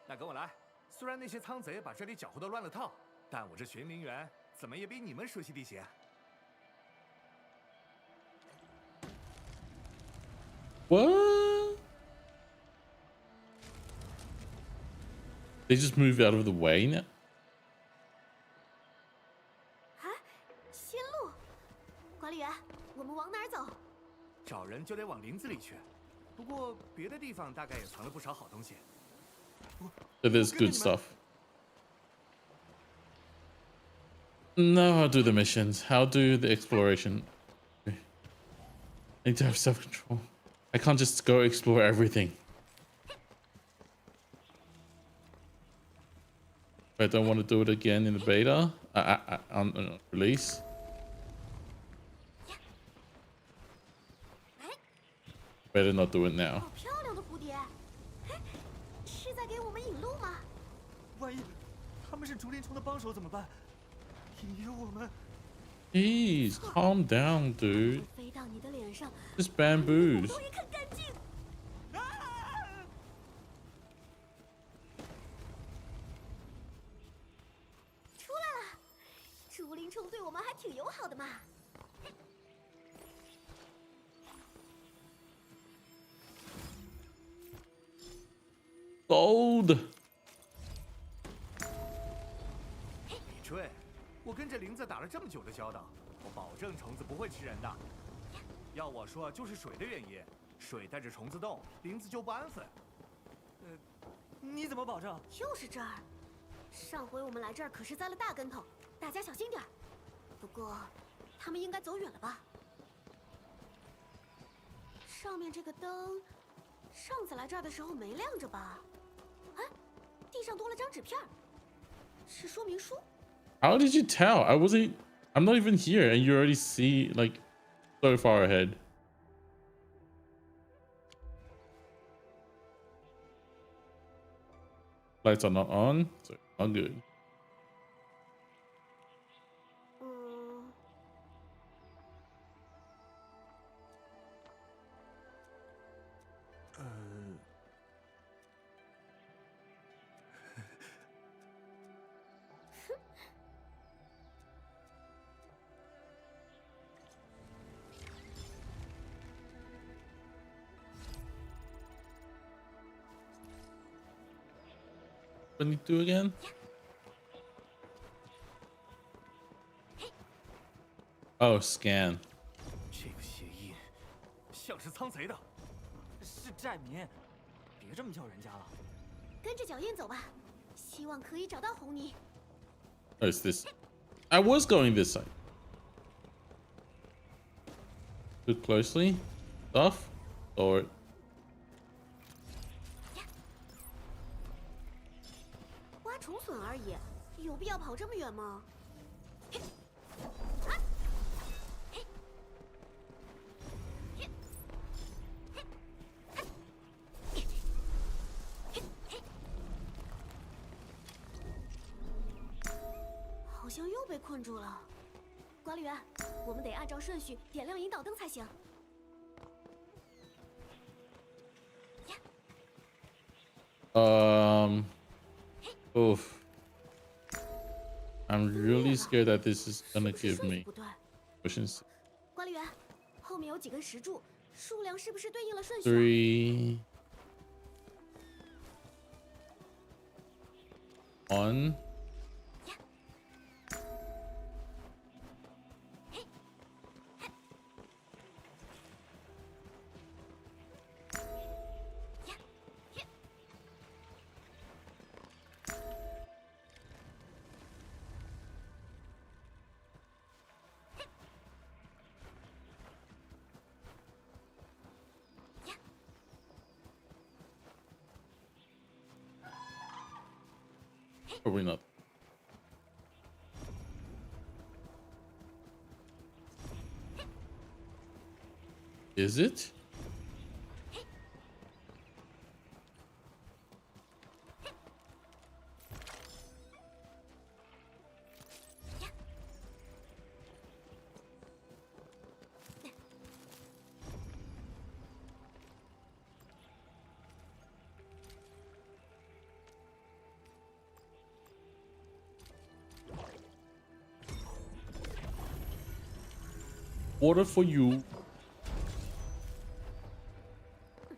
那跟我来。虽然那些仓贼把这里搅和得乱了套，但我这巡林员怎么也比你们熟悉地形。What? They just moved out of the way now? 啊，新路，管理员，我们往哪儿走？找人就得往林子里去，不过别的地方大概也藏了不少好东西。 So there's good stuff. Now how do the missions? How do the exploration? I need to have self-control. I can't just go explore everything. I don't want to do it again in the beta. On release. 哎， Better not do it now. 好漂亮的蝴蝶！哎，是在给我们引路吗？万一他们是竹林虫的帮手怎么办？引诱我们？ Jeez, calm down, dude. 飞到你的脸上， Just bamboos. 都一看干净。出来了，竹林虫对我们还挺友好的嘛。 Gold. 李春，我跟这林子打了这么久的交道，我保证虫子不会吃人的。要我说，就是水的原因，水带着虫子动，林子就不安分。你怎么保证？就是这儿，上回我们来这儿可是栽了大跟头，大家小心点儿。不过，他们应该走远了吧？上面这个灯，上次来这儿的时候没亮着吧？哎，地上多了张纸片儿，是说明书。 How did you tell? I'm not even here and you already see like so far ahead. Lights are not on, so not good. 嗯，What do you do again? Oh, scan. 这个鞋印像是仓贼的。是寨民，别这么叫人家了。跟着脚印走吧，希望可以找到红泥。 Oh, it's this. I was going this side. Look closely. Stuff. Or 挖虫笋而已，有必要跑这么远吗？好像又被困住了。管理员，我们得按照顺序点亮引导灯才行。 oof. I'm really scared that this is 是 gonna 不是 give 顺序 me 不对？ efficiency. 管理员，后面有几根石柱，数量是不是对应了顺序啊？ 3, 1. Probably not. Is it? Water for you.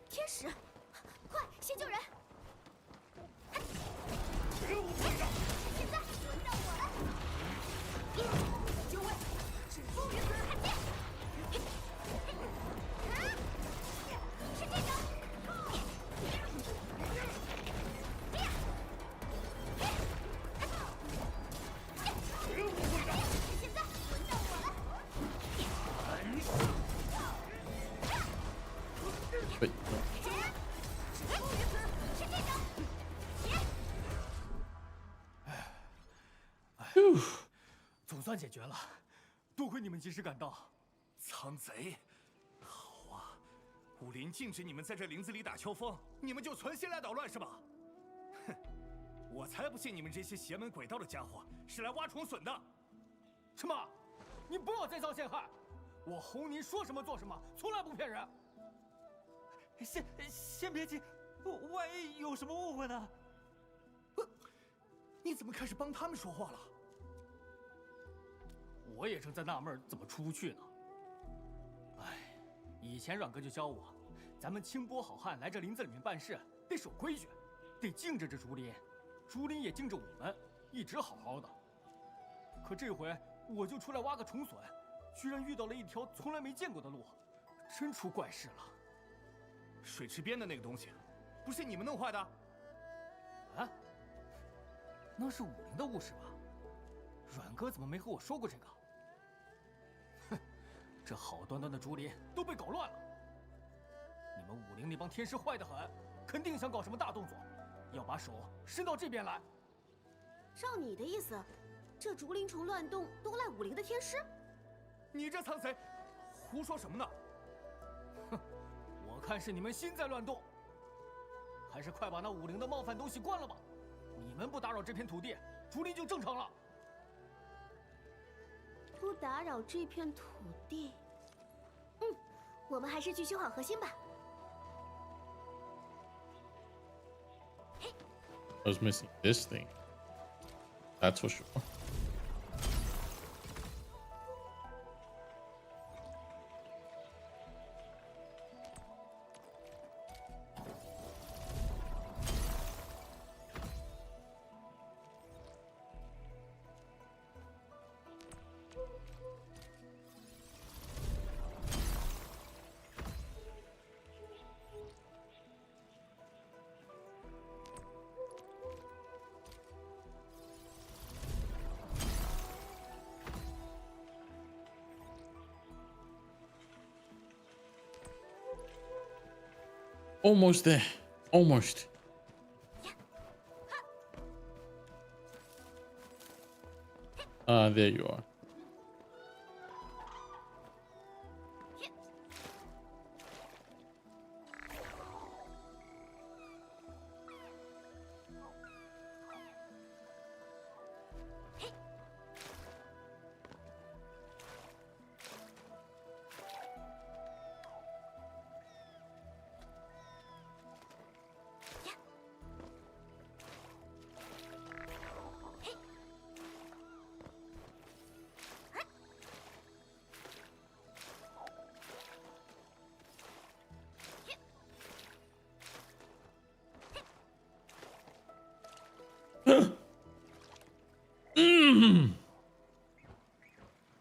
天使，快先救人！现在轮到我了！就位，指风云看剑！是这个！现在轮到我了！ Wait, no. 总算解决了，多亏你们及时赶到。仓贼，好啊！武林禁止你们在这林子里打秋风，你们就存心来捣乱是吧？哼，我才不信你们这些邪门鬼道的家伙是来挖虫笋的！什么？你不要再造陷害！我红泥说什么做什么，从来不骗人。先别急，万一有什么误会呢？你怎么开始帮他们说话了？我也正在纳闷怎么出不去呢。哎，以前阮哥就教我，咱们清波好汉来这林子里面办事得守规矩，得敬着这竹林，竹林也敬着我们，一直好好的。可这回我就出来挖个虫笋，居然遇到了一条从来没见过的路，真出怪事了。水池边的那个东西，不是你们弄坏的？啊？那是武林的物事吧？阮哥怎么没和我说过这个？哼，这好端端的竹林都被搞乱了。你们武林那帮天师坏得很，肯定想搞什么大动作，要把手伸到这边来。照你的意思，这竹林虫乱动都赖武林的天师？你这仓贼，胡说什么呢？哼，我看是你们心在乱动，还是快把那武林的冒犯东西关了吧。你们不打扰这片土地，竹林就正常了。不打扰这片土地。我们还是去修好核心吧。 I was missing this thing. That's for sure. Almost there. Almost. Ah, there you are.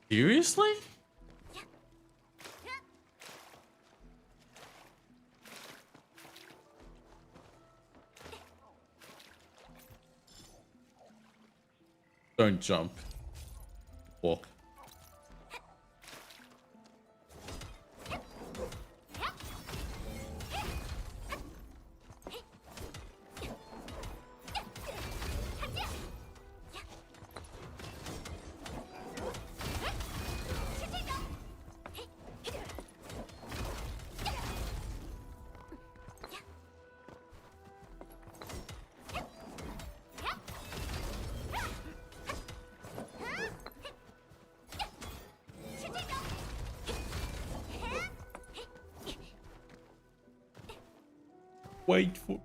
Seriously? Don't jump. Walk. Wait for...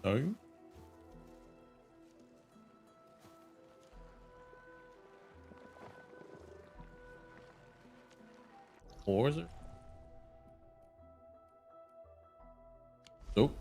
No? Or is it? Nope.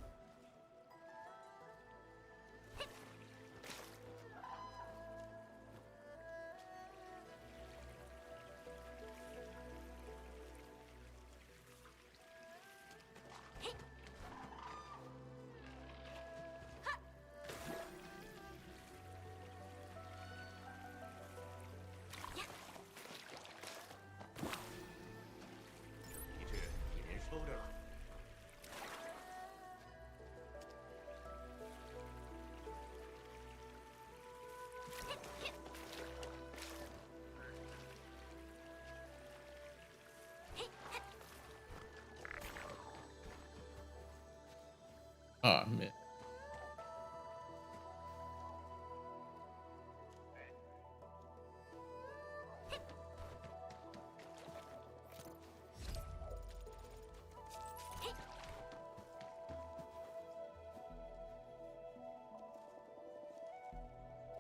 Ah, man.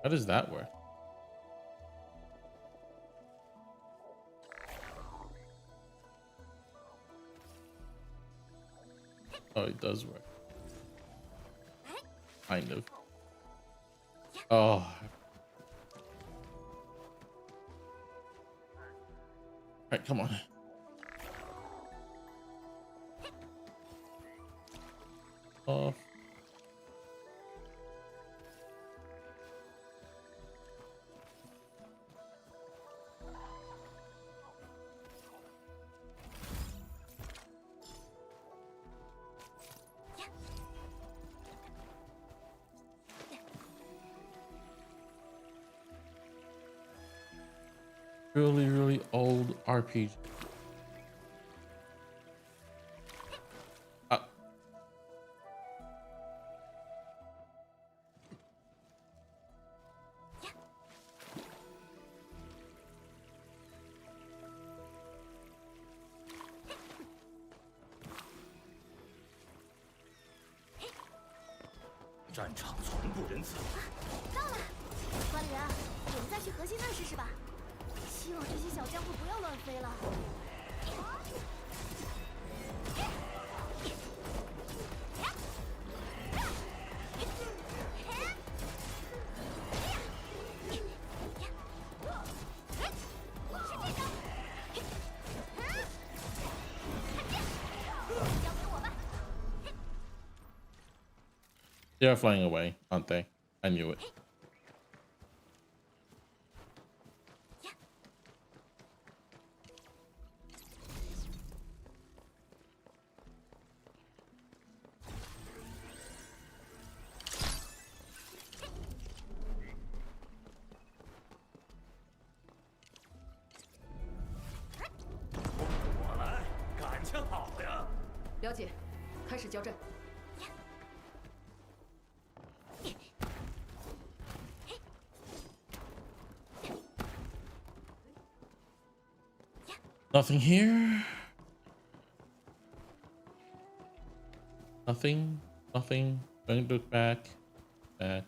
How does that work? Oh, it does work. Kind of. Oh. Alright, come on. Off. Really, really old RPG. Ah. 战场从不仁慈。到了，管理员，我们再去核心那试试吧。希望这些小家伙不要乱飞了。They are flying away, aren't they? I knew it. Nothing here. Nothing. Nothing. Don't look back. Back.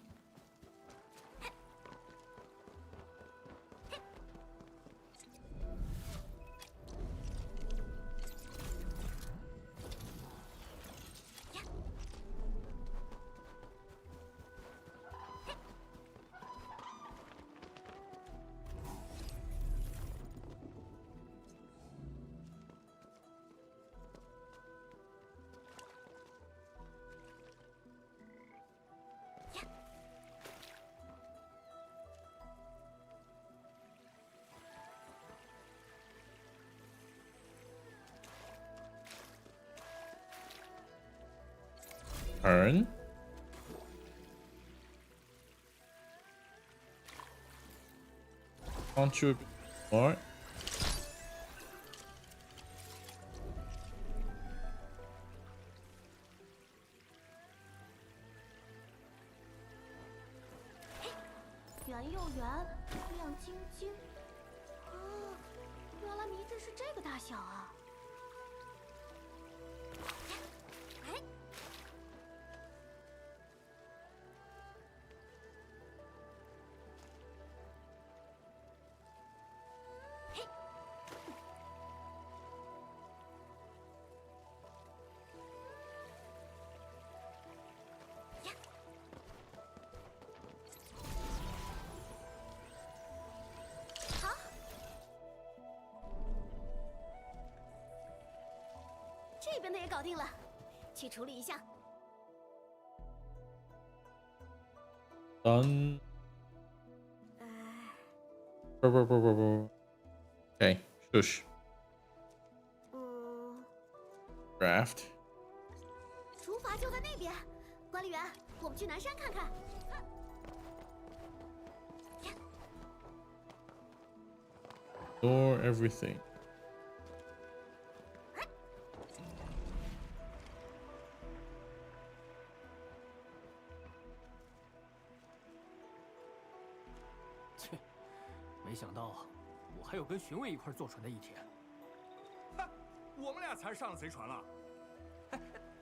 Turn. Can't you more?圆又圆，亮晶晶。哦，原来迷阵是这个大小啊！哎，好，这边的也搞定了，去处理一下。 Done. Okay, shush. 嗯， Draft. 竹筏就在那边。管理员，我们去南山看看。 Ignore everything. .切，没想到我还有跟巡卫一块坐船的一天。哼，我们俩才是上了贼船了。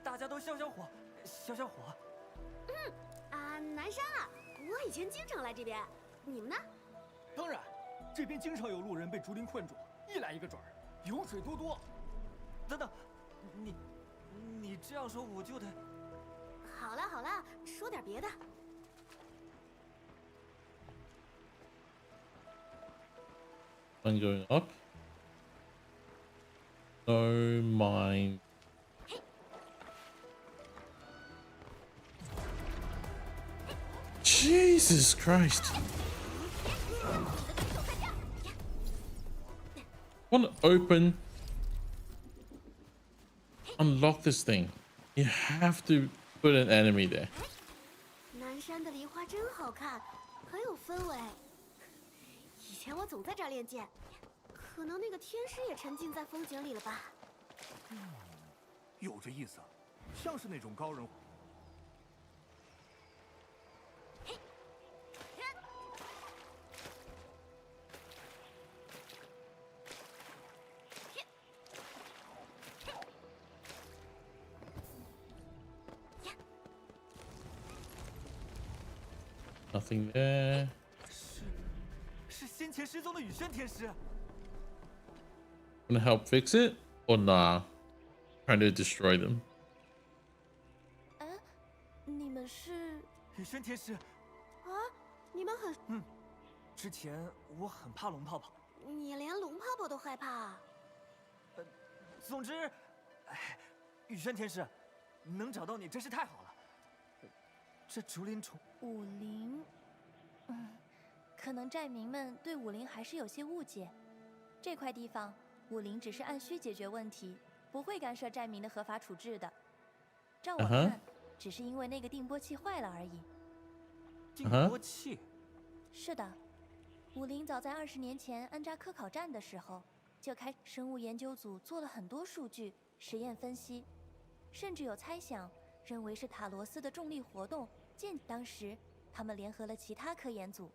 大家都消消火，消消火。啊，南山啊，我以前经常来这边，你们呢？当然，这边经常有路人被竹林困住，一来一个准儿，油水多多。等等，你这样说我就得……好了好了，说点别的。 I'm going up. No mind. Jesus Christ. Want to open, unlock this thing. You have to put an enemy there. 南山的梨花真好看，很有氛围。以前我总在这儿练剑，可能那个天师也沉浸在风景里了吧？有这意思，像是那种高人。 Nothing there. 是先前失踪的雨轩天师。 Gonna help fix it or nah? Trying to destroy them. 你们是？雨轩天师，啊，你们很……之前我很怕龙泡泡。你连龙泡泡都害怕？总之，雨轩天师，能找到你真是太好了。这竹林虫，武林，可能寨民们对武林还是有些误解。这块地方，武林只是按需解决问题，不会干涉寨民的合法处置的。照我看，只是因为那个定波器坏了而已。定波器？是的，武林早在20年前安扎科考站的时候，就开生物研究组做了很多数据实验分析，甚至有猜想认为是塔罗斯的重力活动。 当时，他们联合了其他科研组，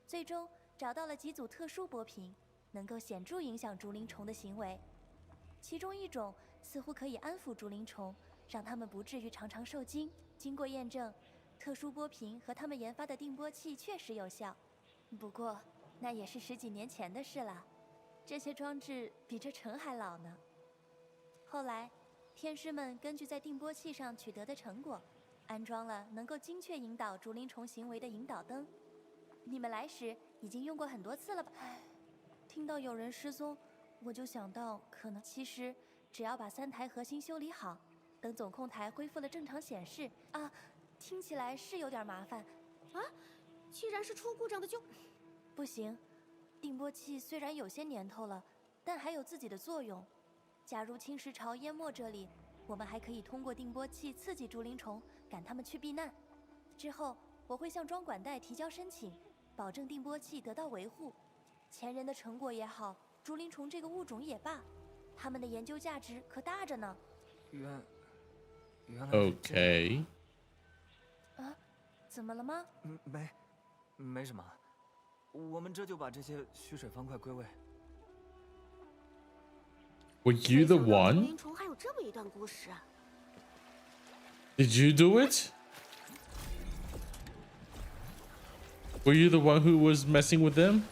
最终找到了几组特殊波频，能够显著影响竹林虫的行为。其中一种似乎可以安抚竹林虫，让它们不至于常常受惊。经过验证，特殊波频和他们研发的定波器确实有效。不过，那也是10几年前的事了。这些装置比这城还老呢。后来，天师们根据在定波器上取得的成果。 安装了能够精确引导竹林虫行为的引导灯，你们来时已经用过很多次了吧？听到有人失踪，我就想到可能其实只要把3台核心修理好，等总控台恢复了正常显示啊，听起来是有点麻烦啊。既然是出故障的就不行。定波器虽然有些年头了，但还有自己的作用。假如侵蚀潮淹没这里，我们还可以通过定波器刺激竹林虫。赶他们去避难。之后，我会向装管带提交申请，保证定波器得到维护。前人的成果也好，竹林虫这个物种也罢，他们的研究价值可大着呢。原来是这样。 Okay. 啊，怎么了吗？没什么。我们这就把这些虚水方块归位。 Were you the 没想到竹 one? 林虫还有这么一段故事。 Did you do it? Were you the one who was messing with them?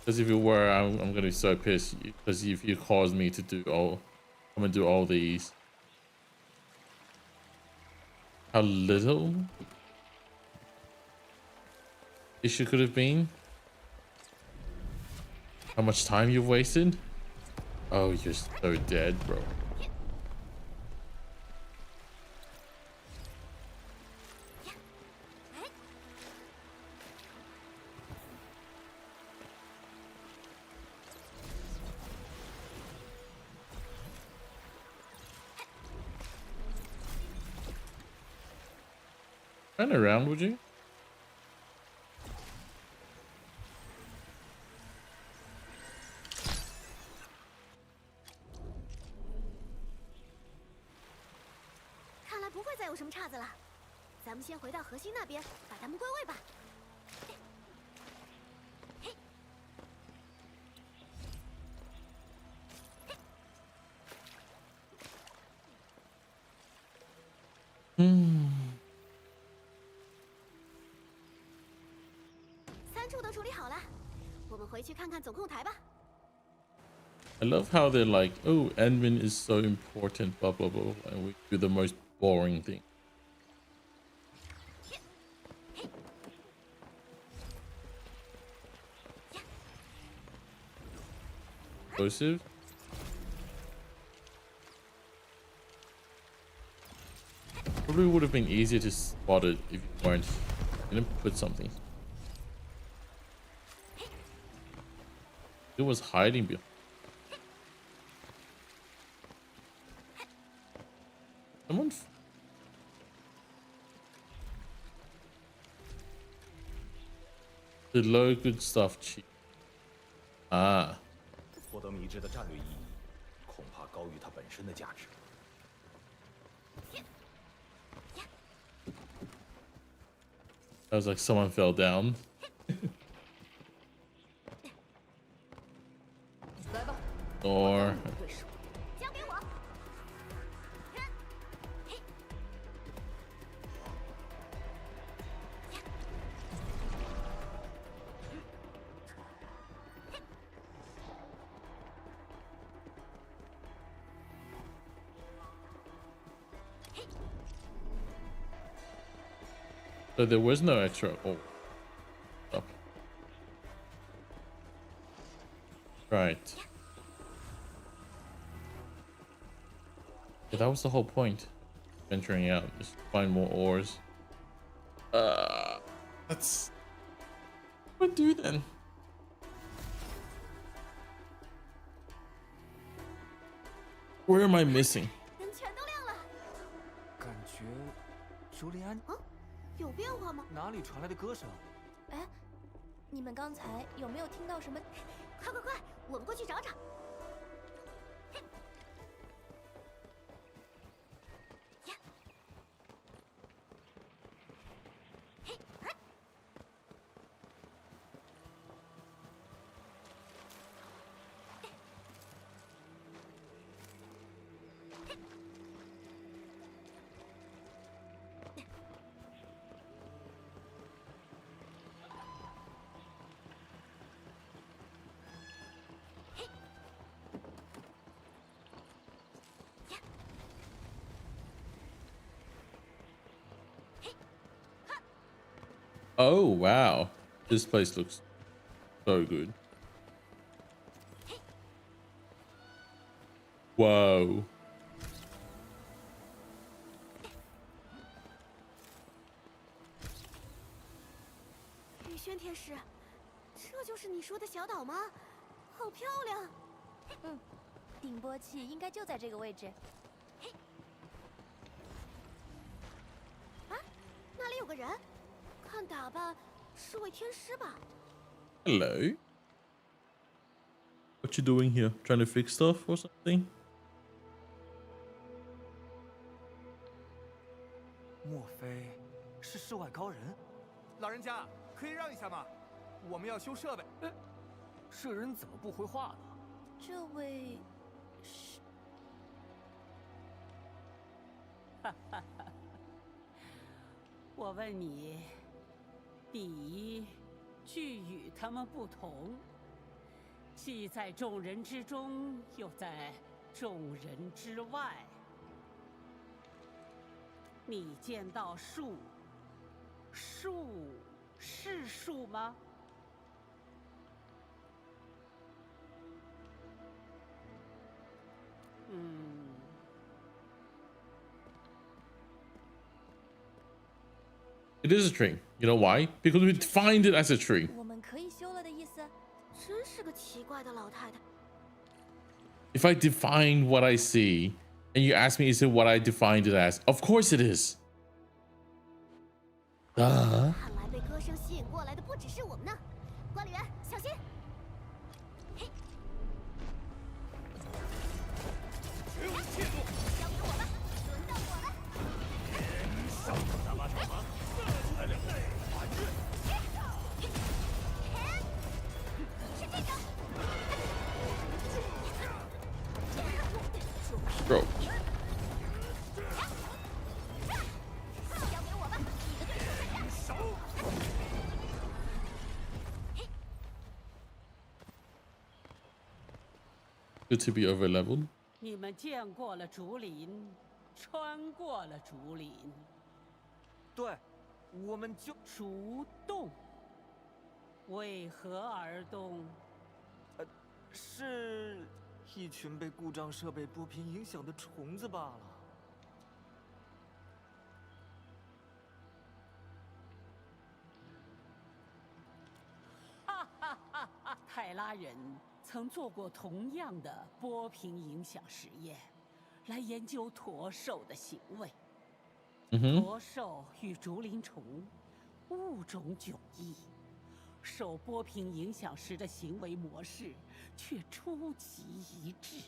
Because if you were, I'm gonna be so pissed. Because if you caused me to do all, I'm gonna do all these. How little issue could have been. How much time you've wasted. Oh, you're so dead, bro. Turn around, would you? 看来不会再有什么岔子了。咱们先回到核心那边，把它们归位吧。 3处都处理好了，我们回去看看总控台吧。 I love how they're like, oh, admin is so important, blah blah blah, and we do the most boring thing. Explosive. Probably would have been easier to spot it if you weren't. You didn't put something. It was hiding behind. Someone. The low good stuff cheap. Ah. 获得迷之的战略意义，恐怕高于它本身的价值。 That was like someone fell down. 来吧， Or 对手。 交给我。 so there was no extra. Oh. Up. Right. Yeah, that was the whole point. Venturing out, just find more ores. That's what do then. ？Where am I missing? 灯全都亮了。感觉朱利安有变化吗？哪里传来的歌声？哎，你们刚才有没有听到什么？快快快，我们过去找找。 Oh wow, this place looks so good. Whoa. 雨轩天使，这就是你说的小岛吗？好漂亮！嗯，定波器应该就在这个位置。人，看打扮是位天师吧？ Hello. What you doing here? Trying to fix stuff or something? 莫非是世外高人？老人家，可以让一下吗？我们要修设备。这人怎么不回话呢？这位是我问你，你具与他们不同，既在众人之中，又在众人之外。你见到树，树是树吗？It is a tree. You know why? Because we defined it as a tree. 我们可以修了的意思。真是个奇怪的老太太。 If I define what I see, and you ask me, is it what I defined it as? Of course it is. Duh. 看来被歌声吸引过来的不只是我们呢。管理员，小心！嘿，交给我吧，轮到我了。打把手吗？是这个。 Bro. 交给我吧，你的对手在这。 Good to be over leveled. 你们见过了竹林，穿过了竹林，对，我们就竹洞。为何而动？是一群被故障设备波频影响的虫子罢了。泰拉人曾做过同样的波频影响实验，来研究驼兽的行为。驼兽与竹林虫物种迥异，受波频影响时的行为模式却出奇一致。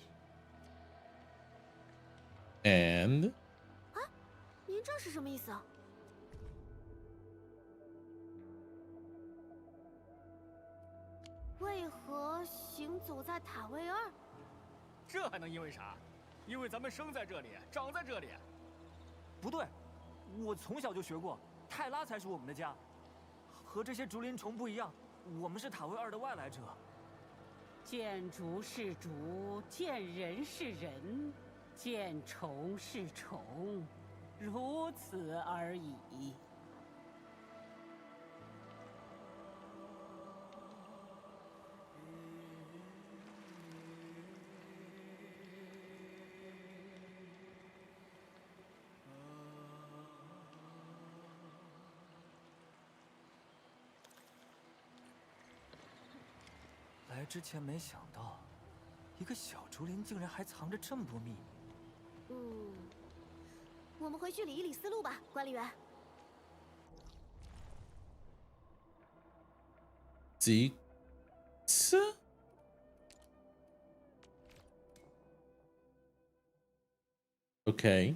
And 您这是什么意思啊？为何行走在塔位2？这还能因为啥？因为咱们生在这里，长在这里。不对，我从小就学过，泰拉才是我们的家。和这些竹林虫不一样，我们是塔位2的外来者。见竹是竹，见人是人，见虫是虫，如此而已。来之前没想到，一个小竹林竟然还藏着这么多秘密。我们回去理一理思路吧，管理员。see. Okay.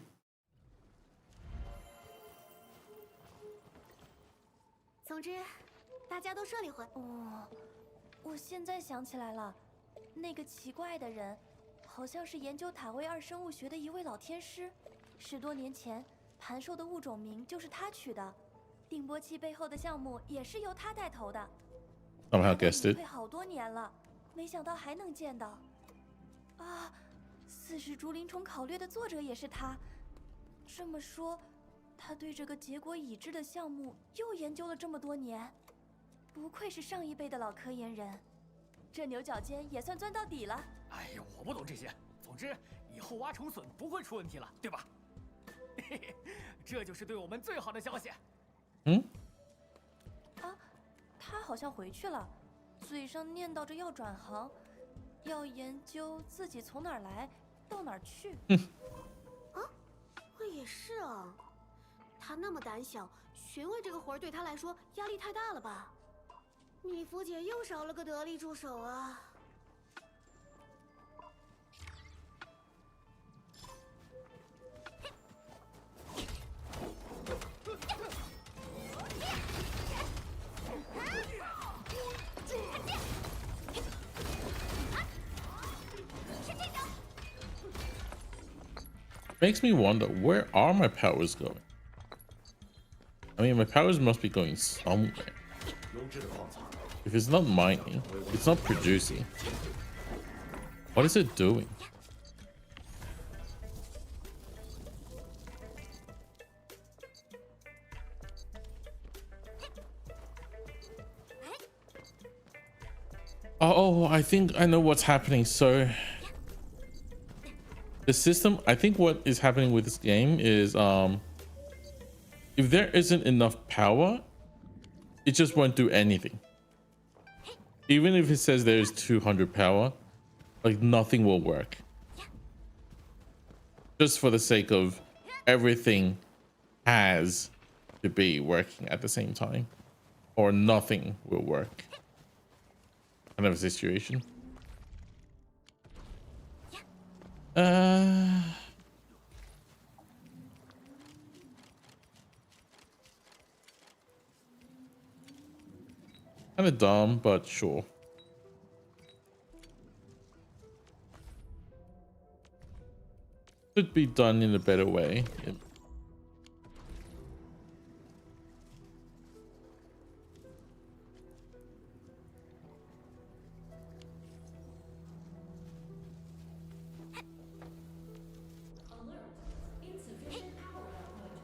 总之，大家都顺利回。我现在想起来了，那个奇怪的人，好像是研究塔位2生物学的一位老天师。10多年前，盘兽的物种名就是他取的，定波器背后的项目也是由他带头的。Somehow guessed 隐 it. 退好多年了，没想到还能见到。40竹林虫考略的作者也是他。这么说，他对这个结果已知的项目又研究了这么多年。不愧是上一辈的老科研人，这牛角尖也算钻到底了。哎呀，我不懂这些。总之，以后挖虫笋不会出问题了，对吧？嘿嘿，这就是对我们最好的消息。他好像回去了，嘴上念叨着要转行，要研究自己从哪儿来到哪儿去。也是啊，他那么胆小，巡卫这个活儿对他来说压力太大了吧？米芙姐又少了个得力助手啊。Makes me wonder, where are my powers going? I mean, my powers must be going somewhere. If it's not mining, it's not producing. What is it doing? Oh, I think I know what's happening. So the system, I think what is happening with this game is if there isn't enough power, it just won't do anything. Even if it says there's 200 power, like nothing will work. Just for the sake of everything has to be working at the same time, or nothing will work. Kind of a situation. Kind of dumb, but sure. Could be done in a better way. Alert. Insufficient power output.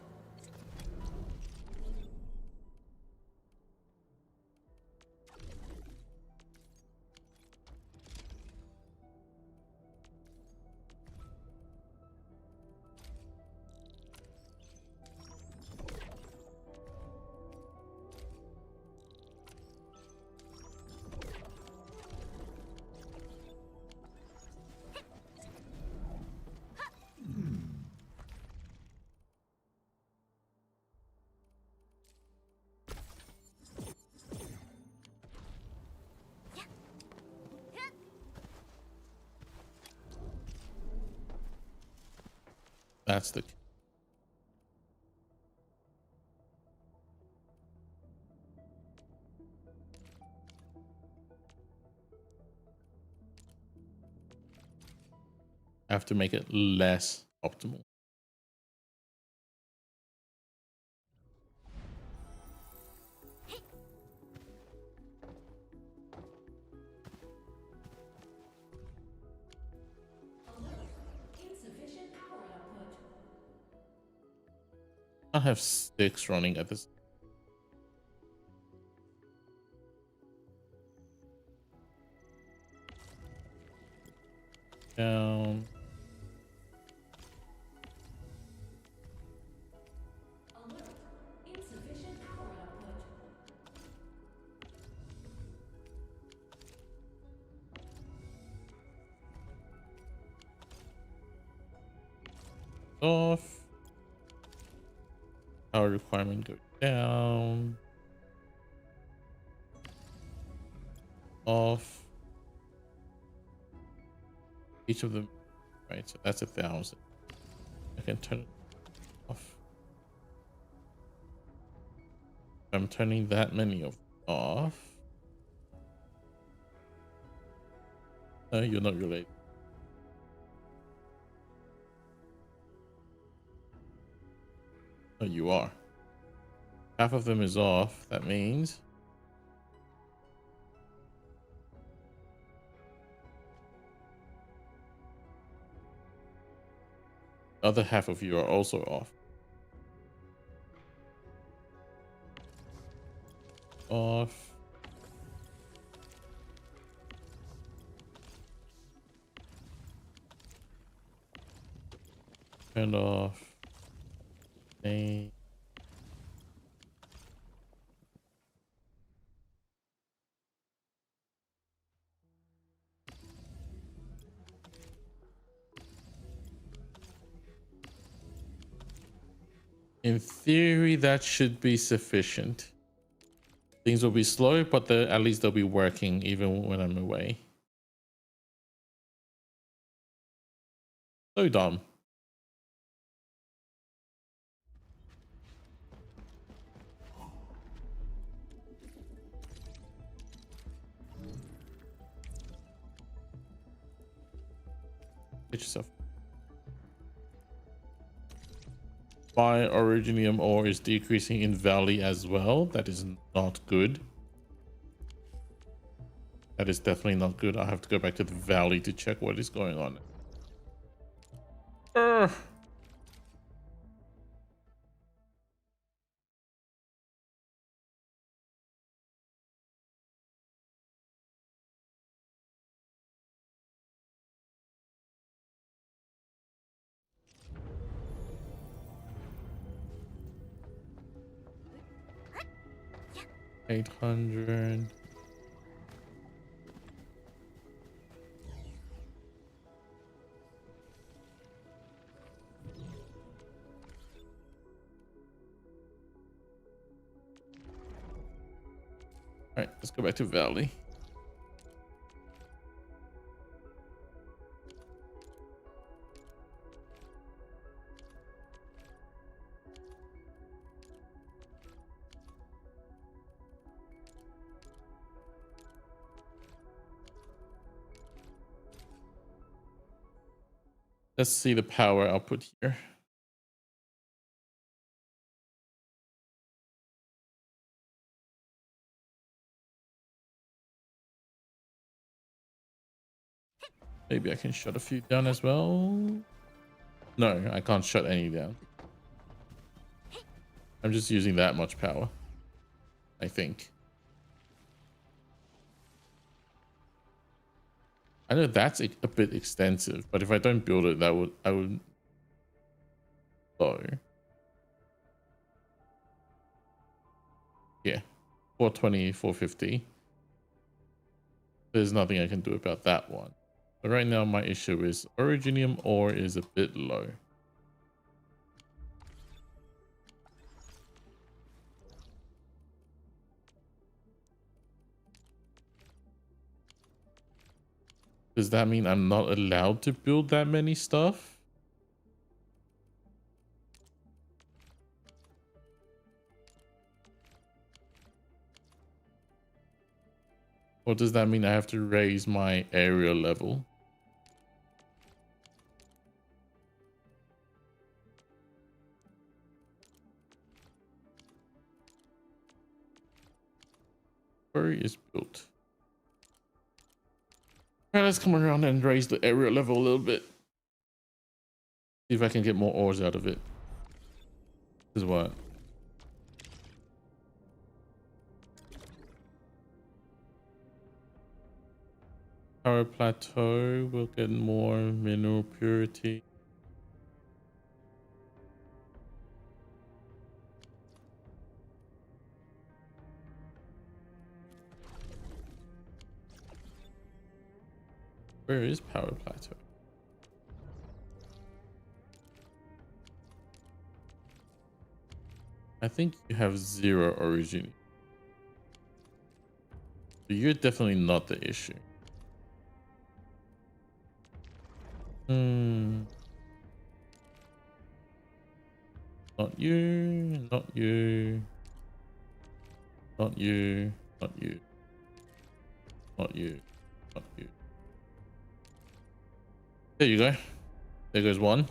That's the have to make it less optimal. Alert. Insufficient power output. I have 6 running at this. Down. Alert. Insufficient power output. Off. Power requirement go down. Off. Each of them, right? So that's 1,000. I can turn it off. I'm turning that many of off. No, you're not related. Oh, you are. Half of them is off. That means the other half of you are also off. Off. Turned off. Okay. In theory, that should be sufficient. Things will be slow, but at least they'll be working even when I'm away. So dumb. Get yourself. My originium ore is decreasing in valley as well. That is not good. That is definitely not good. I have to go back to the valley to check what is going on. Urgh. $800. All right, let's go back to valley. Let's see the power output here. Maybe I can shut a few down as well. No, I can't shut any down. I'm just using that much power, I think. I know that's a bit extensive, but if I don't build it, I would. So, yeah, 420, 450. There's nothing I can do about that one. But right now, my issue is originium ore is a bit low. Does that mean I'm not allowed to build that many stuff? Or does that mean I have to raise my area level? Quarry is built. Alright, let's come around and raise the area level a little bit. See if I can get more ores out of it. This is what? Power plateau will get more mineral purity. Where is power plateau? I think you have 0 origin. So you're definitely not the issue. Not you, not you, not you, not you, not you, not you. There you go. There goes one.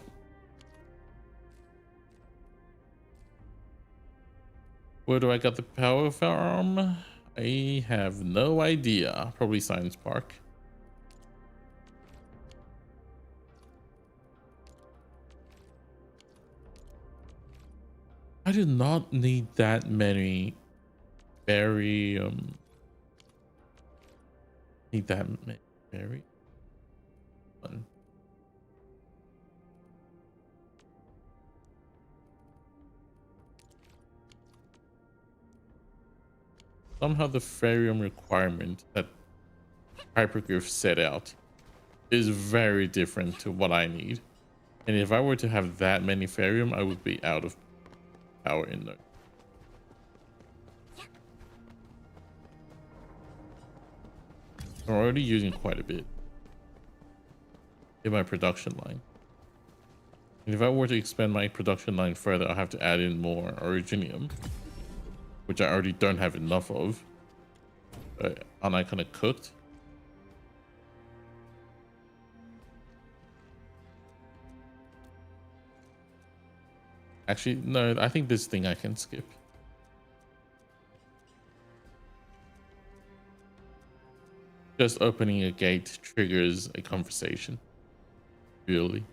Where do I get the power farm? I have no idea. Probably Science Park. I do not need that many barium. Need that many barium. One. Somehow the barium requirement that Hyperglyph set out is very different to what I need. And if I were to have that many barium, I would be out of power in though. I'm already using quite a bit in my production line. And if I were to expand my production line further, I'll have to add in more originium, which I already don't have enough of. Aren't I kind of cooked? Actually, no, I think this thing I can skip. Just opening a gate triggers a conversation. Really.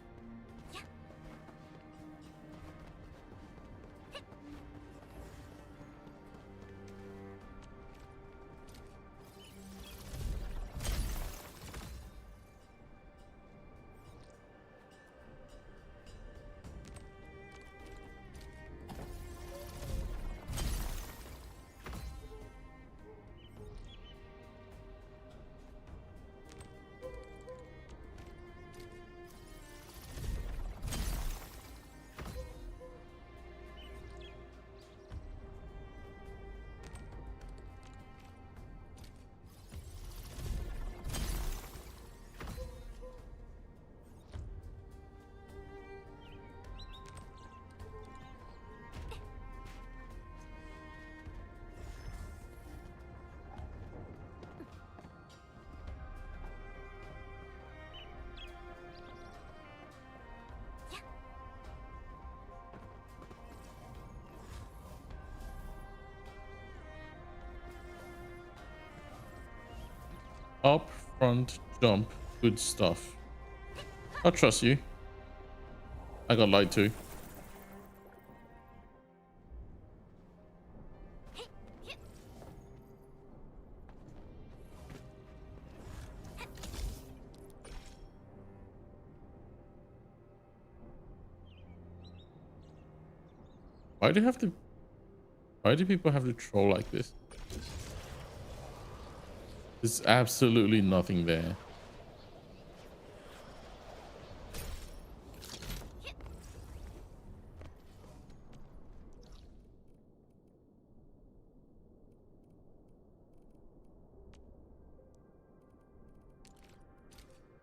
Up, front, jump, good stuff. I trust you. I got lied to. Why do you have to? Why do people have to troll like this? There's absolutely nothing there.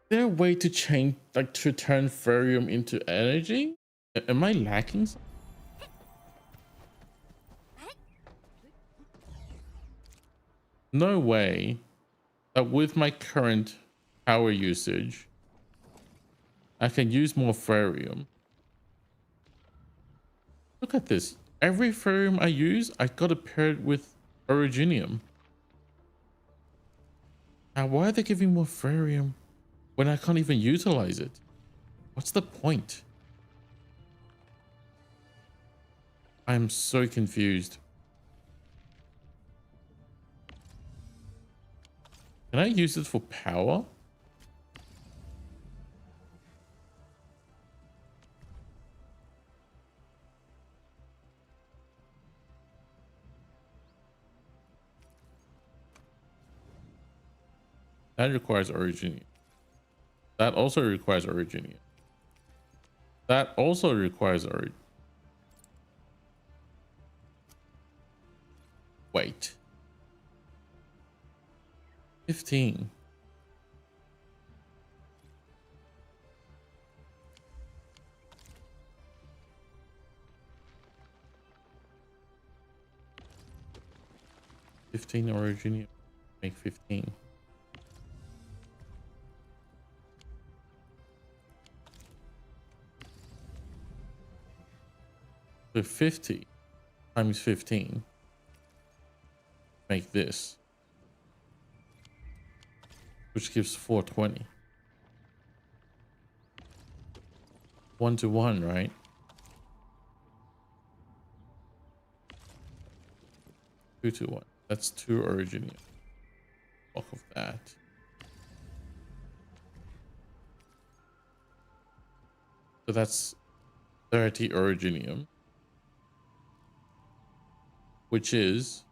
Is there a way to change, like to turn Ferium into energy? Am I lacking something? No way that with my current power usage, I can use more Ferium. Look at this. Every Ferium I use, I gotta pair it with Originium. Now, why are they giving more Ferium when I can't even utilize it? What's the point? I'm so confused. Can I use it for power? That requires Originium. That also requires Originium. That also requires Originium. Wait. 15. Originium. Make 15. So 50 times 15. Make this. Which gives 420. 1 to 1, right? 2 to 1. That's 2 Originium. Off of that. So that's 30 Originium. Which is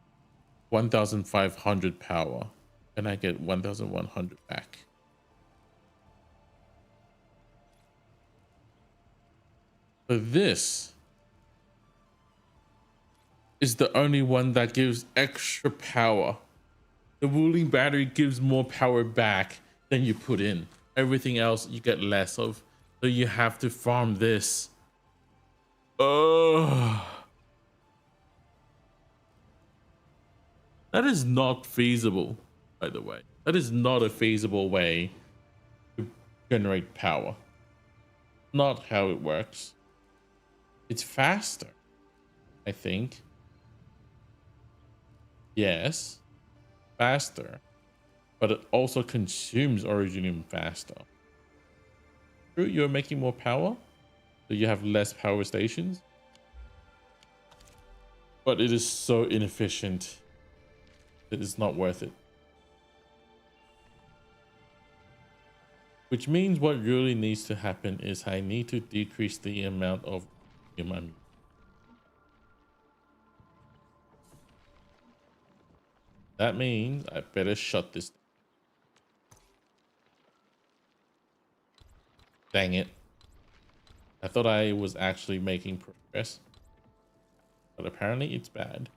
1,500 power. And I get 1,100 back. So this is the only one that gives extra power. The ruling battery gives more power back than you put in. Everything else you get less of. So you have to farm this. Ugh. That is not feasible, by the way. That is not a feasible way to generate power. Not how it works. It's faster, I think. Yes, faster. But it also consumes Originium faster. True, you're making more power, so you have less power stations. But it is so inefficient. It is not worth it. Which means what really needs to happen is I need to decrease the amount of uranium I'm using. That means I better shut this. Dang it. I thought I was actually making progress, but apparently it's bad.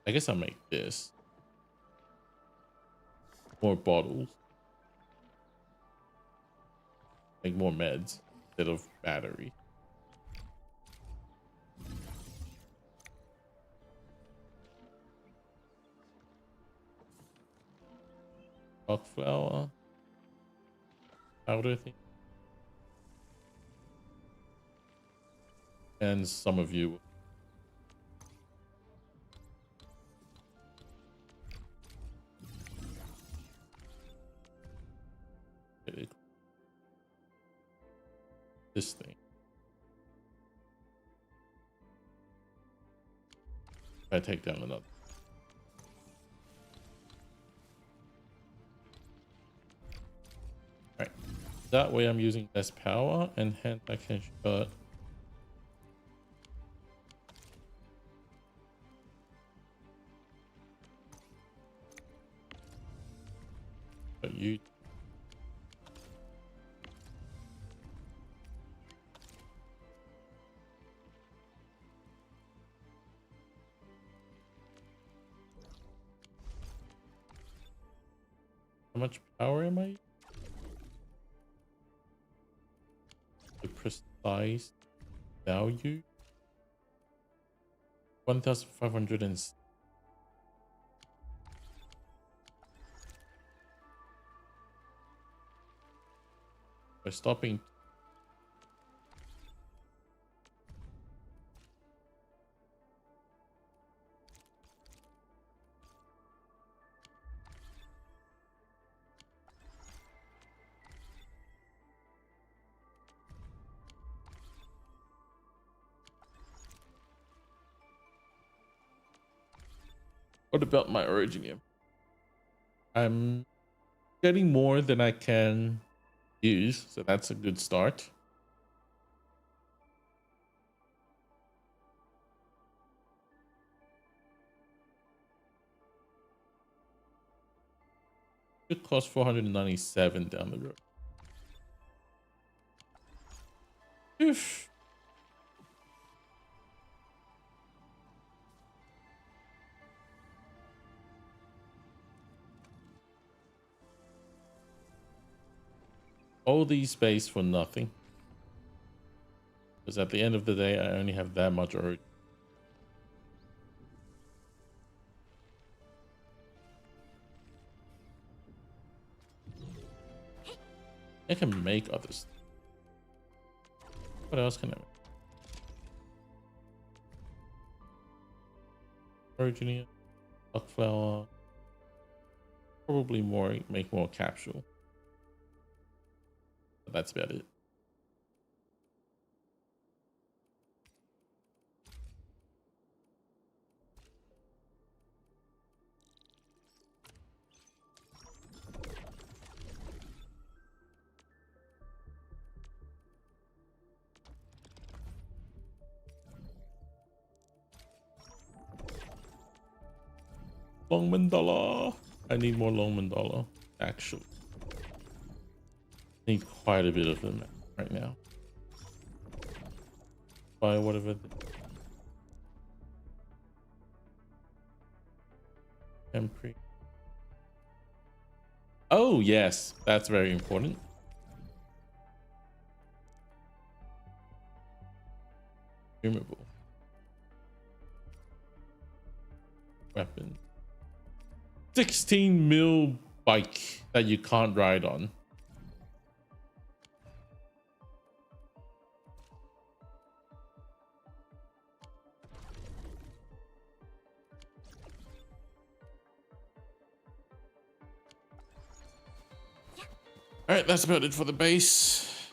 I guess I'll make this. More bottles. Make more meds instead of battery. Rock flour. Powder thing. And some of you. This thing. I take down another. Right. That way I'm using less power and hence I can shut. But you. How much power am I? The precise value 1500 and by stopping. What about my Originium? I'm getting more than I can use, so that's a good start. It cost 497 down the road. Oof. All these space for nothing. Because at the end of the day, I only have that much Originium. I can make others. What else can I make? Originium, buck flower. Probably more, make more capsule. But that's about it. Long Mandala. I need more long mandala. Actually, need quite a bit of them right now. Buy whatever. Temporary. Oh yes, that's very important. Consumable. Weapon. 16 mil bike that you can't ride on. All right, that's about it for the base.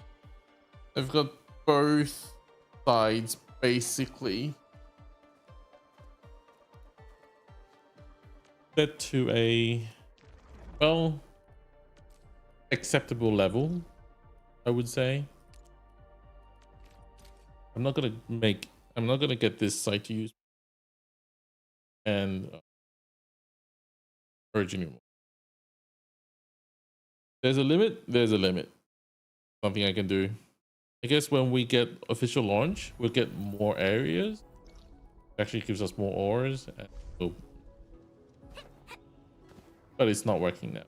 I've got both sides basically set to a, well, acceptable level, I would say. I'm not gonna get this site to use and urge anymore. There's a limit. There's a limit. Something I can do. I guess when we get official launch, we'll get more areas. It actually gives us more ores. But it's not working now.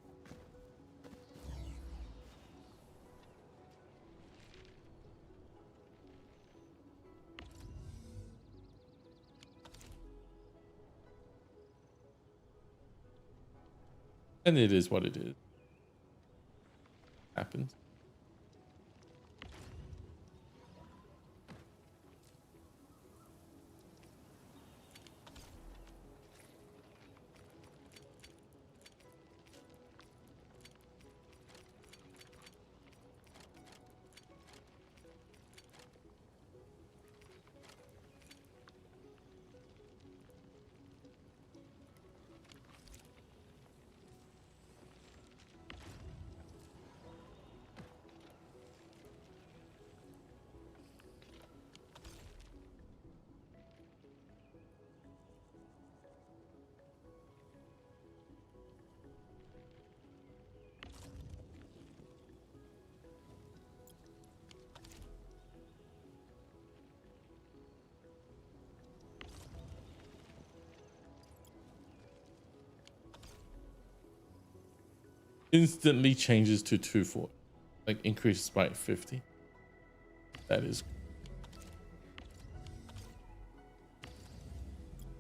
And it is what it is. Happens. Instantly changes to 240, like increases by 50. That is.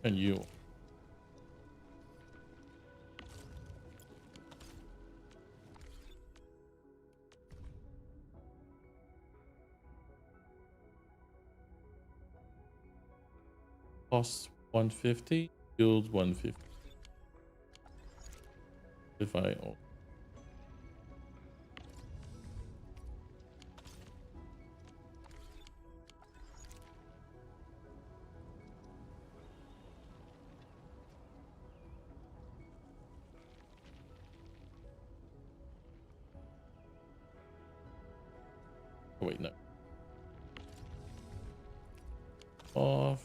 And you. Cost 150, yield 150. If I oh wait, no. Off.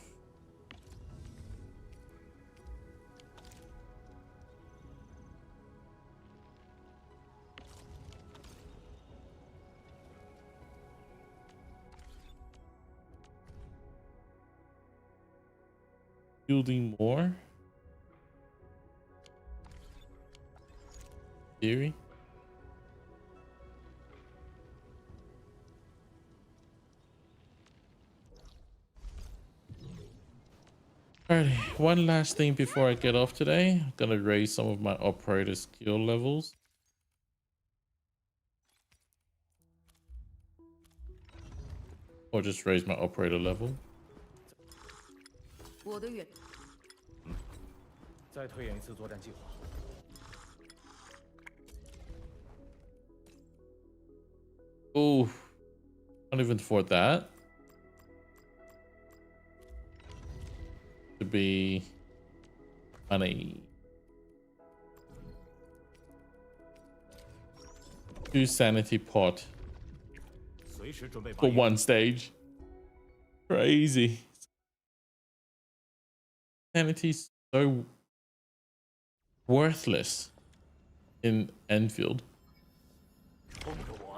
Yielding more. Theory. Alrighty, one last thing before I get off today. I'm gonna raise some of my operator skill levels. Or just raise my operator level. 我的远。再推演一次作战计划。Oh, can't even afford that. To be money. 2 sanity pot for 1 stage. Crazy. Sanity's so worthless. in Endfield.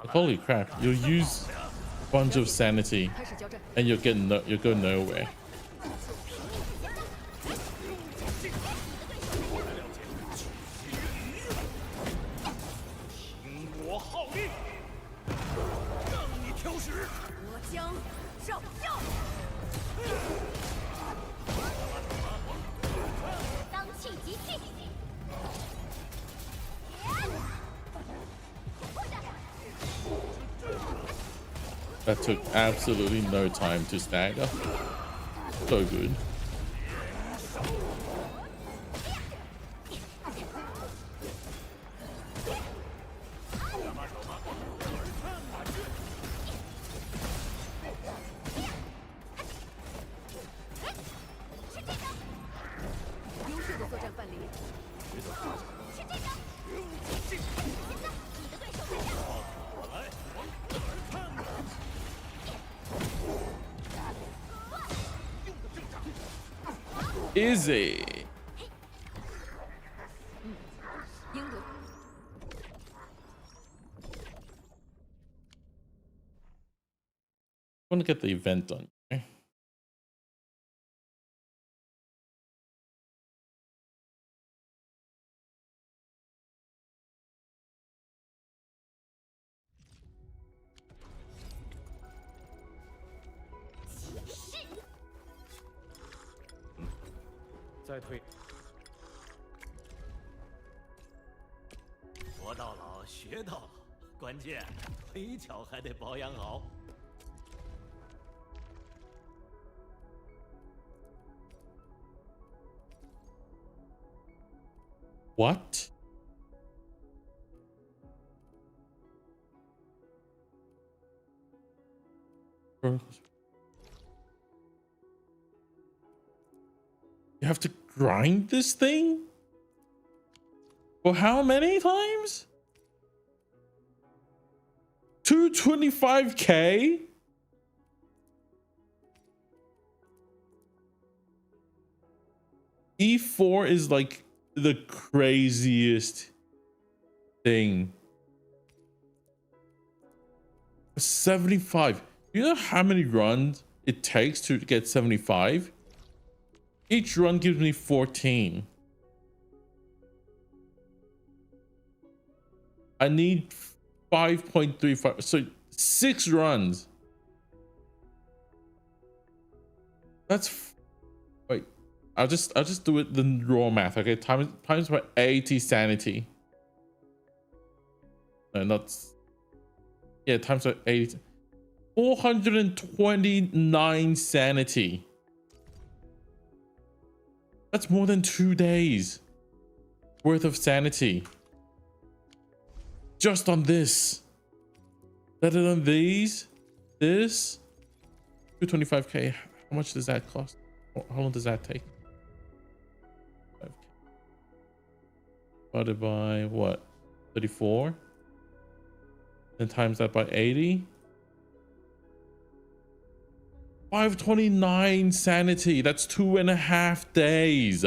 Holy crap! You'll use a bunch of sanity, and you'll go nowhere. That took absolutely no time to stagger. So good. Easy. I want to get the event done. Okay? What? You have to grind this thing? For how many times? 225k? E4 is like the craziest thing. 75. You know how many runs it takes to get 75? Each run gives me 14. I need 5.35, so 6 runs. That's wait. I'll just do it the raw math. Okay, times by 80 sanity. No, not. Yeah, times by 80. 429 sanity. That's more than 2 days worth of sanity. Just on this. Better than these. This. 225k. How much does that cost? How long does that take? 5K. Divided by what? 34? Then times that by 80. 529 sanity. That's 2.5 days.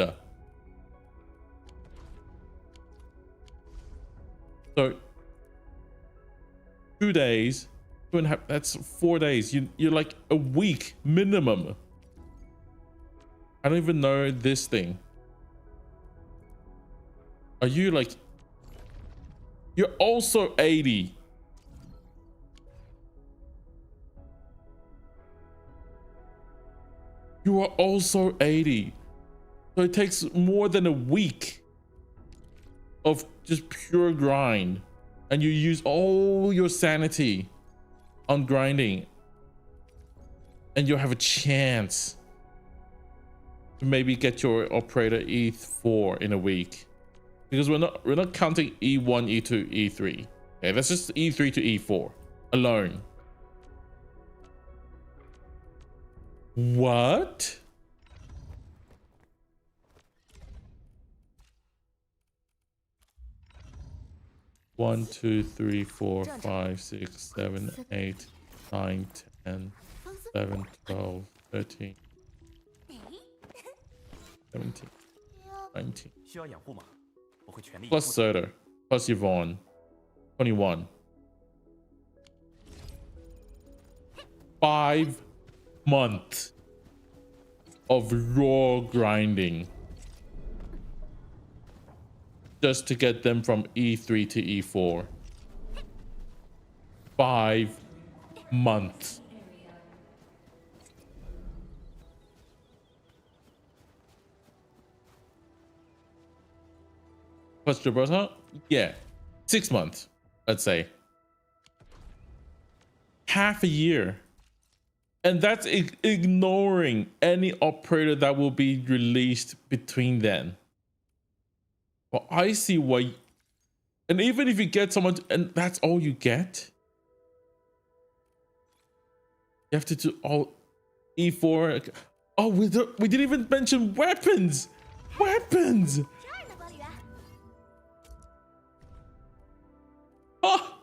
So 2 days, 2.5. That's 4 days. You're like a week minimum. I don't even know this thing. Are you like? You're also 80. You are also 80. So it takes more than a week of just pure grind. And you use all your sanity on grinding. And you'll have a chance to maybe get your operator E4 in a week. Because we're not counting E1, E2, E3. Okay, that's just E3 to E4 alone. What? One, 2, 3, 4, 5, 6, 7, 8, 9, 10, 11, 12, 13, 17, 19. Plus Soda. plus Yvonne, 21. 5 months of raw grinding just to get them from E3 to E4. 5 months. Plus Gibraltar? Yeah. 6 months, let's say. Half a year. And that's ignoring any operator that will be released between then. Well, I see why. And even if you get someone, and that's all you get, you have to do all E4. Oh, we didn't even mention weapons. Weapons. Oh.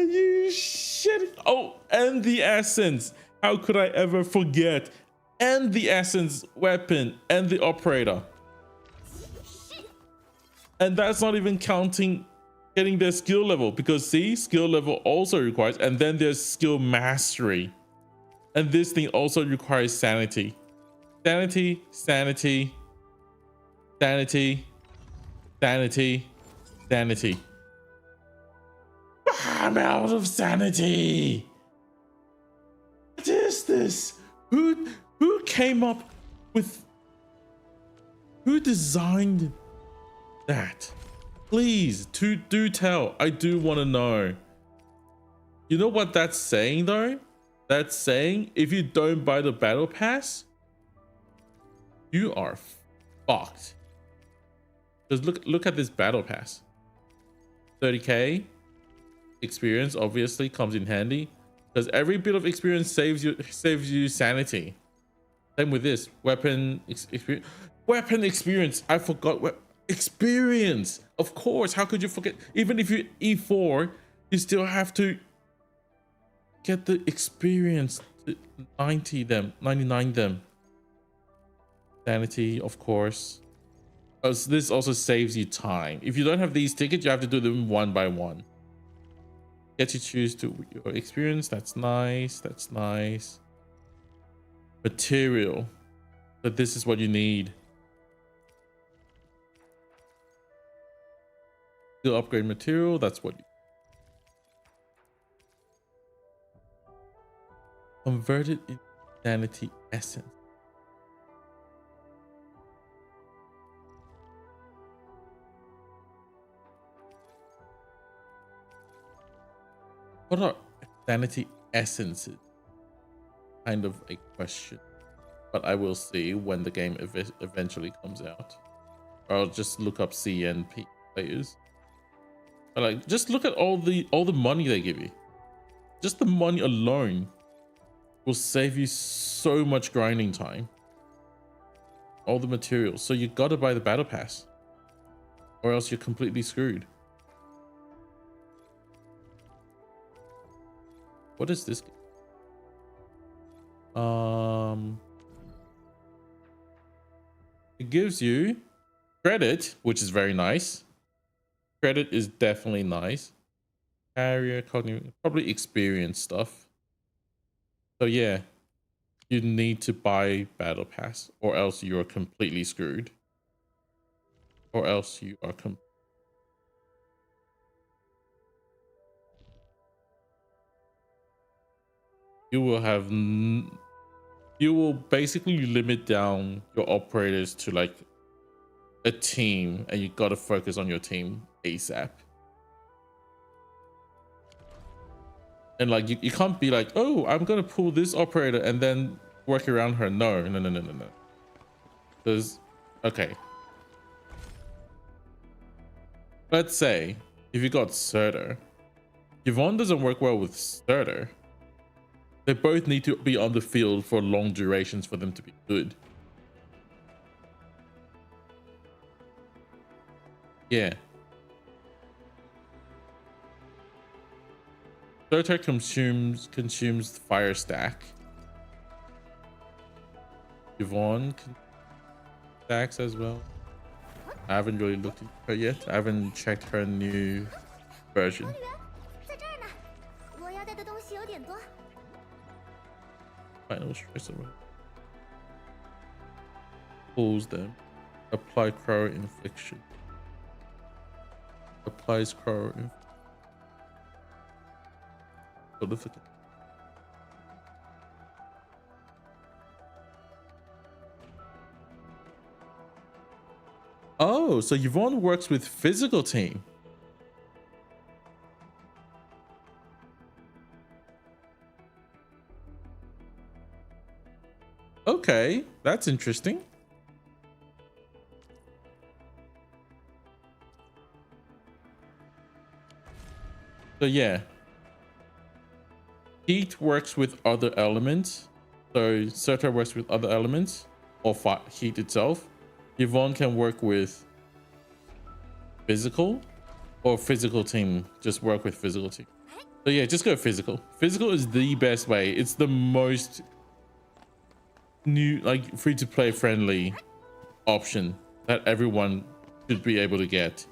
You shit. Oh, and the essence. How could I ever forget? And the essence weapon and the operator. And that's not even counting getting their skill level, because see, skill level also requires, and then there's skill mastery. And this thing also requires sanity. Sanity, sanity, sanity, sanity, sanity. I'm out of sanity. What is this? Who came up with, who designed that? Please do tell. I do want to know. You know what that's saying though? That's saying if you don't buy the battle pass, you are fucked. Just look at this battle pass. 30k experience obviously comes in handy, because every bit of experience saves you sanity. Same with this weapon experience. Weapon experience. I forgot experience. Of course. How could you forget? Even if you E4, you still have to get the experience to 99 them. Sanity, of course. As this also saves you time. If you don't have these tickets, you have to do them one by one. Get to choose to your experience. That's nice. That's nice. Material. But this is what you need. Skill upgrade material. That's what you converted in sanity essence. What are sanity essences? Kind of a question, but I will see when the game eventually comes out. Or I'll just look up CNP players. But like, just look at all the money they give you. Just the money alone will save you so much grinding time. All the materials. So you got to buy the battle pass, or else you're completely screwed. What is this? It gives you credit, which is very nice. Credit is definitely nice. Carrier, cognitive, probably experience stuff. So yeah, you need to buy battle pass, or else you are completely screwed. Or else you are you will have you will basically limit down your operators to like a team, and you got to focus on your team ASAP. And like you can't be like, oh, I'm gonna pull this operator and then work around her. No. Because okay, let's say if you got Surtur, Yvonne doesn't work well with Surtur. They both need to be on the field for long durations for them to be good. Yeah. Surtur consumes fire stack. Yvonne can stacks as well. I haven't really looked at her yet. I haven't checked her new version. 在这儿呢。我要带的东西有点多。 Final stress away. Pulls them. Apply crow infliction. Applies crow infliction. Oh, so Yvonne works with physical team. Okay, that's interesting. So yeah, heat works with other elements. So Surtur works with other elements or heat itself. Yvonne can work with physical, or physical team just work with physical team. So yeah, just go physical. Physical is the best way. It's the most new, like free to play friendly option that everyone should be able to get,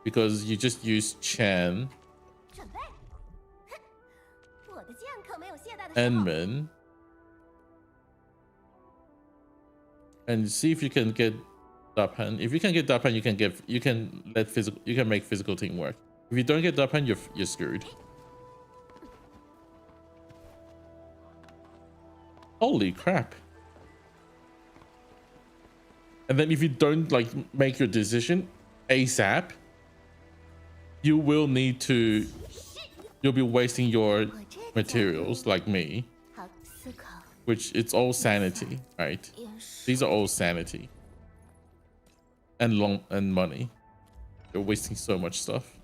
because you just use Chan, 准备。我的剑可没有懈怠的时候。 Enman, and see if you can get Dapan. If you can get Dapan, you can make physical team work. If you don't get Dapan, you're screwed. Holy crap. And then if you don't like make your decision ASAP, you will need to, you'll be wasting your materials like me, 好，思考。 which it's all sanity, right? These are all sanity and money. You're wasting so much stuff.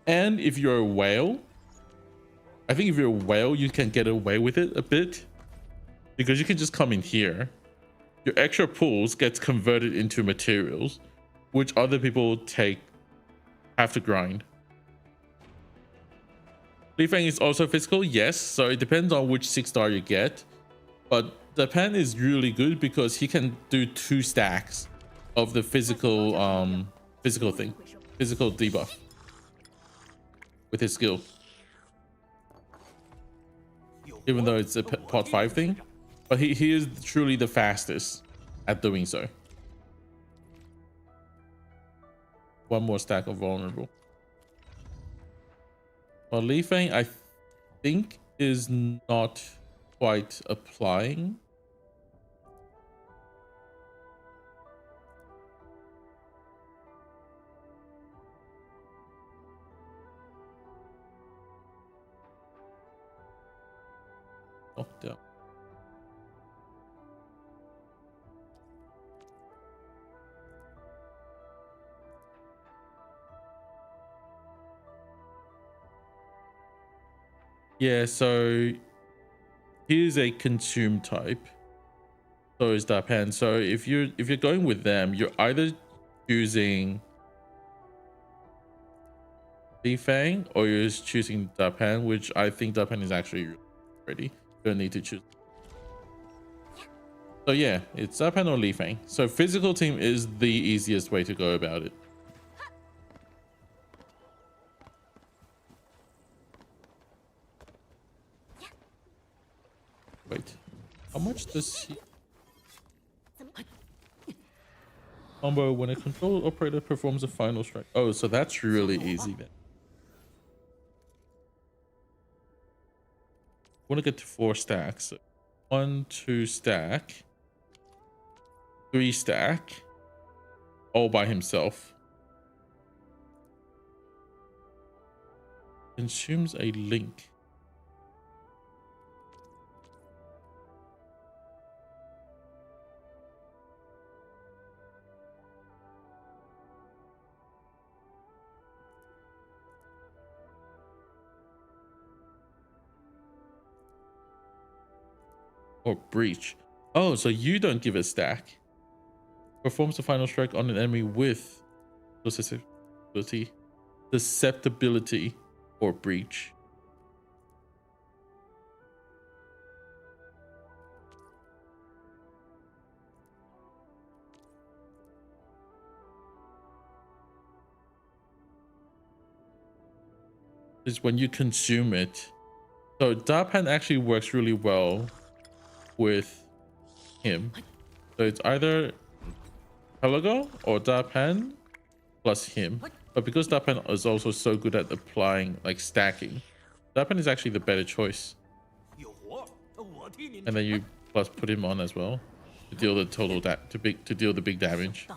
And if you're a whale, I think if you're a whale, you can get away with it a bit, because you can just come in here. Your extra pools gets converted into materials, which other people have to grind. Li Feng is also physical, yes. So it depends on which 6-star you get. But the pen is really good because he can do 2 stacks of the physical physical debuff with his skill. Even though it's a pot 5 thing, but he is truly the fastest at doing so. 1 more stack of vulnerable. Well, Li Feng, I think, is not quite applying. Oh, damn. Yeah, so here's a consume type. So is Dapan. So if you're going with them, you're either choosing Li Feng or you're choosing Dapan, which I think Dapan is actually ready. You don't need to choose. So yeah, it's Dapan or Li Feng. So physical team is the easiest way to go about it. Wait, how much does he combo when a control operator performs a final strike? Oh, so that's really easy then. Want to get to 4 stacks. So 1, 2 stack, 3 stack, all by himself. Consumes a link. Or breach. Oh, so you don't give a stack. Performs the final strike on an enemy with susceptibility or breach. is when you consume it. So Darpan actually works really well with him. So it's either Pelago or Darpan plus him. But because Darpan is also so good at applying, like stacking, Darpan is actually the better choice. And then you plus put him on as well to deal the total to deal the big damage.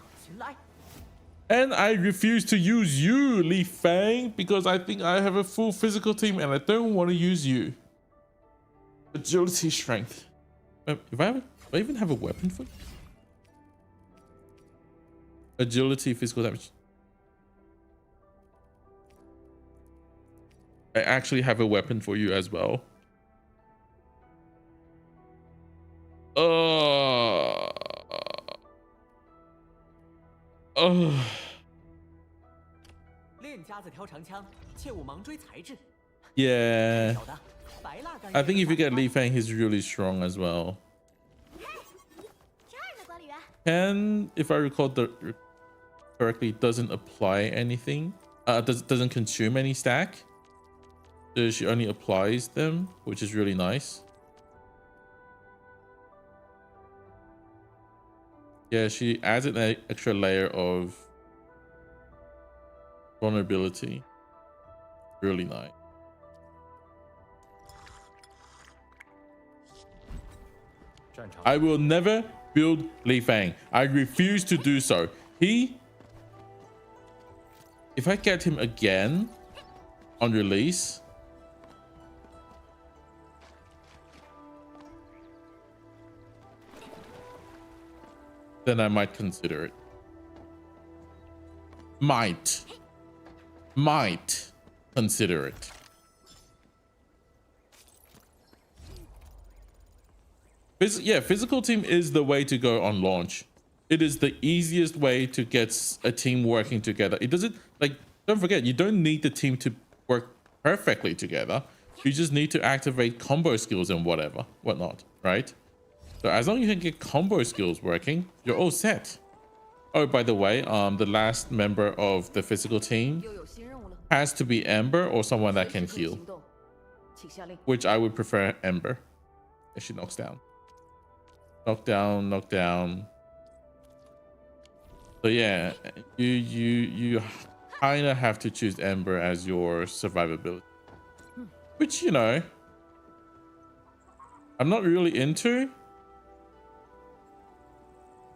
And I refuse to use you, Li Fang, because I think I have a full physical team and I don't want to use you. Agility, strength. If do I even have a weapon for you? Agility, physical damage. I actually have a weapon for you as well. Yeah. I think if you get Li Fang, he's really strong as well. And if I recall correctly, doesn't apply anything. Doesn't consume any stack. So she only applies them, which is really nice. Yeah, she adds an extra layer of vulnerability. Really nice. I will never build Li Fang. I refuse to do so. If I get him again on release, then I might consider it. Might consider it. Yeah, physical team is the way to go on launch. It is the easiest way to get a team working together. It doesn't, like, don't forget, you don't need the team to work perfectly together. You just need to activate combo skills and whatnot, right? So as long as you can get combo skills working, you're all set. Oh, by the way, the last member of the physical team has to be Ember or someone that can heal, which I would prefer Ember if she knocks down. Knock down. So yeah, you kind of have to choose Ember as your survivability, which, you know, I'm not really into.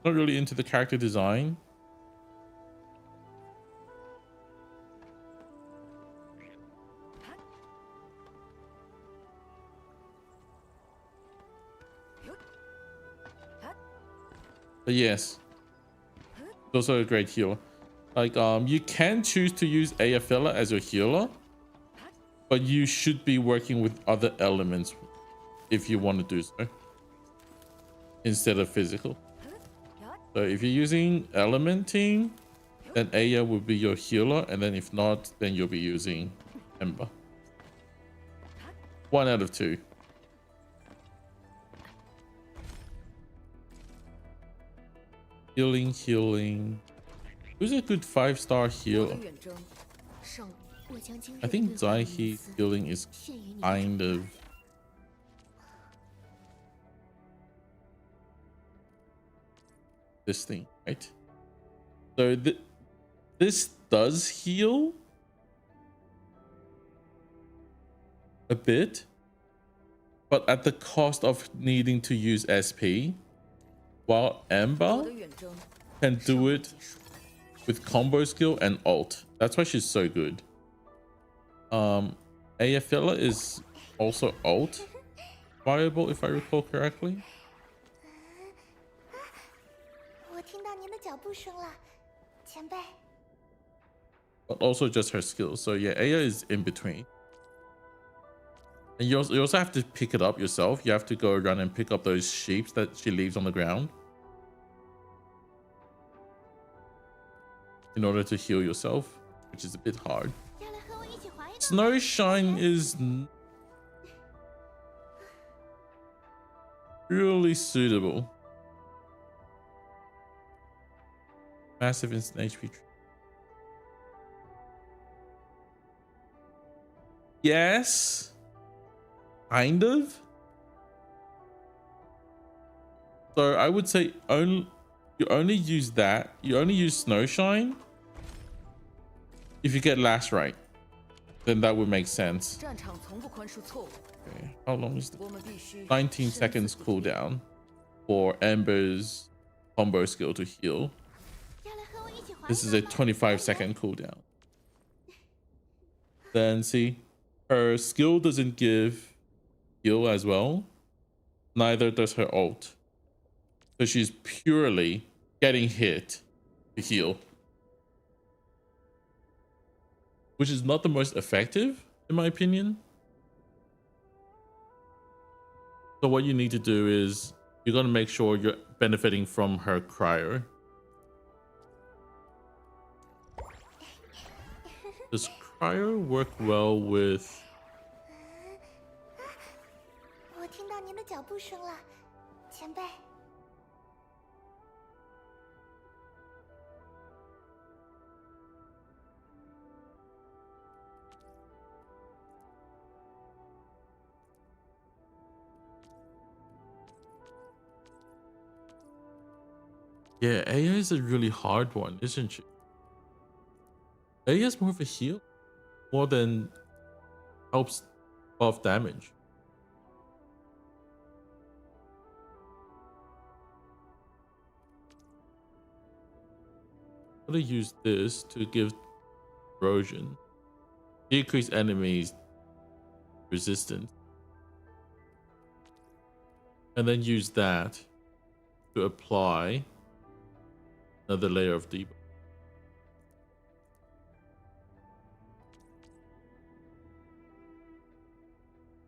Not really into the character design. But yes, it's also a great healer. Like, you can choose to use Ayafella as your healer, but you should be working with other elements if you want to do so instead of physical. So if you're using element team, then Aya will be your healer, and then if not, then you'll be using Ember. 1 out of 2. Healing. Who's a good 5-star healer? I think Zaihi healing is kind of this thing, right? So this does heal a bit, but at the cost of needing to use SP, while Ember can do it with combo skill and ult. That's why she's so good. Ayafella is also ult viable, if I recall correctly. But also just her skills. So yeah, Aya is in between. And you also have to pick it up yourself. You have to go around and pick up those sheep that she leaves on the ground in order to heal yourself, which is a bit hard. Snowshine is really suitable. Massive instant HP. Yes, kind of. So I would say you only use that. You only use Snowshine if you get last right. Then that would make sense. 战场从不宽恕错误。 Okay, how long is the 我们必须 19 深思 seconds 不 cooldown for Ember's combo skill to heal? 要来和我一起滑 This is 雪 a 吗 25-second cooldown. Then see, her skill doesn't give heal as well. Neither does her ult. So she's purely getting hit to heal, which is not the most effective in my opinion. So what you need to do is you're going to make sure you're benefiting from her cryo. Does cryo work well with... 我听到您的脚步声了，前辈。 Yeah, Aya is a really hard one, isn't she? Aya is more of a heal, more than helps buff damage. I'm gonna use this to give erosion, decrease enemies resistance, and then use that to apply another layer of debuff.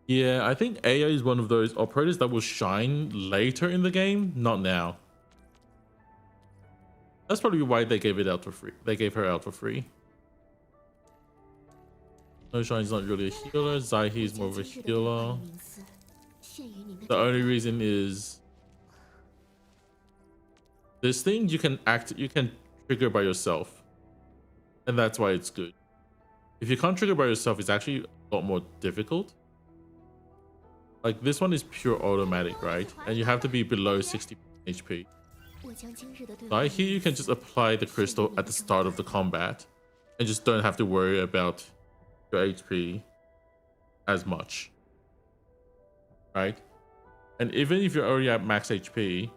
Yeah, I think Aya is one of those operators that will shine later in the game, not now. That's probably why they gave it out for free. They gave her out for free. Sunshine's not really a healer. Zaihi is more of a healer. The only reason is this thing you can trigger by yourself, and that's why it's good. If you can't trigger by yourself, it's actually a lot more difficult. Like this one is pure automatic, right? And you have to be below 60 HP. Right here, you can just apply the crystal at the start of the combat and just don't have to worry about your HP as much, right? And even if you're already at max HP, you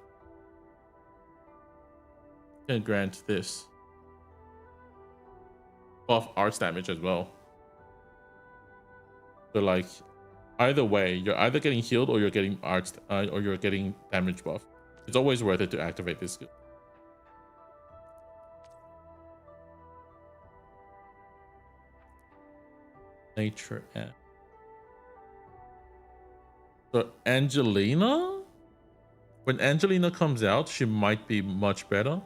can grant this buff arts damage as well. So like either way, you're either getting healed or you're getting arts or you're getting damage buff. It's always worth it to activate this skill. Nature F. So Angelina? When Angelina comes out, she might be much better.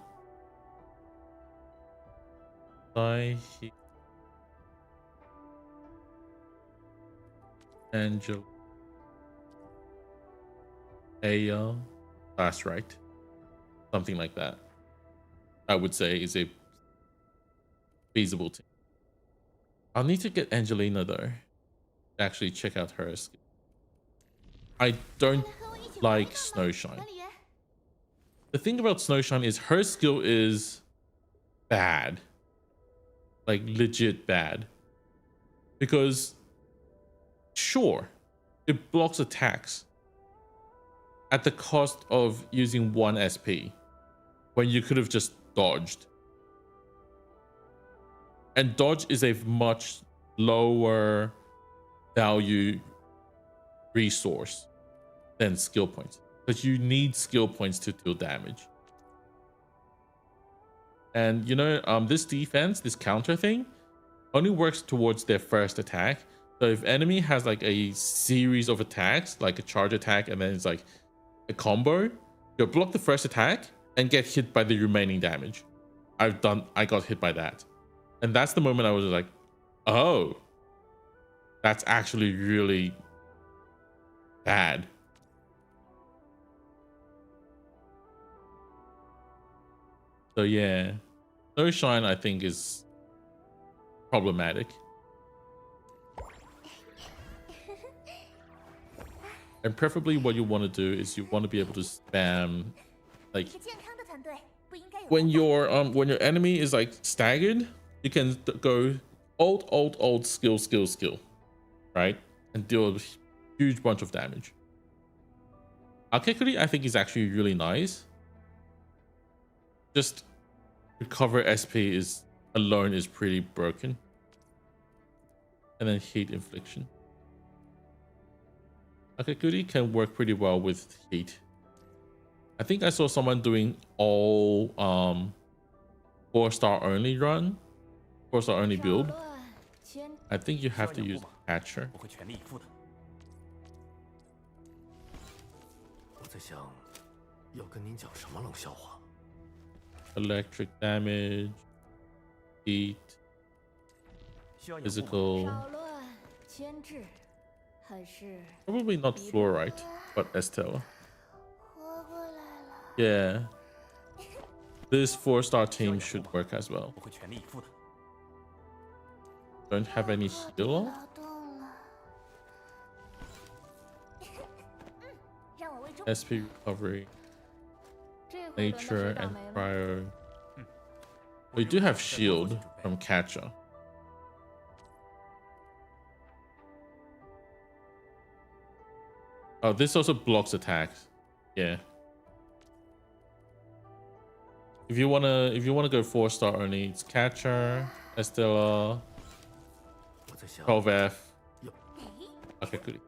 Angel. Aya. That's right. Something like that. I would say is a feasible thing. I'll need to get Angelina though. Actually check out her skill. I don't like Snowshine. The thing about Snowshine is her skill is bad. Like legit bad. Because sure, it blocks attacks at the cost of using 1 SP when you could have just dodged. And dodge is a much lower value resource than skill points, because you need skill points to deal damage. And you know, this defense, this counter thing, only works towards their first attack. So if enemy has like a series of attacks, like a charge attack, and then it's like a combo, you'll block the first attack and get hit by the remaining damage. I got hit by that. And that's the moment I was like, oh, that's actually really bad. So yeah, Snowshine I think is problematic. And preferably what you want to do is you want to be able to spam, like, 是健康的团队，不应该有 when your enemy is like staggered, you can go alt skill, right, and deal a huge bunch of damage. Akekuri I think is actually really nice. Just recover SP alone is pretty broken. And then heat infliction. Akekuri can work pretty well with heat. I think I saw someone doing all 4-star only run, 4-star only build. I think you have to use Catcher. 我会全力以赴的。我在想，要跟您讲什么冷笑话。 Electric damage, heat, 需要掩护吗 physical. 扰乱、牵制，还是 Probably not fluorite, but Estella. 活过来了。 Yeah. This 4-star team should work as well. 我会全力以赴的。 Don't have any healer. 劳动了。让我为中。 SP recovery, 这回轮到谁 nature, 倒 and 霉了？ cryo. We do have shield from Catcher. Oh, this also blocks attacks. Yeah. If you wanna go 4-star only, it's Catcher, Estella, 我在想， 12F. Okay, good.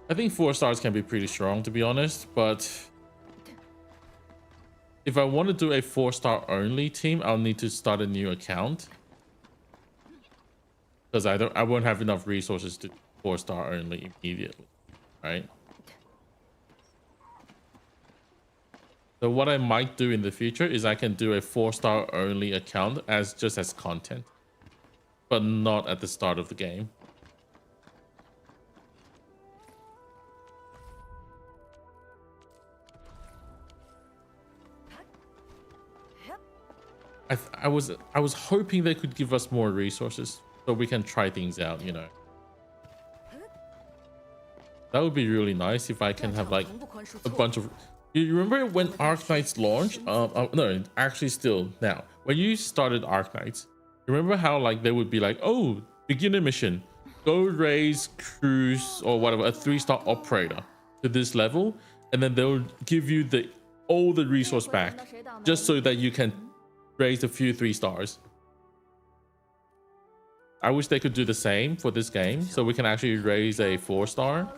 I think 4 stars can be pretty strong, to be honest, but if I want to do a 4-star only team, I'll need to start a new account because I won't have enough resources to 4-star only immediately, right? So what I might do in the future is I can do a 4-star only account as just as content, but not at the start of the game. I was hoping they could give us more resources so we can try things out, you know. That would be really nice if I can have like a bunch of. You remember when Arknights launched? No, actually, still now. When you started Arknights, remember how like they would be like, oh, beginner mission, go raise cruise or whatever, a 3-star operator to this level, and then they'll give you all the resource back just so that you can raise a few 3 stars. I wish they could do the same for this game so we can actually raise a 4-star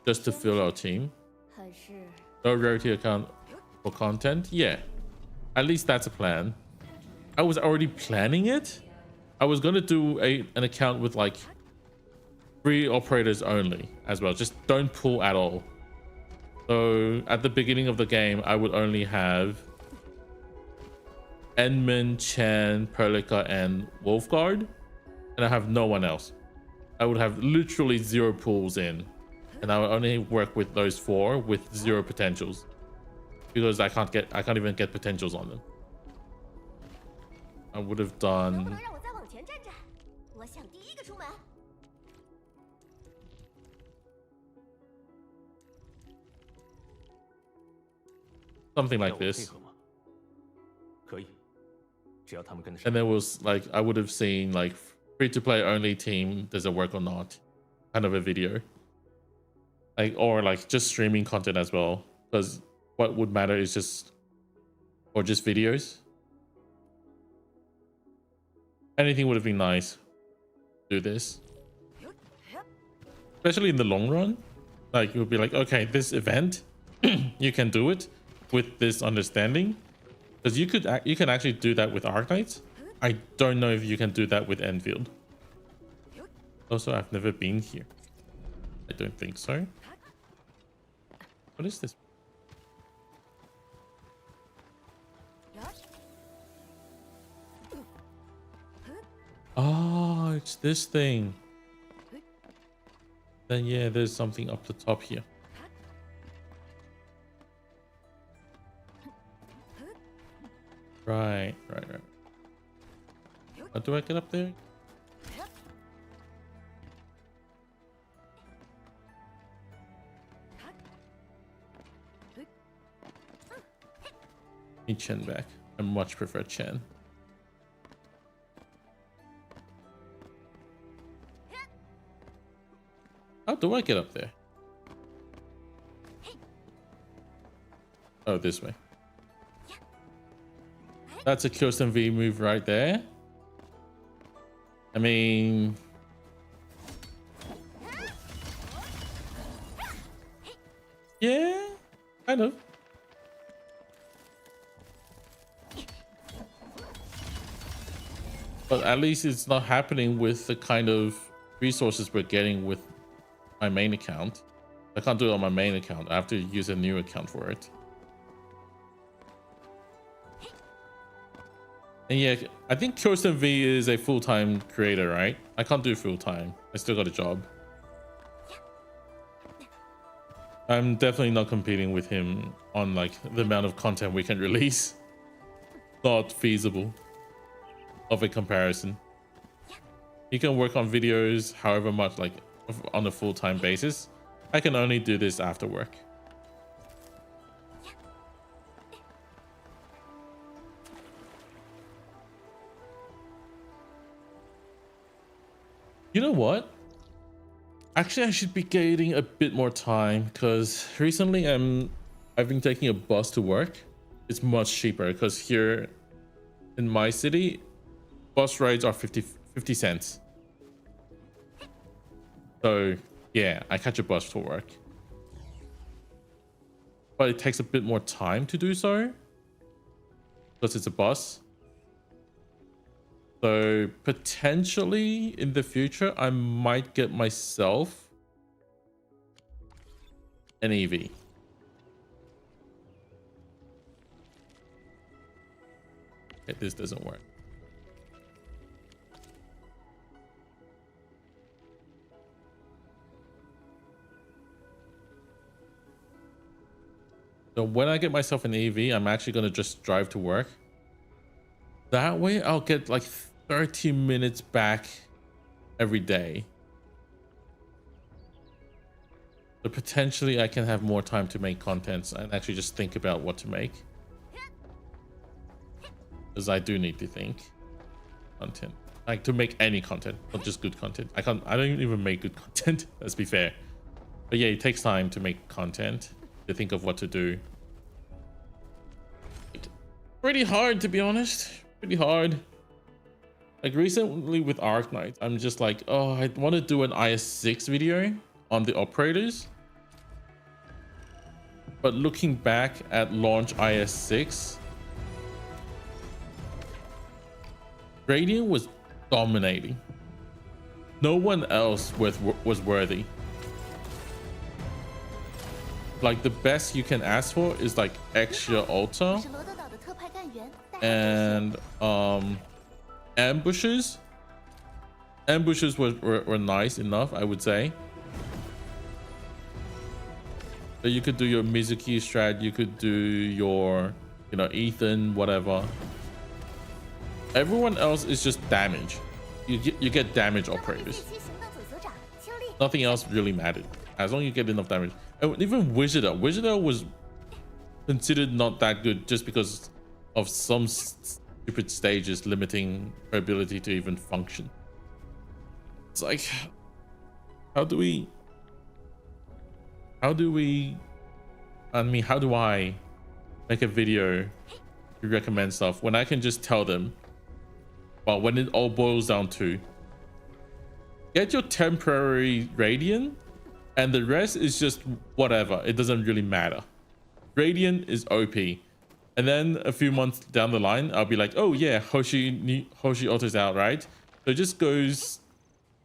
just to fill our team. 还是 No rarity account for content. Yeah, at least that's a plan. I was already planning it. I was gonna do an account with like 3 operators only as well. Just don't pull at all. So at the beginning of the game, I would only have Enman, Chan, Perlica, and Wolfguard, and I have no one else. I would have literally 0 pulls in, and I would only work with those 4 with 0 potentials because I can't even get potentials on them. I would have 能不 done 能让我再往前站站？我想第一个出门。 something like this. 可以，只要他们跟得上。 And there was like, I would have seen like free to play only team, does it work or not? Kind of a video. Like, or like just streaming content as well. Because what would matter is just videos. Anything would have been nice. Do this. Especially in the long run. Like, you would be like, okay, this event, you can do it with this understanding. Because you can actually do that with Arknights. I don't know if you can do that with Enfield. Also, I've never been here. I don't think so. What is this? Oh, it's this thing. Then yeah, there's something up the top here. Right. How do I get up there? Need Chen back. I much prefer Chen. How do I get up there? Oh, this way. That's a Kirsten V move right there. I mean... yeah, kind of. But at least it's not happening with the kind of resources we're getting with my main account. I can't do it on my main account. I have to use a new account for it. And yeah, I think Kirsten V is a full-time creator, right? I can't do full-time. I still got a job. I'm definitely not competing with him on like the amount of content we can release. Not feasible of a comparison. He can work on videos however much, like on a full-time basis. I can only do this after work. You know what? Actually, I should be getting a bit more time because recently I've been taking a bus to work. It's much cheaper because here in my city, bus rides are 50 cents. So yeah, I catch a bus to work. But it takes a bit more time to do so because it's a bus. So potentially in the future, I might get myself an EV. Okay, this doesn't work. So when I get myself an EV, I'm actually going to just drive to work. That way I'll get like 30 minutes back every day. So potentially I can have more time to make contents and actually just think about what to make. Because I do need to think content. Like to make any content, not just good content. I don't even make good content, let's be fair. But yeah, it takes time to make content, to think of what to do. Pretty hard, to be honest. Pretty hard. Like recently with Arc Knight, I'm just like, oh, I want to do an IS6 video on the operators. But looking back at launch IS6, Radiant was dominating. No one else was worthy. Like the best you can ask for is like extra ultra and ambushes. Ambushes were nice enough, I would say. But you could do your Mizuki strat, you could do your, you know, Ethan, whatever. Everyone else is just damage. You get damage operators. Nothing else really mattered as long as you get enough damage. And even Wizarder was considered not that good just because of some stupid stages limiting her ability to even function. It's like, how do I make a video to recommend stuff when I can just tell them, well, when it all boils down to get your temporary Radiant and the rest is just whatever. It doesn't really matter. Radiant is OP. And then a few months down the line, I'll be like, oh yeah, Hoshi alters out, right? So it just goes.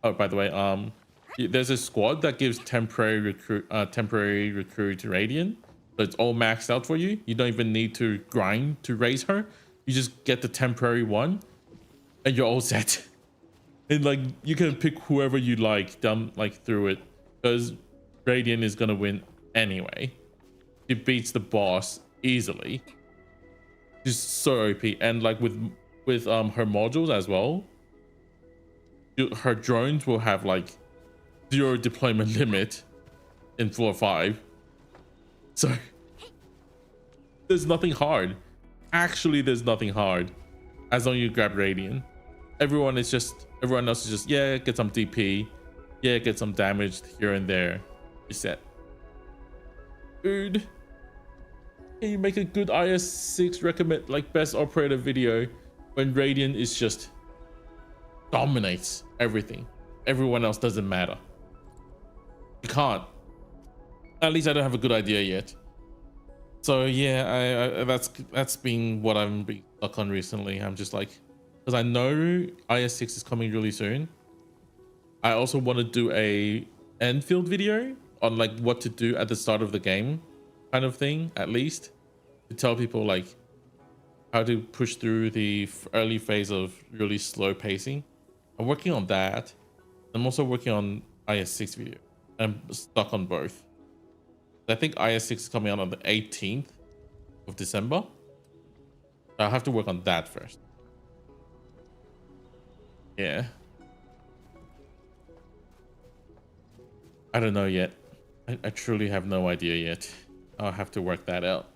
Oh, by the way, there's a squad that gives temporary recruit Radiant. So it's all maxed out for you. You don't even need to grind to raise her. You just get the temporary one and you're all set. And like you can pick whoever you like down like through it, because Radiant is gonna win anyway. She beats the boss easily. She's so OP, and like with her modules as well, her drones will have like 0 deployment limit in floor 5. So there's nothing hard. actually there's nothing hard as long as you grab Radiant. Everyone else is just, yeah, get some DP, yeah, get some damage here and there. You're set. Dude, can you make a good IS6 recommend like best operator video when Radiant is just dominates everything? Everyone else doesn't matter. You can't. At least I don't have a good idea yet. So yeah, I that's been what I'm being stuck on recently. I'm just like, because I know IS6 is coming really soon. I also want to do a Endfield video on like what to do at the start of the game, kind of thing, at least to tell people like how to push through the early phase of really slow pacing. I'm working on that. I'm also working on IS6 video. I'm stuck on both. I think IS6 is coming out on the 18th of December. I'll have to work on that first. Yeah. I don't know yet. I truly have no idea yet. I'll have to work that out.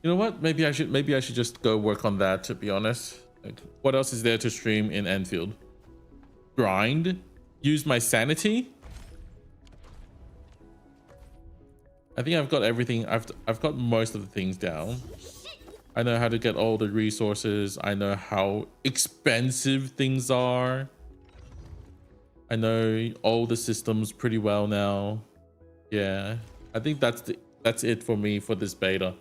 You know what? Maybe I should just go work on that, to be honest. Like, what else is there to stream in Endfield? Grind? Use my sanity? I think I've got everything. I've got most of the things down. I know how to get all the resources. I know how expensive things are. I know all the systems pretty well now. Yeah, I think that's it for me for this beta.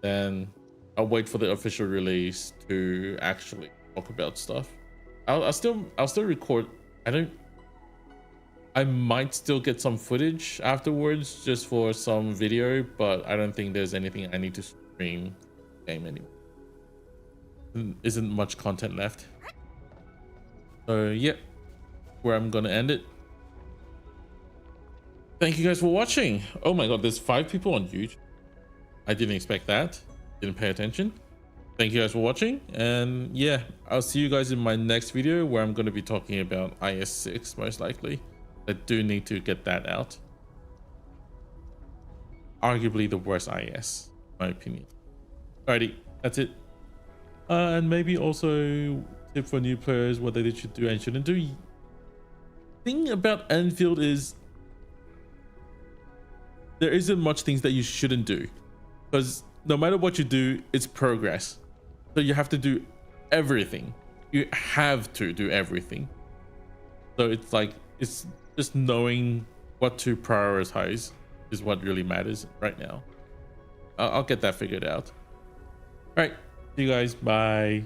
Then I'll wait for the official release to actually talk about stuff. I'll still record. I might still get some footage afterwards just for some video, but I don't think there's anything I need to stream game anymore. Isn't much content left. So yeah, where I'm gonna end it. Thank you guys for watching. Oh my god, there's 5 people on YouTube. I didn't expect that. Didn't pay attention. Thank you guys for watching, and yeah, I'll see you guys in my next video where I'm going to be talking about IS6 most likely. I do need to get that out. Arguably the worst IS, in my opinion. Alrighty, that's it. And maybe also tip for new players what they should do and shouldn't do. Thing about Endfield is there isn't much things that you shouldn't do, because no matter what you do, it's progress. So you have to do everything. You have to do everything. So it's like, it's just knowing what to prioritize is what really matters right now. I'll get that figured out. All right, see you guys. Bye.